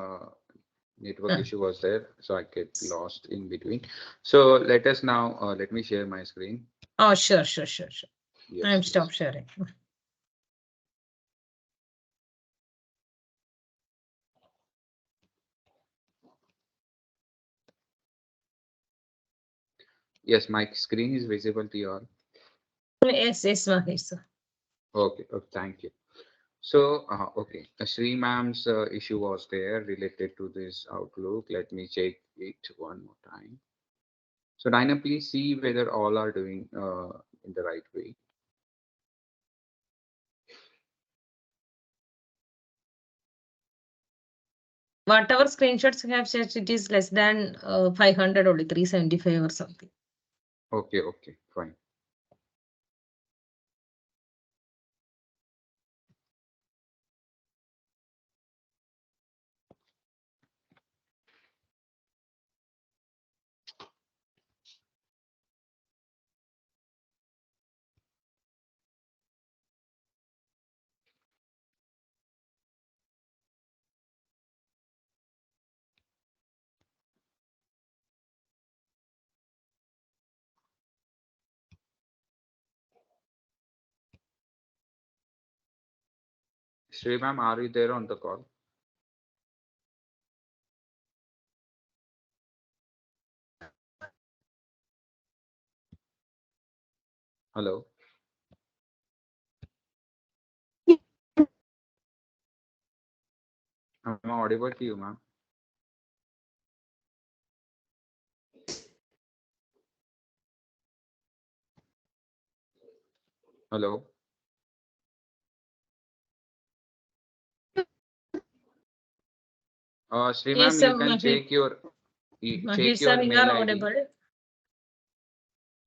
network issue was there, so I get lost in between. So let us now, let me share my screen. Oh, sure. Yes, I'm please. stop sharing. Yes, my screen is visible to you all. Yes, Mahesh sir. Okay, thank you. So, okay, Sri ma'am's issue was there related to this Outlook. Let me check it one more time. So, Dinah, please see whether all are doing in the right way. Whatever screenshots you have shared, it is less than 500 only, 375 or something. Okay, fine. Sri ma'am, are you there on the call? Hello. Am I audible to you, ma'am? Hello. Sri ma'am, Yes, you can check your Mahesh sir, you mail are ID. audible.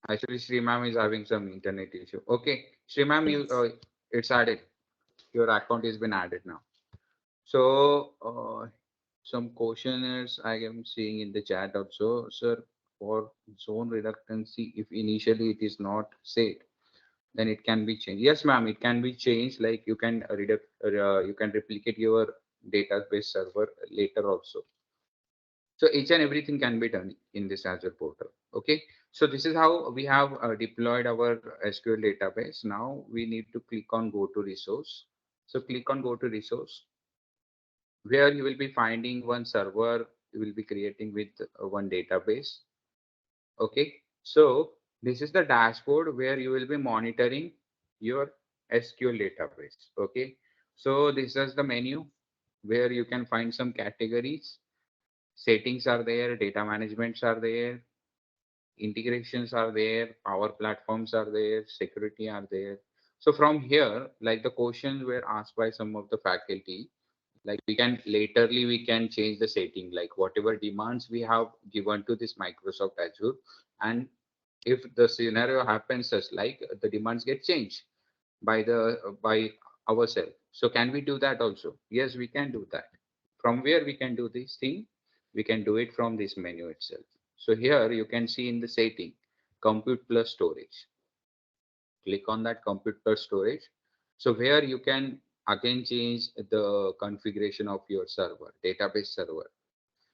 Actually, Sri ma'am is having some internet issue. Okay, Sri ma'am, Yes. it's added. Your account has been added now. So, some questionnaires I am seeing in the chat also, sir, for zone reluctancy, if initially it is not set, then it can be changed. Yes, ma'am, it can be changed. Like you can you can replicate your database server later also. So each and everything can be done in this Azure portal. Okay. So this is how we have deployed our SQL database. Now we need to click on go to resource. So click on go to resource, where you will be finding one server you will be creating with one database. Okay, so this is the dashboard where you will be monitoring your SQL database. Okay, so this is the menu where you can find some categories. Settings are there, data managements are there, integrations are there, power platforms are there, security are there. So from here, like the questions were asked by some of the faculty, like we can laterly we can change the setting, like whatever demands we have given to this Microsoft Azure, and if the scenario happens as like the demands get changed by ourselves. So can we do that also? Yes, we can do that. From where we can do this thing? We can do it from this menu itself. So here you can see in the setting, compute plus storage. Click on that compute plus storage. So where you can again change the configuration of your server, database server.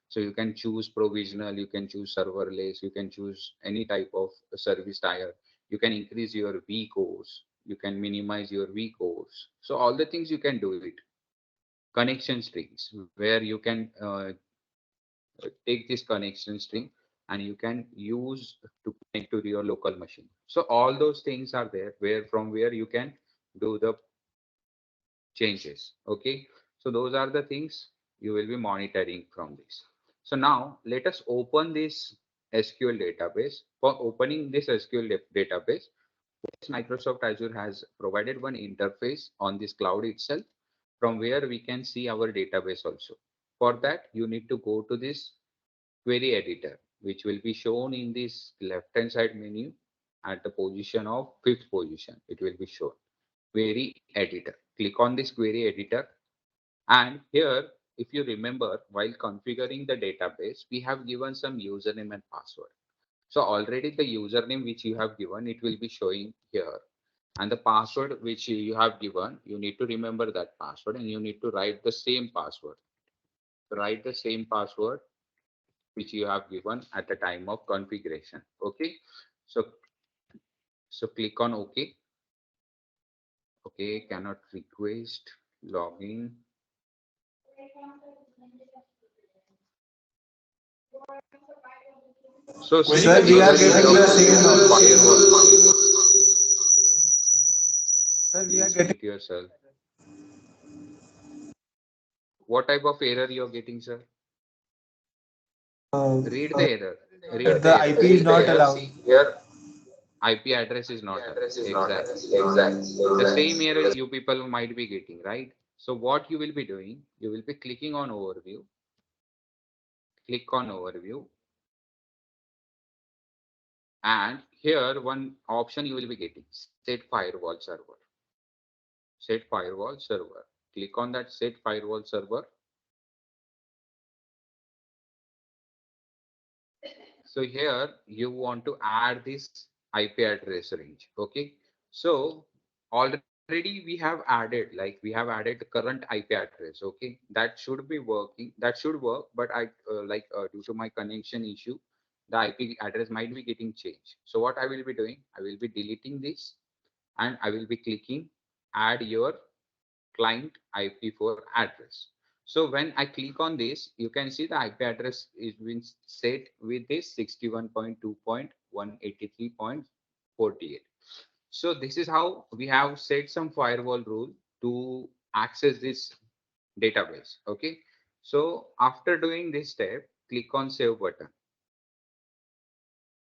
So you can choose provisional, you can choose serverless, you can choose any type of service tier. You can increase your vCores, you can minimize your vCores. So all the things you can do it. Connection strings, where you can take this connection string and you can use to connect to your local machine. So all those things are there where from where you can do the changes. Okay, so those are the things you will be monitoring from this. So now let us open this SQL database. For opening this SQL database, Microsoft Azure has provided one interface on this cloud itself from where we can see our database also. For that, you need to go to this query editor, which will be shown in this left hand side menu at the position of 5th position. It will be shown query editor. Click on this query editor, and here if you remember, while configuring the database, we have given some username and password. So already the username which you have given, it will be showing here, and the password which you have given, you need to remember that password and you need to write the same password. Write the same password which you have given at the time of configuration. Okay, so click on OK. Okay, cannot request login. So Sir, we are getting the same. Sir, we are getting yourself. What type of error you are getting, sir? Read the error. Read the IP is not allowed. Here, IP address is not allowed. Exactly. The same error you people might be getting, right? So what you will be doing, you will be clicking on overview. Click on overview. And here one option you will be getting, set firewall server. Set firewall server. Click on that set firewall server. So here you want to add this IP address range. Okay. So already we have added, like we have added the current IP address. Okay. That should be working. That should work. But due to my connection issue, the IP address might be getting changed. So what I will be doing, I will be deleting this and I will be clicking add your client IP4 address. So when I click on this, you can see the IP address is been set with this 61.2.183.48. So this is how we have set some firewall rule to access this database. Okay. So after doing this step, click on save button.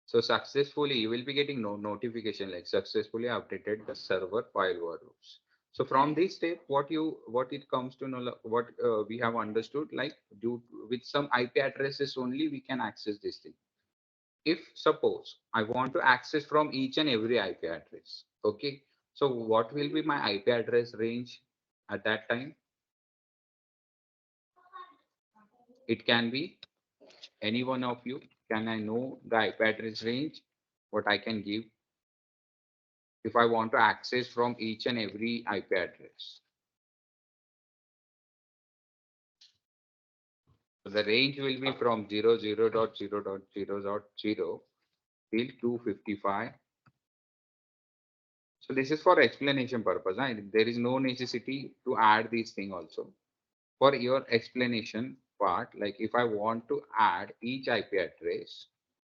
So successfully, you will be getting no notification like successfully updated the server firewall rules. So from this step, what it comes to know, what we have understood, like with some IP addresses only we can access this thing. If suppose I want to access from each and every IP address, okay. So what will be my IP address range at that time? It can be any one of you. Can I know the IP address range? What I can give if I want to access from each and every IP address. So the range will be from 00.0.0.0 till 255. So this is for explanation purpose. There is no necessity to add this thing also. For your explanation, part, like if I want to add each IP address,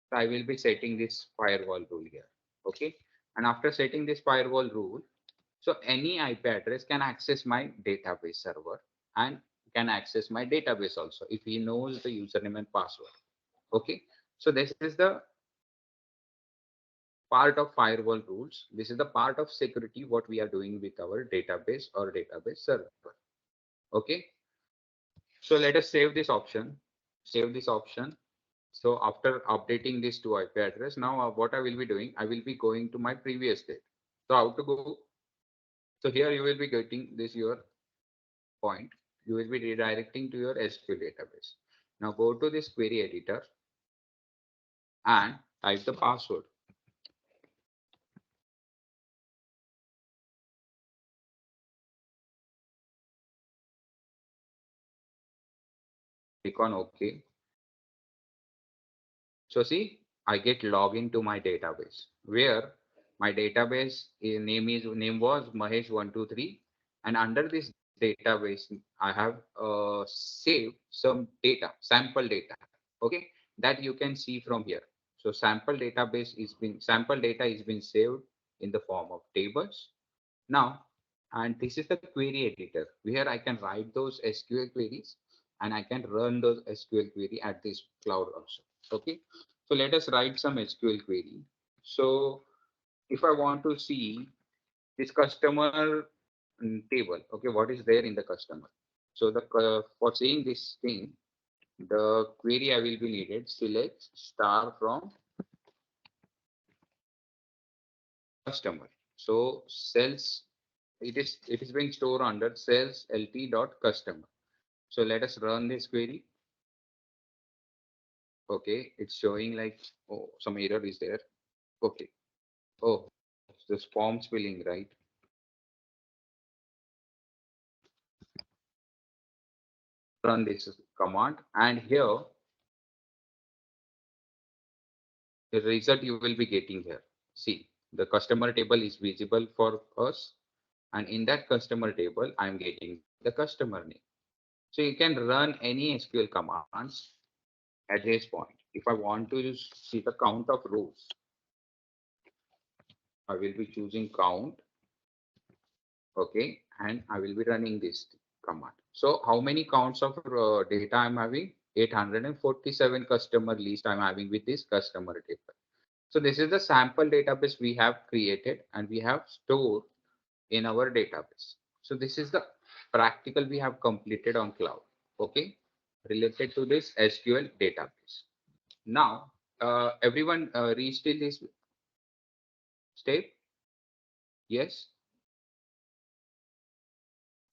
so I will be setting this firewall rule here. Okay. And after setting this firewall rule, so any IP address can access my database server and can access my database also if he knows the username and password. Okay. So this is the part of firewall rules. This is the part of security what we are doing with our database or database server. Okay. So let us save this option. Save this option. So after updating this to IP address, now what I will be doing, I will be going to my previous state. So how to go? So here you will be getting this your point. You will be redirecting to your SQL database. Now go to this query editor and type the password. Click on OK. So see, I get login to my database where my database name was Mahesh123, and under this database I have saved some data, sample data. Okay, that you can see from here. So sample data is been saved in the form of tables. Now, and this is the query editor where I can write those SQL queries and I can run those SQL query at this cloud also. Okay, so let us write some SQL query. So if I want to see this customer table, okay, what is there in the customer? So the for seeing this thing, the query I will be needed select star from customer. So cells, it is being stored under cells lt dot customer. So let us run this query. Okay, it's showing like, oh, some error is there. Okay. Oh, this form filling, right? Run this command, and here the result you will be getting here. See, the customer table is visible for us, and in that customer table, I'm getting the customer name. So you can run any SQL commands at this point. If I want to see the count of rows, I will be choosing count. Okay, and I will be running this command. So how many counts of data I'm having? 847 customer list I'm having with this customer table. So this is the sample database we have created and we have stored in our database. So this is the practical we have completed on cloud. Okay, related to this SQL database. Now, everyone reached till this step? Yes.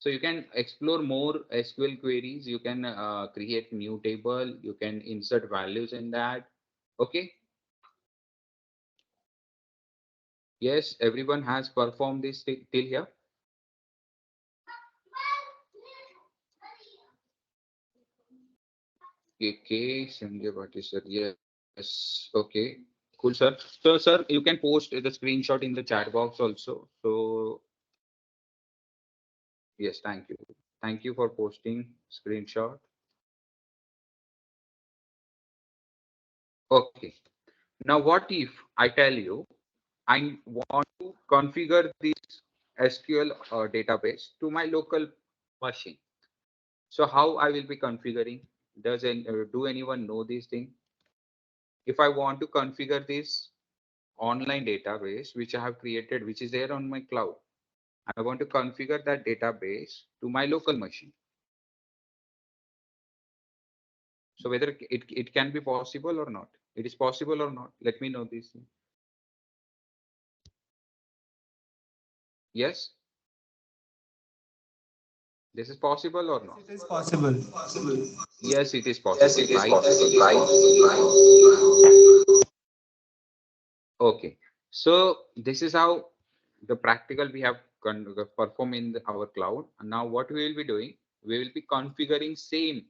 So you can explore more SQL queries. You can create new table. You can insert values in that. Okay. Yes, everyone has performed this till here. Okay, Sanjay Bhatia sir. Yes. Okay. Cool, sir. So, sir, you can post the screenshot in the chat box also. So, yes, thank you. Thank you for posting screenshot. Okay. Now, what if I tell you I want to configure this SQL database to my local machine? So how I will be configuring? Do anyone know this thing? If I want to configure this online database which I have created, which is there on my cloud, I want to configure that database to my local machine. So whether it can be possible or not, it is possible or not, let me know this. Yes, this is possible or not? It is possible. Yes, it is possible. Yes, it is right? possible. Right. Okay, so this is how the practical we have perform in our cloud. And now what we will be doing, we will be configuring same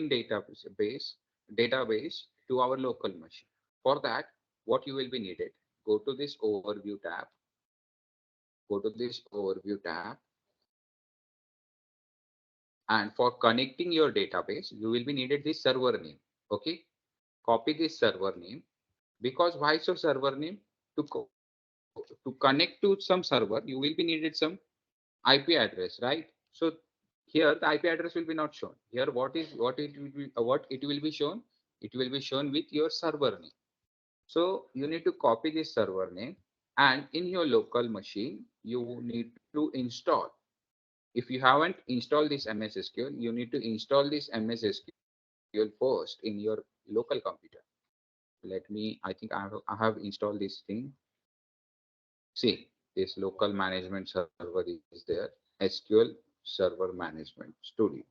database to our local machine. For that, what you will be needed, go to this overview tab. Go to this overview tab. And for connecting your database, you will be needed this server name. Okay, copy this server name, because why so server name? To connect to some server, you will be needed some IP address, right? So here the IP address will be not shown. Here what it will be shown? It will be shown with your server name. So you need to copy this server name, and in your local machine you need to install. If you haven't installed this MS SQL, you need to install this MS SQL first in your local computer. I think I have installed this thing. See, this local management server is there, SQL Server Management Studio.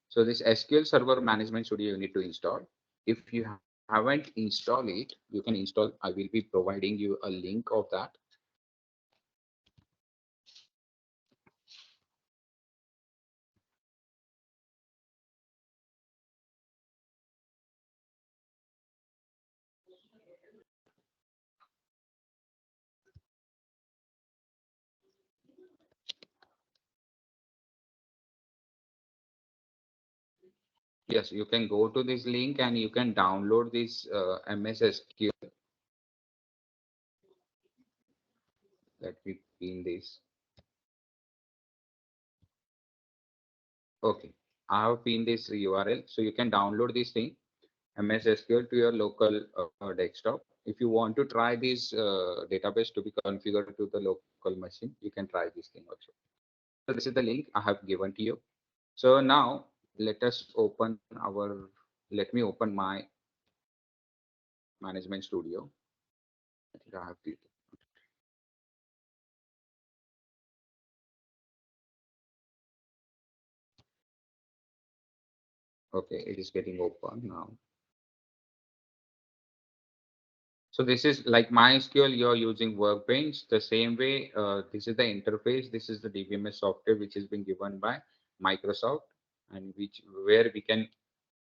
So this SQL Server Management Studio you need to install. If you haven't installed it, you can install. I will be providing you a link of that. Yes, you can go to this link and you can download this MS SQL. Let me pin this. Okay, I have pinned this URL, so you can download this thing, MS SQL, to your local desktop. If you want to try this database to be configured to the local machine, you can try this thing also. So this is the link I have given to you. So now let me open my management studio. I think I have to. Okay, it is getting open now. So this is like MySQL, you're using Workbench. The same way, this is the interface. This is the DBMS software which has been given by Microsoft, and where we can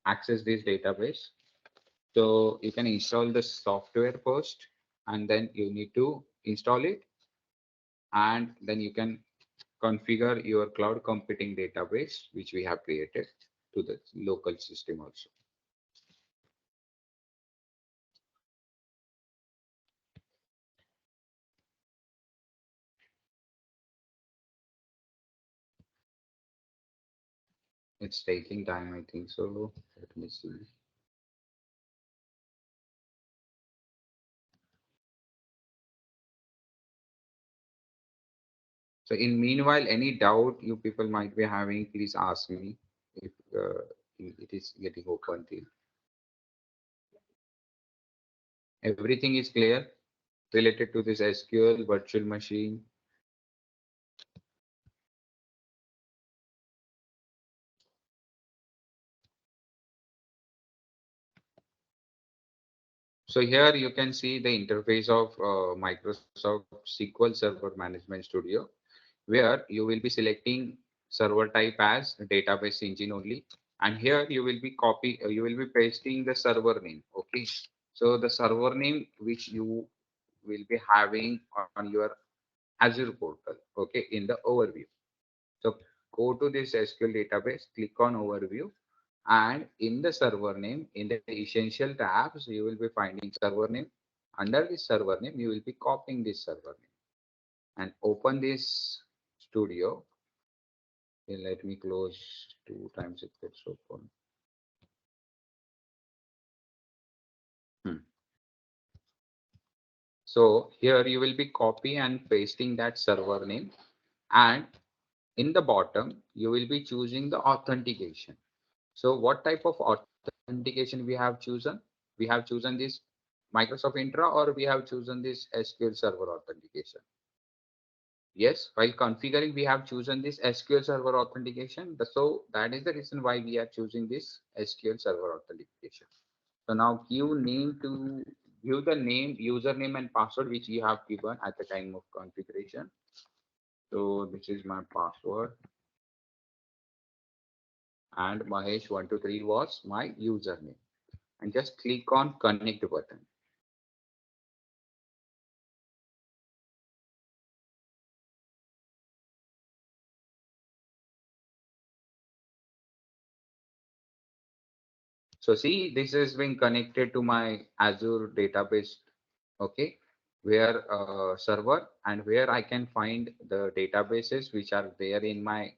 access this database. So you can install the software first, and then you need to install it, and then you can configure your cloud computing database, which we have created, to the local system also. It's taking time, I think. So let me see. So in meanwhile, any doubt you people might be having, please ask me if it is getting open till. Everything is clear related to this SQL virtual machine. So here you can see the interface of Microsoft SQL Server Management Studio, where you will be selecting server type as database engine only. And here you will be pasting the server name. Okay. So the server name which you will be having on your Azure portal. Okay. In the overview. So go to this SQL database, click on overview, and in the server name, in the essential tabs, you will be finding server name. Under this server name, you will be copying this server name and open this studio. Okay, let me close 2 times it gets open. So here you will be copy and pasting that server name, and in the bottom, you will be choosing the authentication. So what type of authentication we have chosen? We have chosen this Microsoft Intra, or we have chosen this SQL Server authentication. Yes, while configuring, we have chosen this SQL Server authentication. So that is the reason why we are choosing this SQL Server authentication. So now give the name, username and password which you have given at the time of configuration. So this is my password, and Mahesh123 was my username. And just click on connect button. So see, this has been connected to my Azure database, okay, where server, and where I can find the databases which are there in my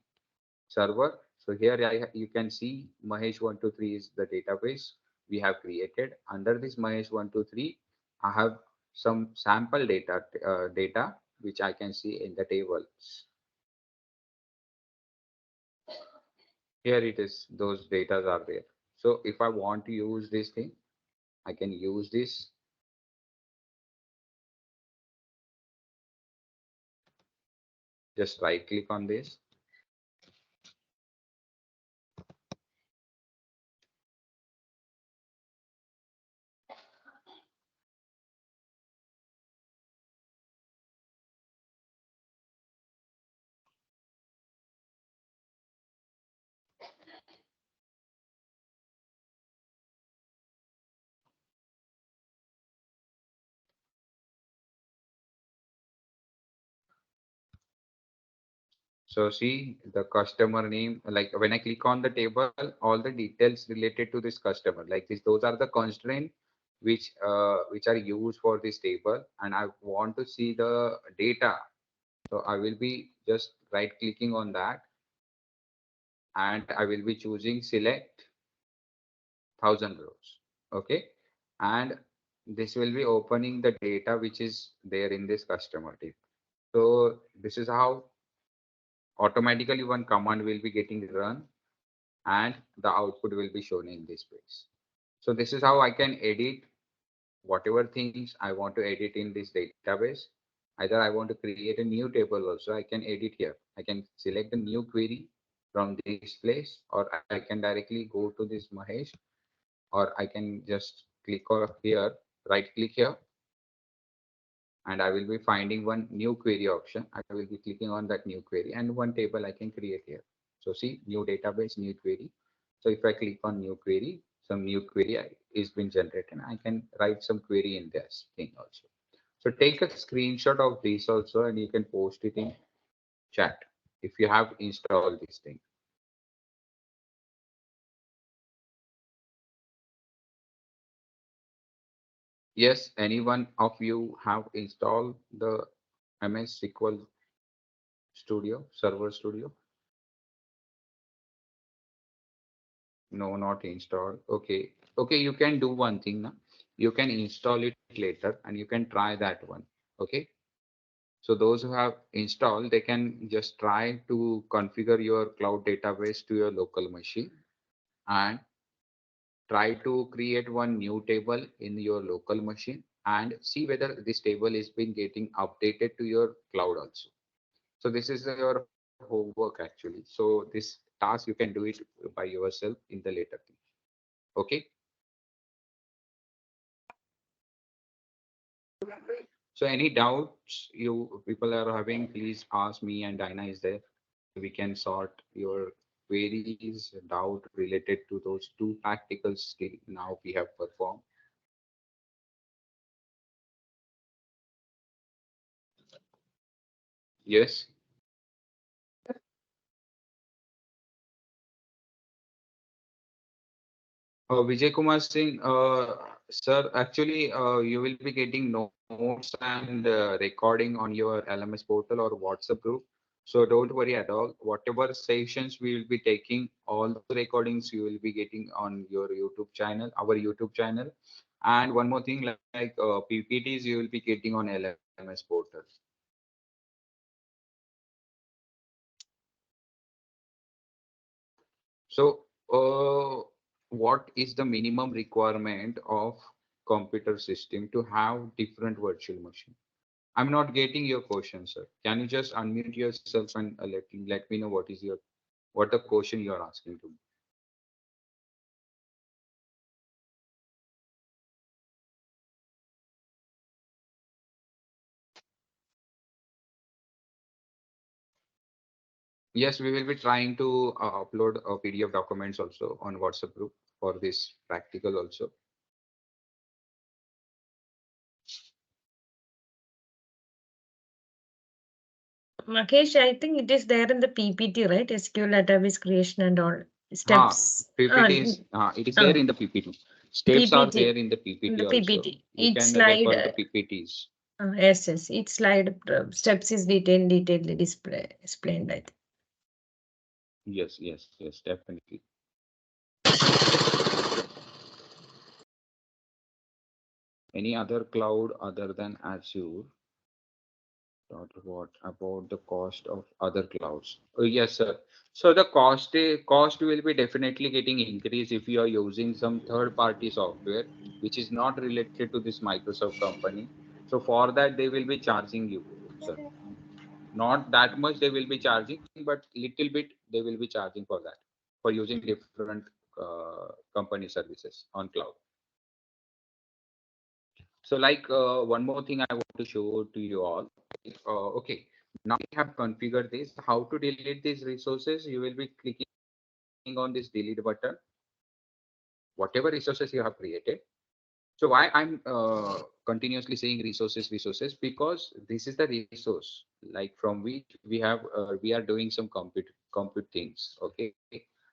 server. So here you can see Mahesh123 is the database we have created. Under this Mahesh123, I have some sample data which I can see in the tables. Here it is, those data are there. So if I want to use this thing, I can use this. Just right click on this. So see the customer name, like when I click on the table, all the details related to this customer, like this, those are the constraints which are used for this table, and I want to see the data. So I will be just right clicking on that, and I will be choosing select 1000 rows. Okay, and this will be opening the data which is there in this customer table. So this is how automatically one command will be getting run, and the output will be shown in this place. So this is how I can edit whatever things I want to edit in this database. Either I want to create a new table also, I can edit here. I can select a new query from this place, or I can directly go to this Mahesh, or I can just click over here, right click here, and I will be finding one new query option. I will be clicking on that new query, and one table I can create here. So see, new database, new query. So if I click on new query, some new query is been generated. I can write some query in this thing also. So take a screenshot of this also, and you can post it in chat if you have installed this thing. Yes, anyone of you have installed the MS SQL Studio, Server Studio? No, not installed. Okay. Okay, you can do one thing now. You can install it later and you can try that one. Okay. So those who have installed, they can just try to configure your cloud database to your local machine and try to create one new table in your local machine and see whether this table is been getting updated to your cloud also. So this is your homework actually. So this task you can do it by yourself in the later. Okay. So any doubts you people are having, please ask me, and Dinah is there. We can sort your queries, doubt related to those two practical skills now we have performed. Yes. Vijay Kumar Singh, sir, actually, you will be getting notes and recording on your LMS portal or WhatsApp group. So don't worry at all. Whatever sessions we will be taking, all the recordings you will be getting on your YouTube channel, our YouTube channel. And one more thing, like PPTs, you will be getting on LMS portal. So, what is the minimum requirement of computer system to have different virtual machine? I'm not getting your question, sir. Can you just unmute yourself and let me know what the question you are asking to me? Yes, we will be trying to upload a PDF documents also on WhatsApp group for this practical also. Makesh, I think it is there in the PPT, right? SQL database creation and all. steps. PPT is, it is there in the PPT. Steps are there in the PPT the also. PPT. You Each can slide. refer the PPTs. Yes, yes. Each slide steps is detailedly explained. I think. Yes, yes, yes, definitely. Any other cloud other than Azure? What about the cost of other clouds? Oh, yes, sir. So the cost will be definitely getting increased if you are using some third-party software which is not related to this Microsoft company. So for that they will be charging you, sir. Not that much they will be charging, but little bit they will be charging for that, for using different company services on cloud. So like one more thing I want to show to you all. Okay, now we have configured this. How to delete these resources? You will be clicking on this delete button. Whatever resources you have created. So why I'm continuously saying resources, because this is the resource like from which we are doing some compute things. Okay,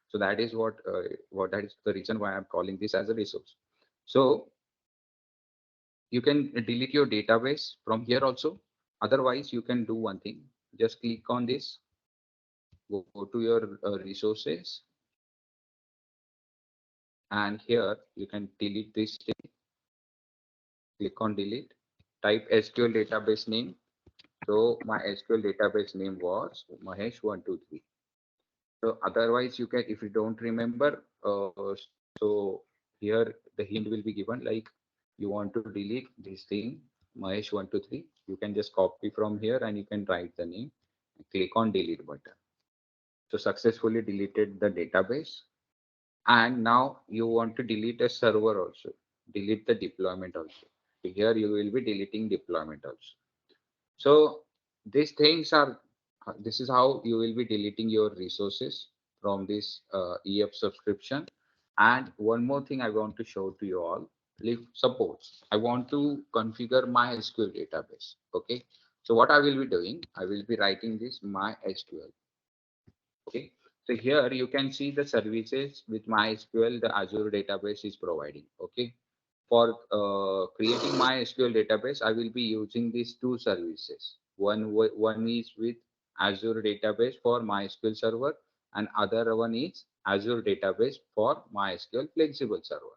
so that is what that is the reason why I'm calling this as a resource. So you can delete your database from here also. Otherwise, you can do one thing. Just click on this, go to your resources, and here you can delete this thing. Click on delete, type SQL database name. So my SQL database name was Mahesh123. So otherwise you can, if you don't remember, so here the hint will be given like you want to delete this thing Mahesh123. You can just copy from here and you can write the name. Click on delete button. So successfully deleted the database. And now you want to delete a server also. Delete the deployment also. So here you will be deleting deployment also. So these things are, this is how you will be deleting your resources from this EF subscription. And one more thing I want to show to you all. If suppose I want to configure my SQL database. Okay. So what I will be doing, I will be writing this MySQL. Okay. So here you can see the services with MySQL, the Azure database is providing. Okay. For creating MySQL database, I will be using these two services. One is with Azure database for MySQL server, and other one is Azure database for MySQL flexible server.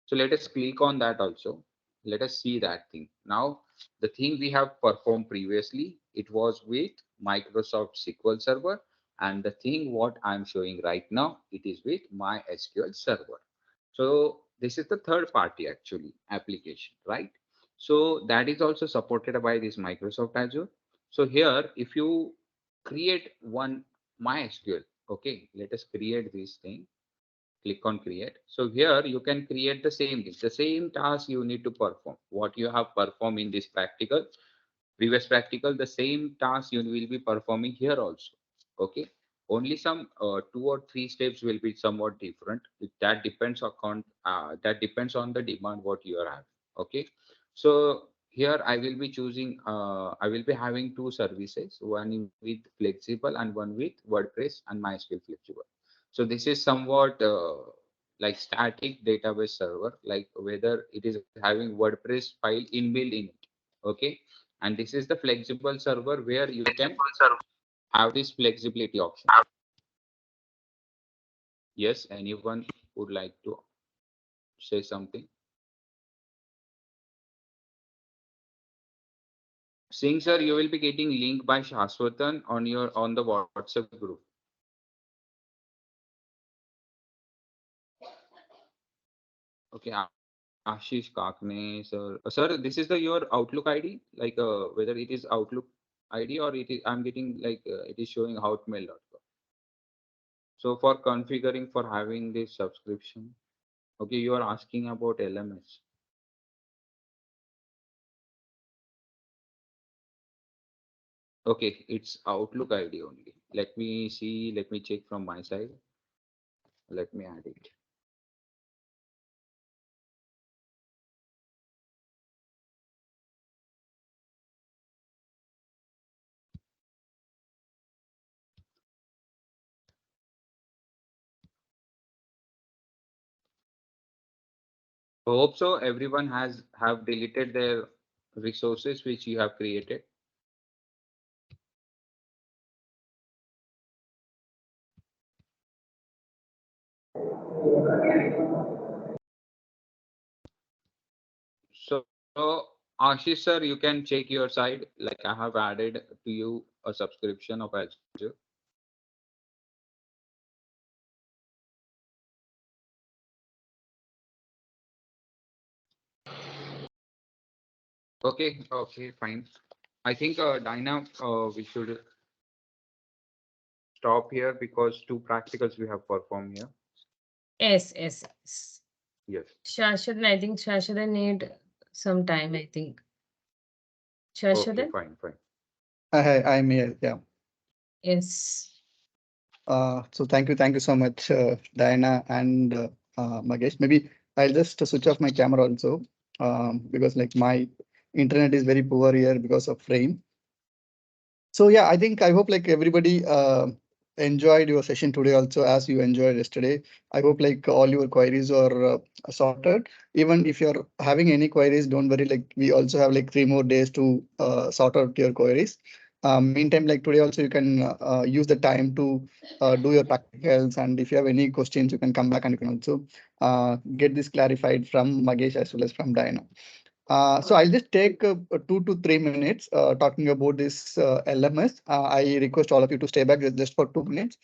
So let us click on that also. Let us see that thing. Now, the thing we have performed previously, it was with Microsoft SQL Server. And the thing what I'm showing right now, it is with MySQL Server. So this is the third party actually application, right? So that is also supported by this Microsoft Azure. So here, if you create one MySQL, okay, let us create this thing. Click on create. So here you can create the same task you need to perform. What you have performed in this previous practical, the same task you will be performing here also. Okay. Only some 2 or 3 steps will be somewhat different. That depends on the demand what you are having. Okay. So here I will be choosing, I will be having 2 services, one with flexible and one with WordPress and MySQL flexible. So this is somewhat like static database server, like whether it is having WordPress file inbuilt in it. Okay. And this is the flexible server where you can have this flexibility option. Yes, anyone would like to say something? Singh sir, you will be getting link by Shashwatan on the WhatsApp group. Okay, Ashish Kakne sir. Sir, this is your Outlook ID, like whether it is Outlook ID or it is, I'm getting like it is showing hotmail.com. So for configuring for having this subscription, okay, you are asking about LMS. Okay, it's Outlook ID only. Let me see, let me check from my side. Let me add it. Hope so. Everyone have deleted their resources which you have created. So, Ashish sir, you can check your side. Like I have added to you a subscription of Azure. Okay, okay, fine. I think Dinah, we should stop here because 2 practicals we have performed here. Yes. Yes. Shashadan, I think Shashadan need some time, I think. Shashadan? Okay, fine. I'm here. Yeah. Yes. So thank you so much, Diana and Magesh. Maybe I'll just switch off my camera also, because like my internet is very poor here because of rain. So yeah, I hope like everybody enjoyed your session today also as you enjoyed yesterday. I hope like all your queries are sorted. Even if you're having any queries, don't worry, like we also have like 3 more days to sort out your queries. Meantime, like today also you can use the time to do your practicals, and if you have any questions, you can come back and you can also get this clarified from Magesh as well as from Diana. So I'll just take 2 to 3 minutes talking about this LMS. I request all of you to stay back just for 2 minutes.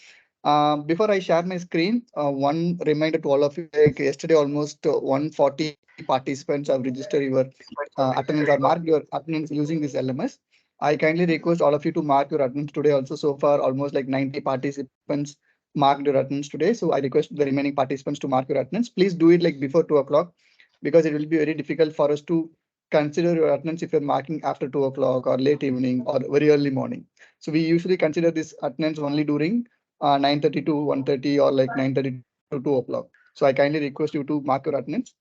Before I share my screen, one reminder to all of you, like yesterday almost 140 participants have registered your attendance or marked your attendance using this LMS. I kindly request all of you to mark your attendance today also. So far, almost like 90 participants marked your attendance today. So I request the remaining participants to mark your attendance. Please do it like before 2 o'clock, because it will be very difficult for us to consider your attendance if you're marking after 2 o'clock or late evening or very early morning. So we usually consider this attendance only during 9:30 to 1:30 or like 9:30 to 2 o'clock. So I kindly request you to mark your attendance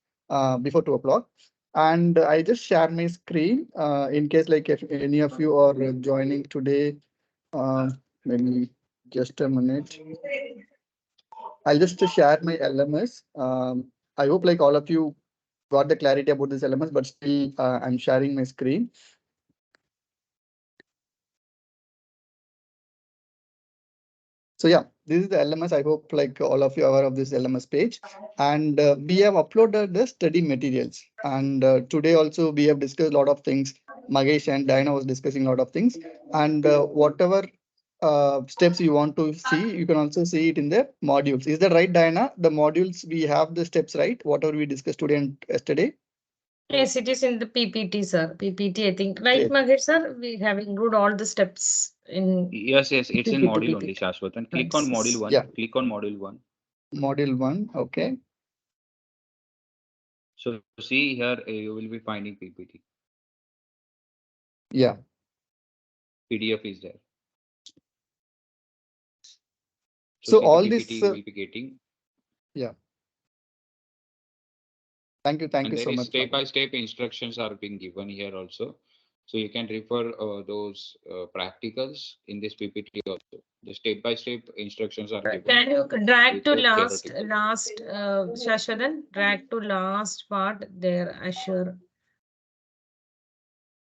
before 2 o'clock. And I just share my screen in case like if any of you are joining today. Maybe just a minute. I'll just share my LMS. I hope like all of you got the clarity about this LMS, but still I'm sharing my screen. So yeah, this is the LMS. I hope like all of you are aware of this LMS page, and we have uploaded the study materials. And today also we have discussed a lot of things. Magesh and Diana was discussing a lot of things, and whatever steps you want to see, you can also see it in the modules. Is that right, Diana? The modules, we have the steps, right? Whatever we discussed today and yesterday. Yes, it is in the PPT, sir. PPT, I think. Right, Mahesh, sir? We have included all the steps in. Yes, it's in PPT. module only, Shashwat. Click on module 1. Yeah. Click on module 1. Module 1, okay. So see here, you will be finding PPT. Yeah. PDF is there. So see all the PPT this. you will be getting. Yeah. Thank you so much. Step-by-step instructions are being given here also. So you can refer those practicals in this PPT also. The step-by-step instructions are given. Can you drag to last, Shashwadan? Drag to last part there, Azure.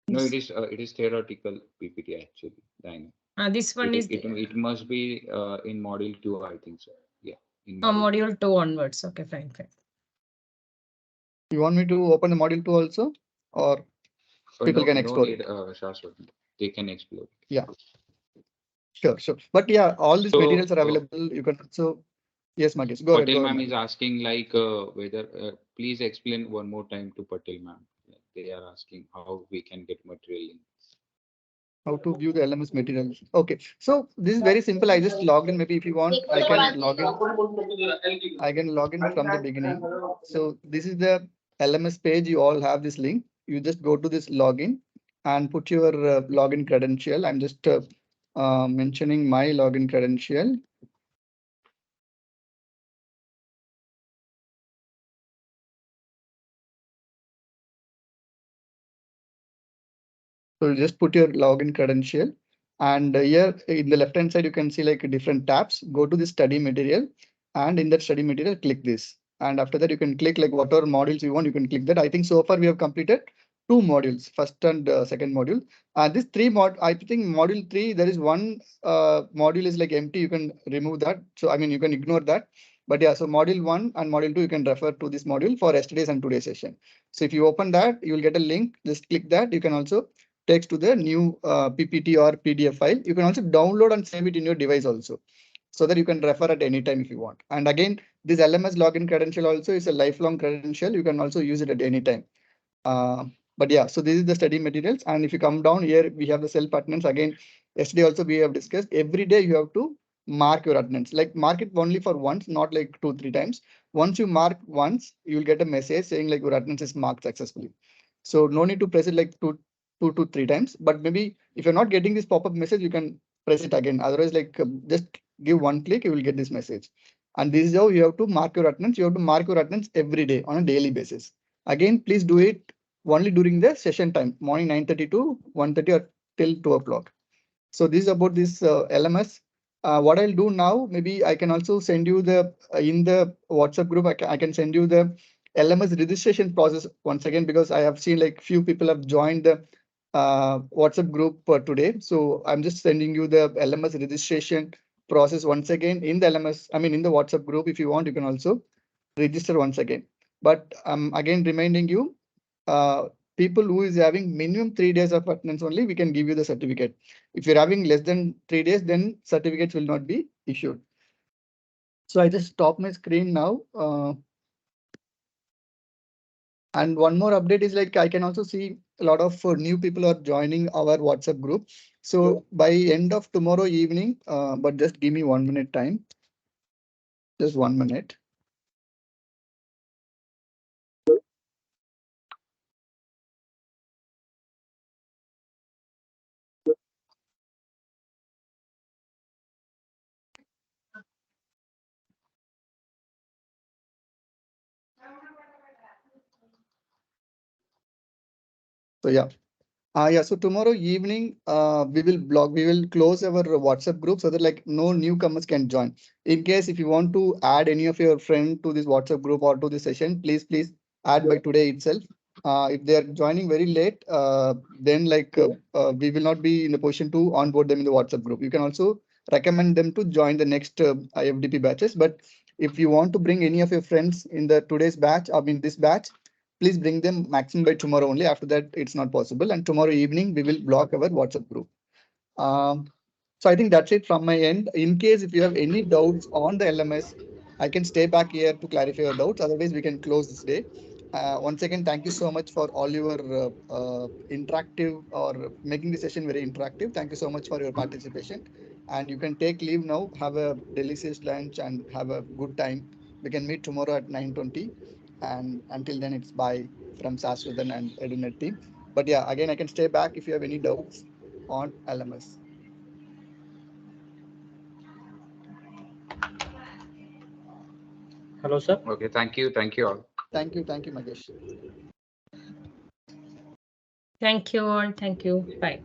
No, it is theoretical PPT actually. This one is. It must be in module 2, I think so. Yeah. Module 2 onwards. Okay, fine. You want me to open the module 2 also, or people can explore no need, it? They can explore. Yeah. Sure. But yeah, all these materials are available. You can also. Yes, Magesh. Go ahead. Patel ma'am is asking like whether please explain one more time to Patel ma'am. They are asking how we can get material in. How to view the LMS materials. Okay, so this is very simple. I just log in. Maybe if you want, I can log in. I can log in from the beginning. So this is the LMS page. You all have this link. You just go to this login and put your login credential. I'm just mentioning my login credential. So just put your login credential, and here in the left hand side, you can see like different tabs. Go to the study material, and in that study material, click this. And after that, you can click like whatever modules you want, you can click that. I think so far we have completed 2 modules, first and second module. This 3 I think module 3, there is one module is like empty. You can remove that. So, I mean, you can ignore that. But yeah, so module 1 and module 2, you can refer to this module for yesterday's and today's session. So if you open that, you will get a link. Just click that. You can also text to the new PPT or PDF file. You can also download and save it in your device also, so that you can refer at any time if you want. And again, this LMS login credential also is a lifelong credential. You can also use it at any time. But yeah, so this is the study materials. And if you come down here, we have the self attendance. Again, yesterday also we have discussed every day you have to mark your attendance, like mark it only for once, not like 2-3 times. Once you mark once, you will get a message saying like your attendance is marked successfully. So no need to press it like 2 to 3 times. But maybe if you're not getting this pop-up message, you can press it again. Otherwise, like just give one click, you will get this message. And this is how you have to mark your attendance. You have to mark your attendance every day on a daily basis. Again, please do it only during the session time, morning 9:30 to 1:30 or till 2 o'clock. So this is about this LMS. What I'll do now, maybe I can also send you the in the WhatsApp group. I can send you the LMS registration process once again, because I have seen like few people have joined the WhatsApp group today. So I'm just sending you the LMS registration process once again in the LMS. I mean in the WhatsApp group. If you want, you can also register once again. But again reminding you, people who is having minimum 3 days of attendance only, we can give you the certificate. If you're having less than 3 days, then certificates will not be issued. So I just stop my screen now. And one more update is like I can also see a lot of new people are joining our WhatsApp group. So by end of tomorrow evening, but just give me 1 minute time. Just 1 minute. So yeah. Yeah, so tomorrow evening, we will close our WhatsApp group so that like no newcomers can join. In case if you want to add any of your friend to this WhatsApp group or to the session, please add by today itself. If they are joining very late, then like we will not be in a position to onboard them in the WhatsApp group. You can also recommend them to join the next IFDP batches. But if you want to bring any of your friends in the today's batch, I mean this batch, please bring them maximum by tomorrow only. After that, it's not possible. And tomorrow evening, we will block our WhatsApp group. So I think that's it from my end. In case if you have any doubts on the LMS, I can stay back here to clarify your doubts. Otherwise, we can close this day. Once again, thank you so much for all your interactive or making the session very interactive. Thank you so much for your participation. And you can take leave now. Have a delicious lunch and have a good time. We can meet tomorrow at 9:20. And until then, it's bye from Saswadan and Edunet team. But yeah, again, I can stay back if you have any doubts on LMS. Hello, sir. Okay, thank you. Thank you all. Thank you, Magesh. Thank you all. Thank you. Bye.